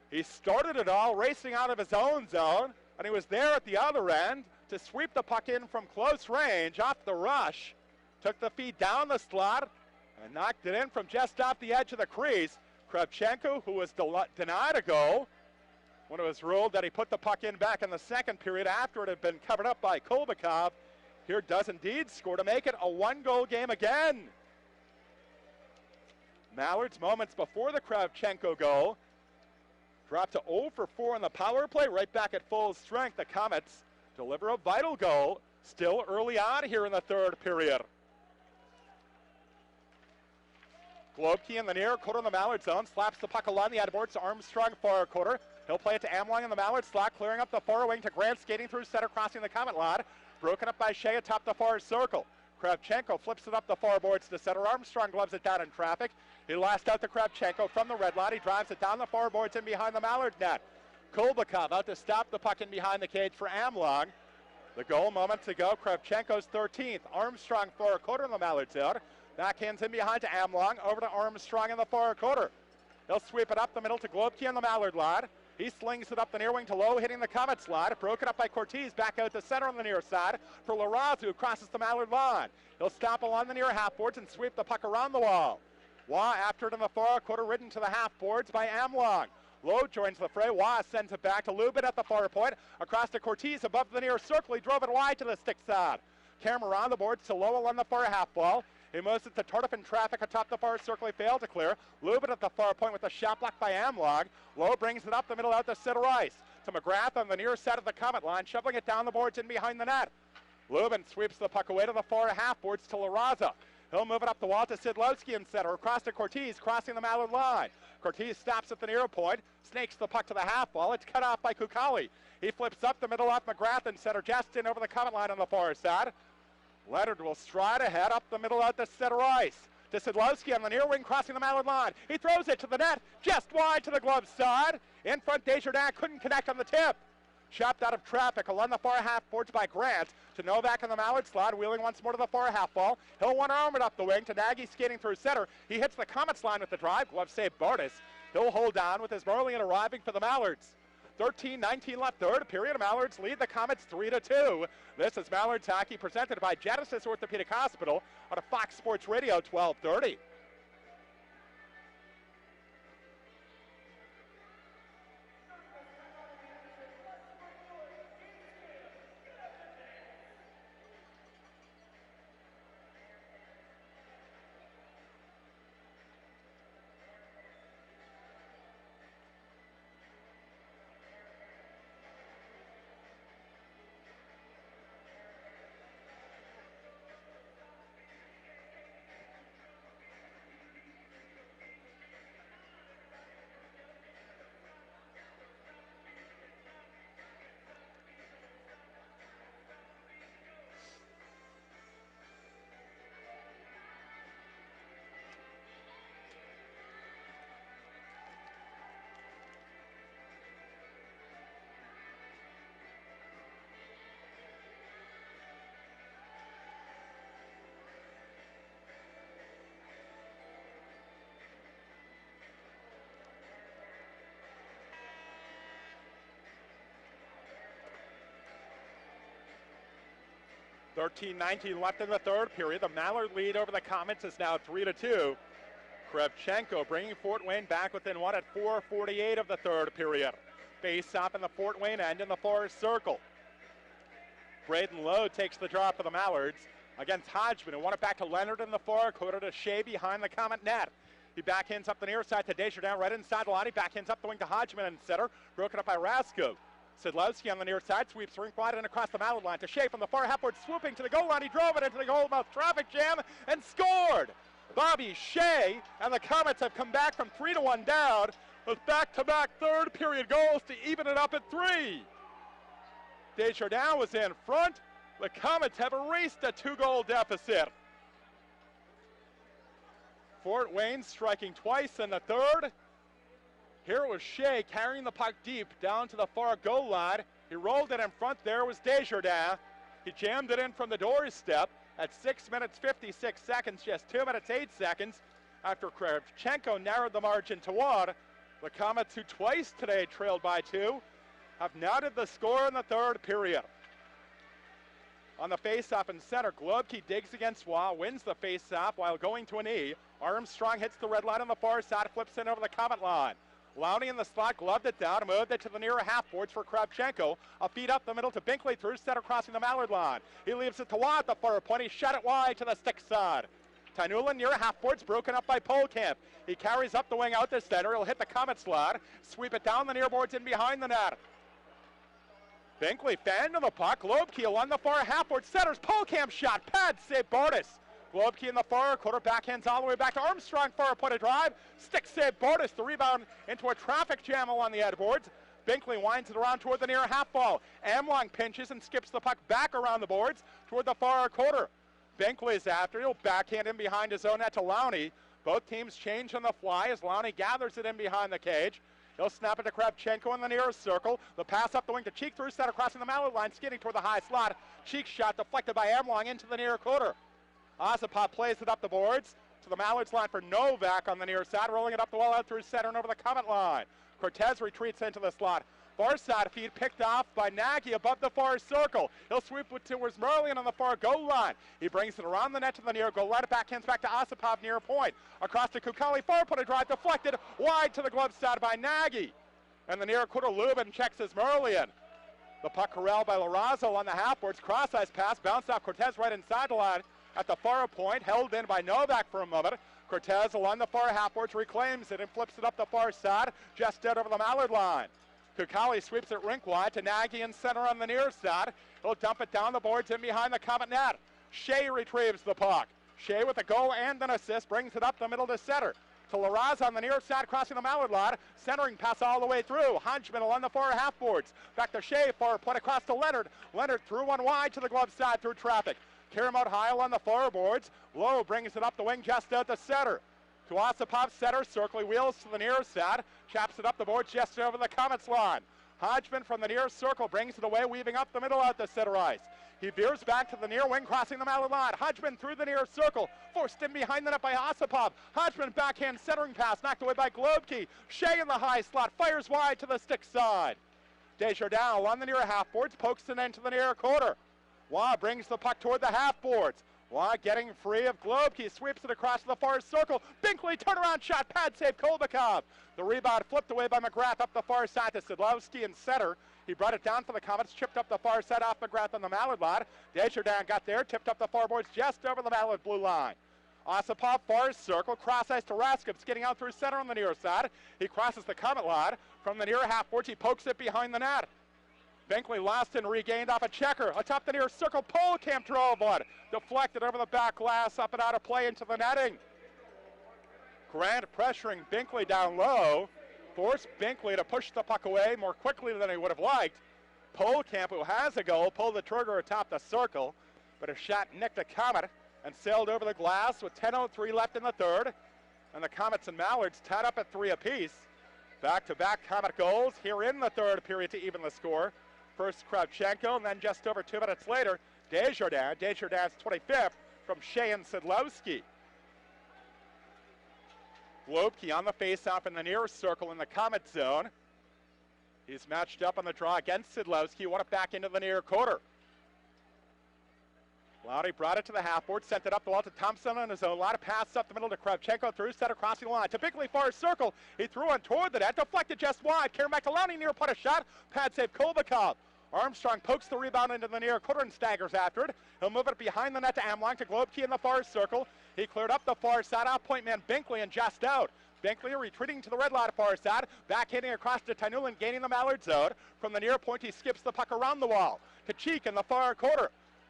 He started it all racing out of his own zone, and he was there at the other end to sweep the puck in from close range off the rush. Took the feed down the slot and knocked it in from just off the edge of the crease. Kravchenko, who was denied a goal, when it was ruled that he put the puck in back in the second period after it had been covered up by Kolbakov. Here does indeed score to make it a one-goal game again. Mallards, moments before the Kravchenko goal, dropped to 0 for 4 on the power play, right back at full strength. The Komets deliver a vital goal, still early on here in the third period. Globke in the near quarter in the Mallard zone, slaps the puck along the boards to Armstrong, far quarter. He'll play it to Amlong in the Mallard slot, clearing up the far wing to Grant, skating through center, crossing the Comet line. Broken up by Shea atop the far circle. Kravchenko flips it up the far boards to center. Armstrong gloves it down in traffic. He last out to Kravchenko from the red line. He drives it down the far boards and behind the Mallard net. Kolbakov out to stop the puck in behind the cage for Amlong. The goal moments ago, Kravchenko's 13th. Armstrong far quarter in the Mallard zone. Backhands in behind to Amlong, over to Armstrong in the far quarter. He'll sweep it up the middle to Globke on the Mallard line. He slings it up the near wing to Lowe, hitting the Comet slide. Broken up by Cortez, back out to center on the near side for Larraza, who crosses the Mallard line. He'll stop along the near half boards and sweep the puck around the wall. Waugh after it in the far quarter, ridden to the half boards by Amlong. Lowe joins the fray. Waugh sends it back to Lubin at the far point. Across to Cortez above the near circle. He drove it wide to the stick side. Camera on the boards to Lowell on the far half ball. He moves it to Tardif in traffic atop the far circle. He failed to clear. Lubin at the far point with a shot blocked by Amlong. Lowe brings it up the middle out to center ice. To McGrath on the near side of the Comet line, shoveling it down the boards and behind the net. Lubin sweeps the puck away to the far half boards to Larraza. He'll move it up the wall to Szydlowski in center. Across to Cortez, crossing the Mallard line. Cortez stops at the near point, snakes the puck to the half wall. It's cut off by Kukali. He flips up the middle off McGrath in center. Justin over the Comet line on the far side. Leonard will stride ahead up the middle out to center ice. To Szydlowski on the near wing, crossing the Mallard line. He throws it to the net, just wide to the glove side. In front, Desjardins couldn't connect on the tip. Chopped out of traffic along the far half boards by Grant. To Novak in the Mallard slot, wheeling once more to the far half ball. He'll one-arm it up the wing to Nagy skating through center. He hits the Komets line with the drive. Glove save Bartus. He'll hold on with his Marlian arriving for the Mallards. 13-19 left third period. Mallards lead the Komets 3-2. This is Mallards hockey presented by Genesis Orthopedic Hospital on a Fox Sports Radio 1230. .13-19 left in the third period. The Mallard lead over the Komets is now 3-2. Kravchenko bringing Fort Wayne back within one at 4:48 of the third period. Face off in the Fort Wayne end in the far circle. Braden Lowe takes the draw for the Mallards against Hodgman, who won it back to Leonard in the far quarter to Shea behind the Comet net. He backhands up the near side to Desjardins right inside the line. He backhands up the wing to Hodgman in center. Broken up by Rasko. Szydlowski on the near side, sweeps rink wide and across the Mallard line to Shea from the far half-board, swooping to the goal line. He drove it into the goal mouth traffic jam and scored. Bobby Shea and the Komets have come back from 3-1 down with back-to-back third period goals to even it up at 3. Desjardins was in front. The Komets have erased a 2-goal deficit. Fort Wayne striking twice in the third. Here was Shea carrying the puck deep down to the far goal line. He rolled it in front. There was Desjardins. He jammed it in from the doorstep at 6 minutes 56 seconds, just 2 minutes 8 seconds after Kravchenko narrowed the margin to 1. The Komets, who twice today trailed by 2, have knotted the score in the third period. On the face-off in center, Globke digs against Waugh, wins the face-off while going to a knee. Armstrong hits the red line on the far side, flips in over the Comet line. Lowney in the slot, gloved it down, moved it to the near half boards for Kravchenko. A feed up the middle to Binkley through center, crossing the Mallard line. He leaves it to Watt at the far point. He shot it wide to the stick side. Tyanulin near half boards, broken up by Polkamp. He carries up the wing out to center. He'll hit the Komets slot, sweep it down the near boards in behind the net. Binkley fanned the puck. Globkey along the far half board. Centers. Polkamp shot. Pad save Bartus. Globkey in the far quarter, backhands all the way back to Armstrong for a point of drive. Stick save Bartus, the rebound into a traffic jam along the headboards. Binkley winds it around toward the near half ball. Amlong pinches and skips the puck back around the boards toward the far quarter. Binkley's after, he'll backhand in behind his own net to Lowney. Both teams change on the fly as Lowney gathers it in behind the cage. He'll snap it to Kravchenko in the nearest circle. The pass up the wing to Cheek through center, crossing the Mallard line, skidding toward the high slot. Cheek's shot deflected by Amlong into the near quarter. Ozapop plays it up the boards to the Mallards line for Novak on the near side, rolling it up the wall out through center and over the Komet line. Cortez retreats into the slot. Far side feed picked off by Nagy above the far circle. He'll sweep it towards Merlian on the far goal line. He brings it around the net to the near goal line. It backhands back to Ozapop near point. Across to Kukali, far point of drive deflected wide to the glove side by Nagy. And the near quarter, Lubin checks his Merlian. The puck corralled by Larraza on the half boards. Cross-ice pass, bounced off Cortez right inside the line. At the far point, held in by Novak for a moment. Cortez along the far half boards reclaims it and flips it up the far side, just dead over the Mallard line. Kukali sweeps it rink wide to Nagy in center on the near side. He'll dump it down the boards in behind the Komet net. Shea retrieves the puck. Shea with a goal and an assist brings it up the middle to center. To Larraza on the near side, crossing the Mallard line. Centering pass all the way through. Hodgman along the far half boards. Back to Shea, far point across to Leonard. Leonard threw one wide to the glove side through traffic. Caramount high on the far boards. Lowe brings it up the wing just out the center. To Osipov center, circling wheels to the near side. Chaps it up the boards just over the Komets line. Hodgman from the near circle brings it away, weaving up the middle out the center ice. He veers back to the near wing, crossing the Mallard line. Hodgman through the near circle, forced in behind the net by Osipov. Hodgman backhand centering pass, knocked away by Globkey. Shea in the high slot, fires wide to the stick side. Desjardins along the near half boards, pokes it into the near quarter. Waugh brings the puck toward the half boards. Waugh getting free of Globkey, sweeps it across the far circle. Binkley turnaround shot, pad save Kolbakov. The rebound flipped away by McGrath up the far side to Szydlowski in center. He brought it down for the Komets, chipped up the far side off McGrath on the Mallard line. Desjardins got there, tipped up the far boards just over the Mallard blue line. Osipov far circle, cross ice to Raskip, skidding out through center on the near side. He crosses the Komet line. From the near half boards, he pokes it behind the net. Binkley lost and regained off a checker. Atop the near circle, Polkamp drove one. Deflected over the back glass, up and out of play into the netting. Grant pressuring Binkley down low. Forced Binkley to push the puck away more quickly than he would have liked. Polkamp, who has a goal, pulled the trigger atop the circle, but a shot nicked a Komet and sailed over the glass with 10:03 left in the third. And the Komets and Mallards tied up at 3 apiece. Back-to-back Komet goals here in the third period to even the score. First Kravchenko, and then just over 2 minutes later, Desjardins. Desjardins 25th from Shea and Szydlowski. Globkey on the face-off in the near circle in the Komet zone. He's matched up on the draw against Szydlowski. Won it back into the near quarter. Lowry brought it to the half board, sent it up the wall to Thompson on his own. A lot of pass up the middle to Kravchenko, through center, crossing the line. To Binkley, far circle. He threw one toward the net, deflected just wide. Carrying back to Lowney, near put a shot. Pad save Kolbakov. Armstrong pokes the rebound into the near quarter and staggers after it. He'll move it behind the net to Amlong, to Globkey in the far circle. He cleared up the far side, off point man Binkley and just out. Binkley retreating to the red line far side, backhanding across to Tyanulin, gaining the Mallard zone. From the near point, he skips the puck around the wall to Cheek in the far quarter.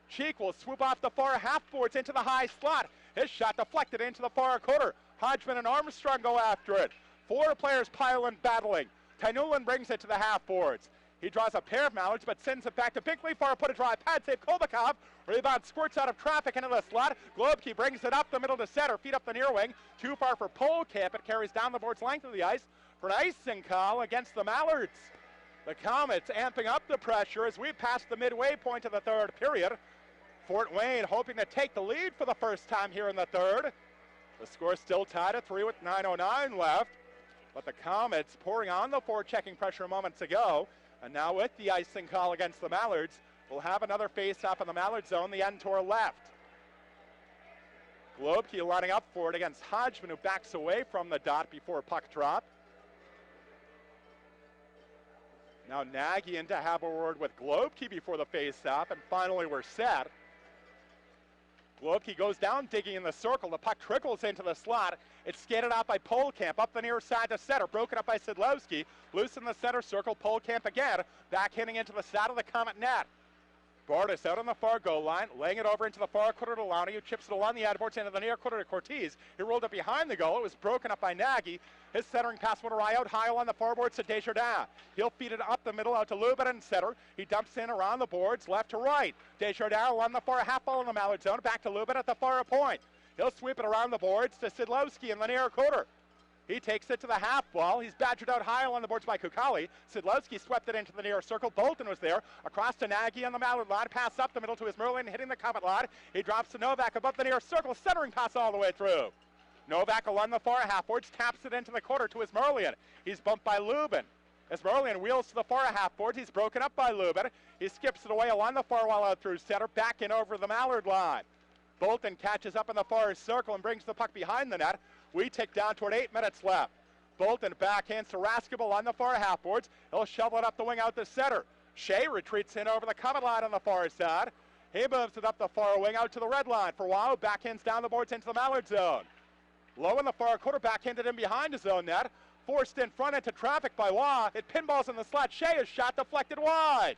Cheek will swoop off the far half boards into the high slot. His shot deflected into the far quarter. Hodgman and Armstrong go after it. 4 players pile in battling. Tyanulin brings it to the half boards. He draws a pair of Mallards, but sends it back to Binkley. Far put a drive, pad save Kolbakov. Rebound squirts out of traffic into the slot. Globkey brings it up the middle to center, feet up the near wing. Too far for Polkamp. It carries down the board's length of the ice for an icing call against the Mallards. The Komets amping up the pressure as we pass the midway point of the third period. Fort Wayne hoping to take the lead for the first time here in the third. The score still tied at 3 with 9:09 left. But the Komets pouring on the forechecking pressure moments ago. And now with the icing call against the Mallards, we'll have another face-off in the Mallard zone, the end to our left. Globkey lining up for it against Hodgman, who backs away from the dot before puck drop. Now Nagy in to have a word with Globke before the face-off, and finally we're set. Globke goes down, digging in the circle. The puck trickles into the slot. It's skated out by Polkamp, up the near side to center, broken up by Szydlowski. Loose in the center circle, Polkamp again, backhanding into the side of the Comet net. Bartus out on the far goal line, laying it over into the far quarter to Lowney, who chips it along the ad boards into the near quarter to Cortez. He rolled it behind the goal. It was broken up by Nagy. His centering pass went awry out high along the far boards to Desjardins. He'll feed it up the middle out to Lubin and center. He dumps in around the boards, left to right. Desjardins along the far half ball in the Mallard zone, back to Lubin at the far point. He'll sweep it around the boards to Szydlowski in the near quarter. He takes it to the half wall. He's badgered out high along the boards by Kukali. Szydlowski swept it into the near circle. Bolton was there. Across to Nagy on the Mallard line. Pass up the middle to Merlin, hitting the Comet line. He drops to Novak above the near circle. Centering pass all the way through. Novak along the far half boards. Taps it into the quarter to Merlin. He's bumped by Lubin. Merlin wheels to the far half boards. He's broken up by Lubin. He skips it away along the far wall out through center. Back in over the Mallard line. Bolton catches up in the far circle and brings the puck behind the net. We tick down toward 8 minutes left. Bolton backhands to Raskable on the far half boards. He'll shovel it up the wing out the center. Shea retreats in over the Comet line on the far side. He moves it up the far wing out to the red line for Wow. Backhands down the boards into the Mallard zone. Low in the far quarter, backhanded in behind his own net. Forced in front into traffic by Wow. It pinballs in the slot. Shea is shot deflected wide.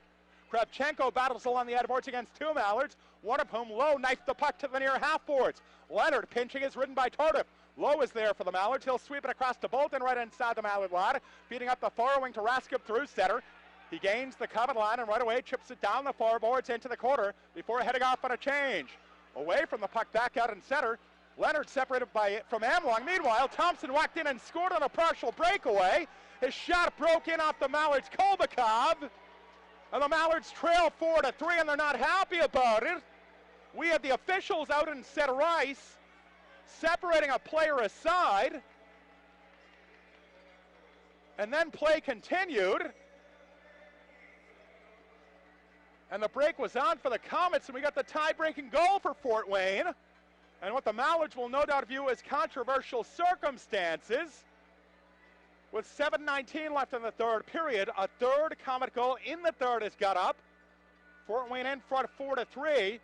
Kravchenko battles along the ad boards against two Mallards, one of whom Low knifed the puck to the near half boards. Leonard pinching is ridden by Tardif. Low is there for the Mallards. He'll sweep it across to Bolton right inside the Mallard line, feeding up the far wing to Raskip through center. He gains the Comet line and right away chips it down the far boards into the quarter before heading off on a change. Away from the puck back out in center. Leonard separated from Amlong. Meanwhile, Thompson whacked in and scored on a partial breakaway. His shot broke in off the Mallards' Kolbakov. And the Mallards trail 4-3, and they're not happy about it. We had the officials out in center ice, separating a player aside. And then play continued. And the break was on for the Komets, and we got the tie-breaking goal for Fort Wayne. And what the Mallards will no doubt view as controversial circumstances. With 7:19 left in the third period, a third Comet goal in the third has got up. Fort Wayne in front 4-3.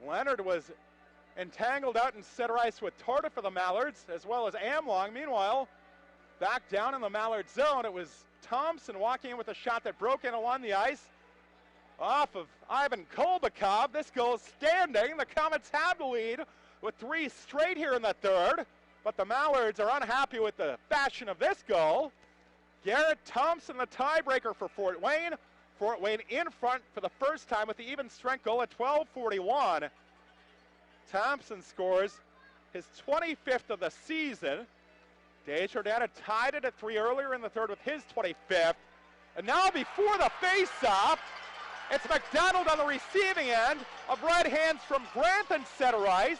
Leonard was entangled out in center ice with Torta for the Mallards, as well as Amlong. Meanwhile, back down in the Mallard zone, it was Thompson walking in with a shot that broke in along the ice off of Ivan Kolbakov. This goal standing. The Komets have the lead with 3 straight here in the third. But the Mallards are unhappy with the fashion of this goal. Garrett Thompson, the tiebreaker for Fort Wayne. Fort Wayne in front for the first time with the even strength goal at 12:41. Thompson scores his 25th of the season. Desjardins tied it at 3 earlier in the third with his 25th. And now before the face-off, it's McDonald on the receiving end of right hands from Grant and center ice.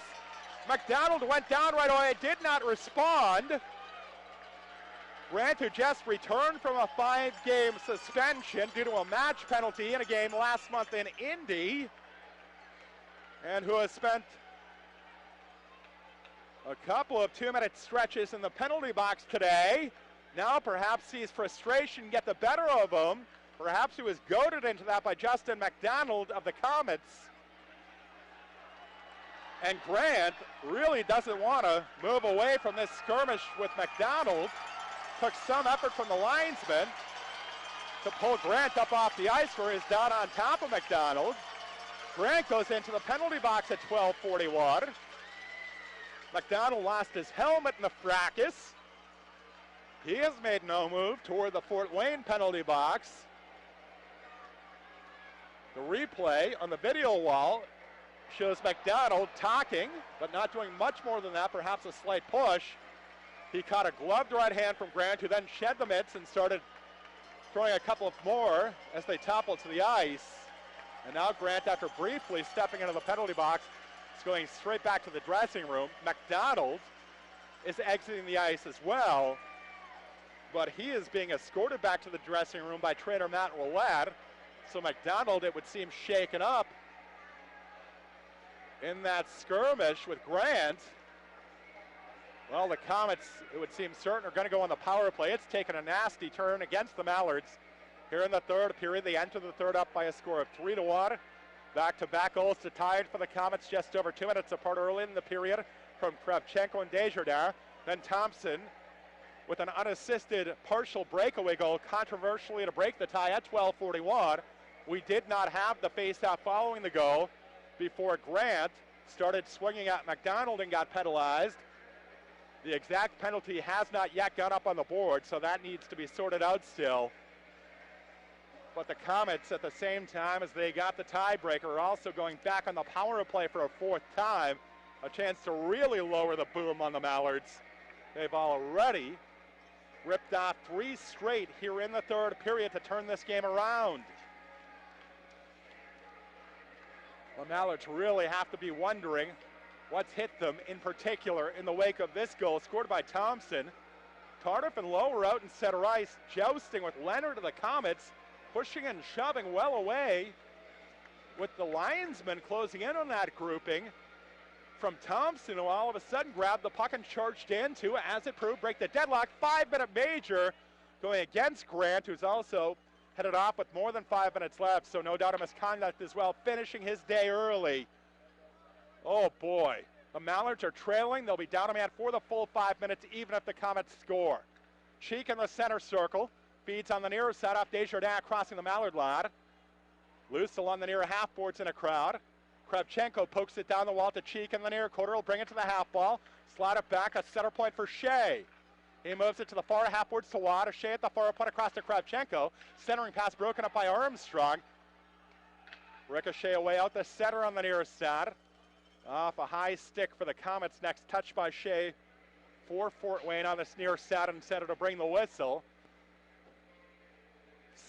McDonald went down right away, did not respond. Grant, who just returned from a 5-game suspension due to a match penalty in a game last month in Indy, and who has spent a couple of 2-minute stretches in the penalty box today. Now perhaps sees frustration get the better of him. Perhaps he was goaded into that by Justin McDonald of the Komets. And Grant really doesn't want to move away from this skirmish with McDonald. Took some effort from the linesman to pull Grant up off the ice where he's down on top of McDonald. Grant goes into the penalty box at 12:41. McDonald lost his helmet in the fracas. He has made no move toward the Fort Wayne penalty box. The replay on the video wall shows McDonald talking, but not doing much more than that, perhaps a slight push. He caught a gloved right hand from Grant, who then shed the mitts and started throwing a couple of more as they toppled to the ice. And now Grant, after briefly stepping into the penalty box, is going straight back to the dressing room. McDonald is exiting the ice as well, but he is being escorted back to the dressing room by trainer Matt Roulette. So McDonald, it would seem, shaken up in that skirmish with Grant. Well, the Komets, it would seem certain, are going to go on the power play. It's taken a nasty turn against the Mallards here in the third period. They enter the third up by a score of 3-1. Back-to-back goals to tie it for the Komets just over 2 minutes apart early in the period from Kravchenko and Desjardins. Then Thompson with an unassisted partial breakaway goal, controversially to break the tie at 12:41. We did not have the faceoff following the goal before Grant started swinging at McDonald and got penalized. The exact penalty has not yet gone up on the board, so that needs to be sorted out still. But the Komets, at the same time as they got the tiebreaker, are also going back on the power play for a fourth time. A chance to really lower the boom on the Mallards. They've already ripped off 3 straight here in the third period to turn this game around. The Mallards really have to be wondering what's hit them, in particular in the wake of this goal scored by Thompson. Tardif and Lowe were out in center ice, jousting with Leonard of the Komets, pushing and shoving well away, with the linesmen closing in on that grouping from Thompson, who all of a sudden grabbed the puck and charged in to, as it proved, break the deadlock. 5-minute major going against Grant, who's also headed off with more than 5 minutes left, so no doubt a misconduct as well, finishing his day early. Oh boy, the Mallards are trailing. They'll be down a man for the full 5 minutes, even if the Komets score. Cheek in the center circle, feeds on the near side off Desjardins, crossing the Mallard line. Loose along the near half boards in a crowd. Kravchenko pokes it down the wall to Cheek in the near quarter. Will bring it to the half wall. Slide it back, a center point for Shea. He moves it to the far half boards to Watt. Shea at the far point across to Kravchenko. Centering pass broken up by Armstrong. Ricochet away out the center on the near side. Off a high stick for the Komets. Next touch by Shea for Fort Wayne on this near side and center to bring the whistle.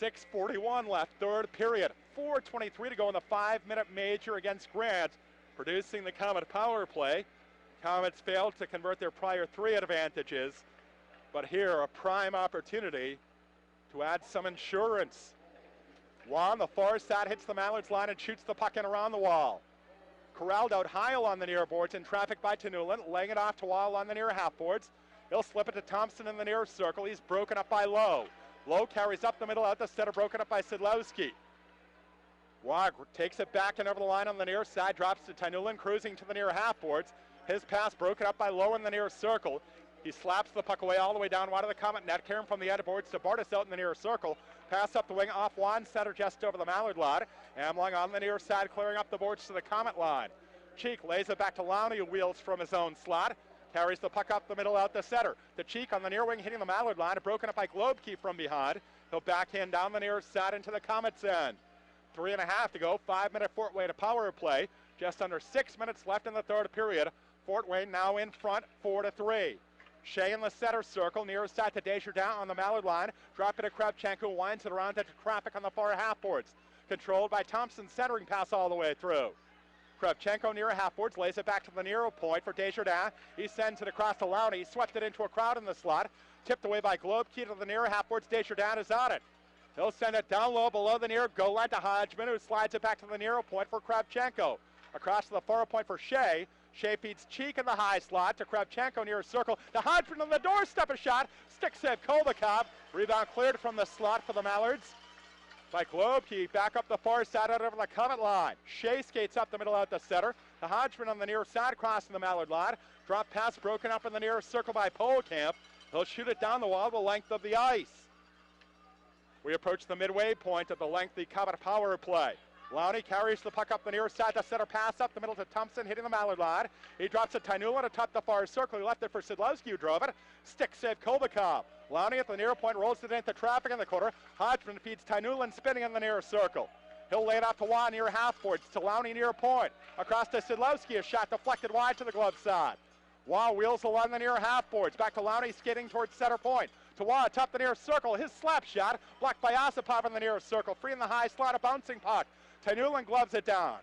6:41 left, third period. 4:23 to go in the 5-minute major against Grant, producing the Komet power play. Komets failed to convert their prior 3 advantages, but here a prime opportunity to add some insurance. Juan, the far side, hits the Mallards line and shoots the puck in around the wall. Corralled out high along the near boards, in traffic by Tyanulin, laying it off to Wall on the near half boards. He'll slip it to Thompson in the near circle. He's broken up by Lowe. Lowe carries up the middle out the center, broken up by Szydlowski. Wag takes it back and over the line on the near side, drops to Tyanulin, cruising to the near half boards. His pass broken up by Lowe in the near circle. He slaps the puck away all the way down wide of the Komet net, carrying from the end boards to Bartus out in the near circle. Pass up the wing off Juan, center just over the Mallard line. Amling on the near side, clearing up the boards to the Komet line. Cheek lays it back to Lowney, who wheels from his own slot. Carries the puck up the middle out the center. The Cheek on the near wing hitting the Mallard line, broken up by Globkey from behind. He'll backhand down the near side into the Komets end. 3.5 to go, 5-minute Fort Wayne power play. Just under 6 minutes left in the third period. Fort Wayne now in front, 4-3. Shea in the center circle, near side to Desjardins on the Mallard line. Drop it to Kravchenko, winds it around to traffic on the far half boards. Controlled by Thompson, centering pass all the way through. Kravchenko near half boards, lays it back to the near point for Desjardins. He sends it across to Lowney. He swept it into a crowd in the slot. Tipped away by Globkey to the near half boards. Desjardins is on it. He'll send it down low below the near goal line to Hodgman, who slides it back to the near point for Kravchenko. Across to the far point for Shea. Shea feeds Cheek in the high slot to Kravchenko near circle. To Hodgman on the doorstep, a shot. Stick save Kolbakov. Rebound cleared from the slot for the Mallards by Globkey. Back up the far side out over the Komet line. Shea skates up the middle out the center. To Hodgman on the near side, crossing the Mallard line. Drop pass broken up in the near circle by Polkamp. He'll shoot it down the wall the length of the ice. We approach the midway point of the lengthy Komet power play. Lowney carries the puck up the near side to center, pass up the middle to Thompson, hitting the Mallard line. He drops it to Tyanulin atop the far circle. He left it for Szydlowski, who drove it. Stick save Kolbakov. Lowney at the near point rolls it into traffic in the corner. Hodgman feeds Tyanulin, spinning in the near circle. He'll lay it off to Juan near half boards, to Lowney near point. Across to Szydlowski, a shot deflected wide to the glove side. Juan wheels along the near half boards, back to Lowney, skating towards center point. To Juan atop the near circle, his slap shot, blocked by Osipov in the near circle, free in the high slot, a bouncing puck. Tyanulin gloves it down.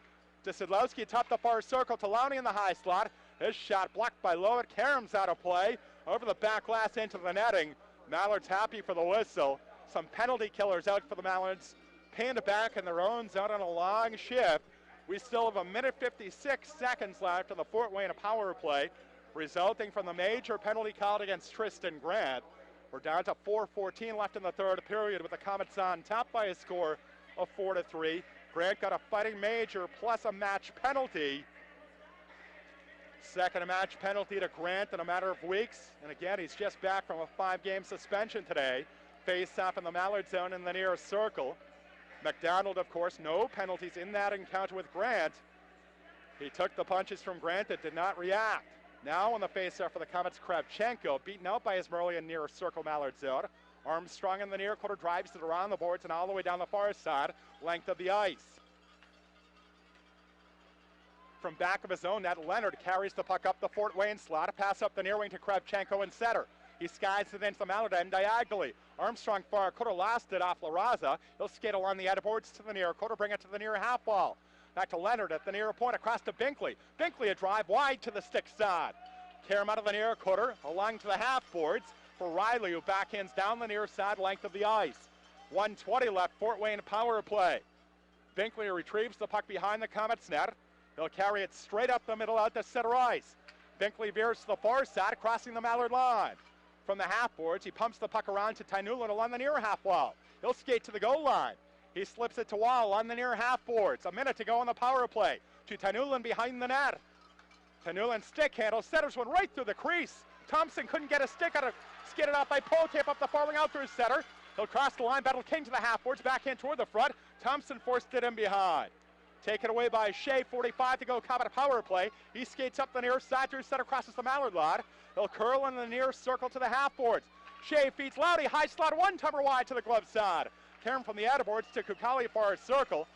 To Szydlowski atop the far circle, to Lowney in the high slot. His shot blocked by Lovett. Karam's out of play. Over the back glass into the netting. Mallards happy for the whistle. Some penalty killers out for the Mallards. Pinned back in their own zone on a long shift. We still have 1:56 seconds left in the Fort Wayne power play, resulting from the major penalty called against Tristan Grant. We're down to 4:14 left in the third period with the Komets on top by a score of 4-3. Grant got a fighting major plus a match penalty. Second match penalty to Grant in a matter of weeks. And again, he's just back from a 5-game suspension today. Face off in the Mallard zone in the near circle. McDonald, of course, no penalties in that encounter with Grant. He took the punches from Grant that did not react. Now on the face-off for the Komets, Kravchenko, beaten out by Ismarian near circle Mallard zone. Armstrong in the near quarter drives it around the boards and all the way down the far side, length of the ice. From back of his own net, Leonard carries the puck up the Fort Wayne slot, a pass up the near wing to Kravchenko and center. He skies it into the Mallard end diagonally. Armstrong far quarter lost it off Larraza. He'll skate along the edge boards to the near quarter, bring it to the near half wall. Back to Leonard at the near point, across to Binkley. Binkley a drive wide to the stick side. Carry him out of the near quarter, along to the half boards for Riley, who backhands down the near side length of the ice. 1:20 left, Fort Wayne power play. Binkley retrieves the puck behind the Komets net. He'll carry it straight up the middle out to center ice. Binkley veers to the far side, crossing the Mallard line. From the half boards, he pumps the puck around to Tyanulin along the near half wall. He'll skate to the goal line. He slips it to Wall on the near half boards. A minute to go on the power play. To Tyanulin behind the net. Tyanulin stick handle, centers one right through the crease. Thompson couldn't get a stick out of, skidded out by Poltape up the far wing out through center. He'll cross the line, battle King to the half boards, backhand toward the front. Thompson forced it in behind. Taken away by Shea, 45 to go, Komet power play. He skates up the near side through center, crosses the Mallard lot. He'll curl in the near circle to the half boards. Shea feeds Loudy, high slot, one-timer wide to the glove side. Karen from the outer boards to Kukali far circle.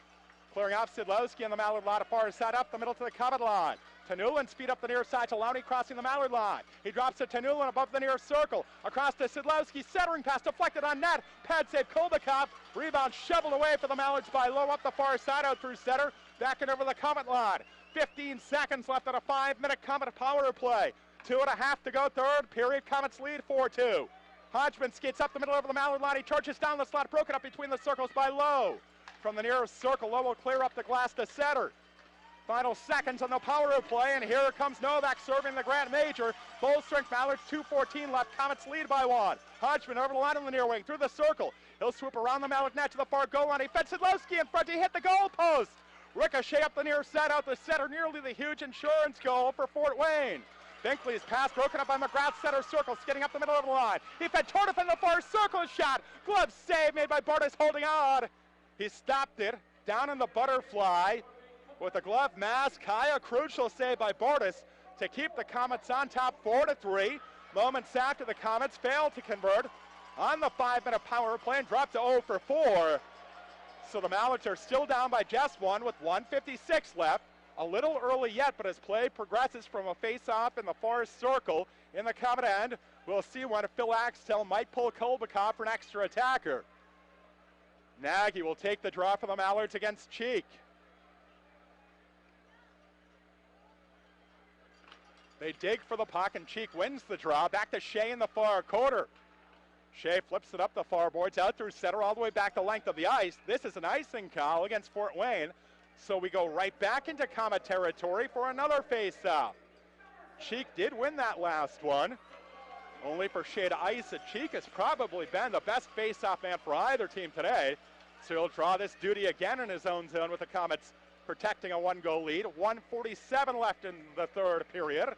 Clearing off Szydlowski on the Mallard lot, far side up the middle to the Komet line. Tyanulin speed up the near side to Lowney, crossing the Mallard line. He drops to Tyanulin above the near circle. Across to Szydlowski, centering pass deflected on net. Pad save Kolbakov. Rebound shoveled away for the Mallards by Low up the far side out through center. Back and over the Komet line. 15 seconds left on a 5-minute Komet power play. 2.5 to go third period. Komets lead 4-2. Hodgman skates up the middle over the Mallard line. He charges down the slot, broken up between the circles by Low. From the nearest circle, Low will clear up the glass to center. Final seconds on the power play, and here comes Novak serving the Grant Major. Full strength Mallards, 2:14 left. Komets lead by 1. Hodgman over the line on the near wing, through the circle. He'll swoop around the Mallard net to the far goal line. He fed Szydlowski in front. He hit the goal post. Ricochet up the near side, out the center, nearly the huge insurance goal for Fort Wayne. Binkley's pass broken up by McGrath, center circle, skidding up the middle of the line. He fed Tordif in the far circle shot. Glove save made by Bartus holding on. He stopped it down in the butterfly with the glove mask. A crucial save by Bartus to keep the Komets on top 4-3. Moments after the Komets failed to convert on the 5-minute power play and dropped to 0 for 4. So the Mallards are still down by just 1 with 1:56 left. A little early yet, but as play progresses from a face-off in the far circle in the Komet end, we'll see when Phil Axtell might pull Kolbakov for an extra attacker. Nagy will take the draw for the Mallards against Cheek. They dig for the puck, and Cheek wins the draw. Back to Shea in the far quarter. Shea flips it up the far boards, out through center, all the way back the length of the ice. This is an icing call against Fort Wayne. So we go right back into Komet territory for another face-off. Cheek did win that last one. Only for Shea to ice it. Cheek has probably been the best face-off man for either team today. So he'll draw this duty again in his own zone with the Komets protecting a 1-goal lead. 1:47 left in the third period.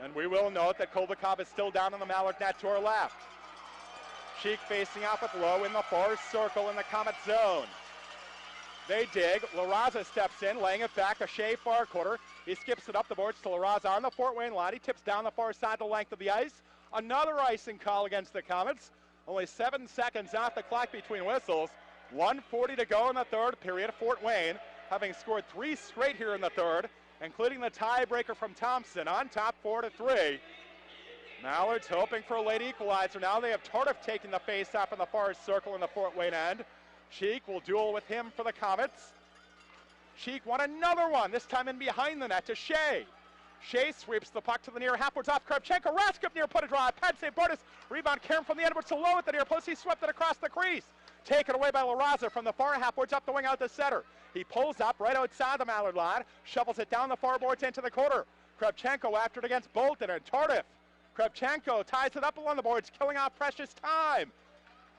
And we will note that Kolbakov is still down in the Mallard net to our left. Cheek facing off with Low in the far circle in the Komet zone. They dig. Larraza steps in, laying it back. A Shea far quarter. He skips it up the boards to Larraza on the Fort Wayne line. He tips down the far side the length of the ice. Another icing call against the Komets. Only 7 seconds off the clock between whistles. 1:40 to go in the third period. Fort Wayne having scored 3 straight here in the third, including the tiebreaker from Thompson, on top 4-3. Mallards hoping for a late equalizer. Now they have Tordif taking the face-off in the far circle in the Fort Wayne end. Cheek will duel with him for the Komets. Cheek won another one, this time in behind the net to Shea. Shea sweeps the puck to the near halfboards off Kravchenko. Rask near put a drive. Pad save Bartus. Rebound Karen from the endboards to Low at the near post. He swept it across the crease. Taken away by Larraza from the far halfboards up the wing out the center. He pulls up right outside the Mallard line. Shovels it down the far boards into the quarter. Kravchenko after it against Bolton, and Tordif Kravchenko ties it up along the boards, killing off precious time.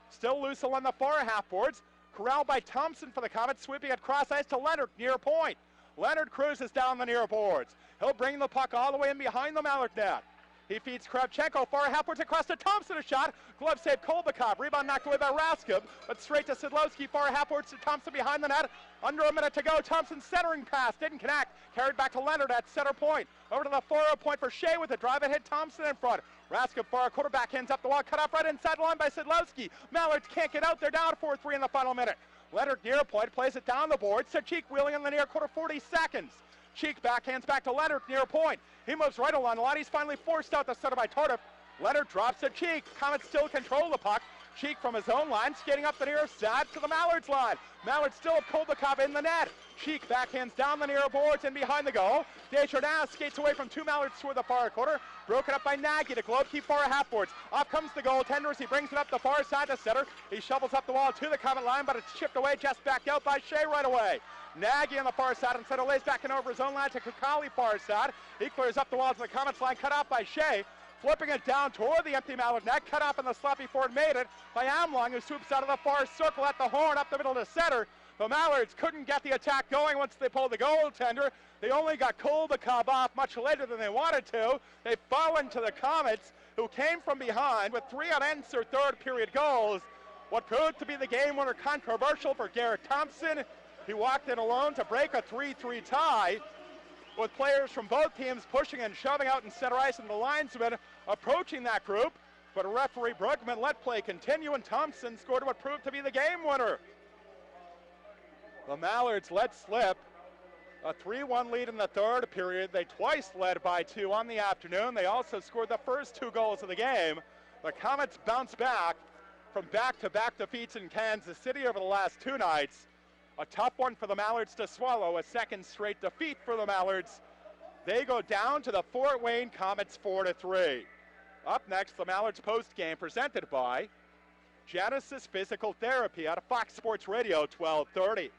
Still loose along the far half boards. Corralled by Thompson for the Komets, sweeping at cross ice to Leonard near point. Leonard cruises down the near boards. He'll bring the puck all the way in behind the Mallard net. He feeds Kravchenko far half boards across to Thompson, a shot. Glove save Kolbakov. Rebound knocked away by Raskub, but straight to Szydlowski far half boards to Thompson behind the net. Under a minute to go. Thompson centering pass didn't connect. Carried back to Leonard at center point. Over to the far point for Shea with a drive and hit Thompson in front. Raskub far quarterback ends up the wall, cut off right inside the line by Szydlowski. Mallards can't get out. They're down 4-3 in the final minute. Leonard near point plays it down the board. Cheek wheeling in the near quarter, 40 seconds. Cheek backhands back to Leonard near point. He moves right along the line. He's finally forced out the center by Tardif. Leonard drops to Cheek. Komets still control the puck. Cheek from his own line, skating up the near side to the Mallards line. Mallards still have Kolbakov in the net. Cheek backhands down the near boards and behind the goal. Desjardins skates away from two Mallards toward the far quarter. Broken up by Nagy to Globkey far half boards. Off comes the goaltender as he brings it up the far side to center. He shovels up the wall to the Komet line, but it's chipped away, just backed out by Shea right away. Nagy on the far side instead of lays back and over his own line to Kukali far side. He clears up the wall to the Komets line, cut off by Shea. Flipping it down toward the empty Mallard net, cut off in the slot before it made it by Amlong, who swoops out of the far circle at the horn up the middle to center. The Mallards couldn't get the attack going once they pulled the goaltender. They only got Kolbakov off much later than they wanted to. They fallen to the Komets, who came from behind with 3 unanswered third period goals. What proved to be the game winner controversial for Garrett Thompson. He walked in alone to break a 3-3 tie, with players from both teams pushing and shoving out in center ice and the linesmen approaching that group. But referee Brugman let play continue, and Thompson scored what proved to be the game winner. The Mallards let slip a 3-1 lead in the third period. They twice led by 2 on the afternoon. They also scored the first 2 goals of the game. The Komets bounced back from back-to-back defeats in Kansas City over the last 2 nights. A tough one for the Mallards to swallow, a second straight defeat for the Mallards. They go down to the Fort Wayne Komets 4-3. Up next, the Mallards post-game presented by Genesis Physical Therapy out of Fox Sports Radio 1230.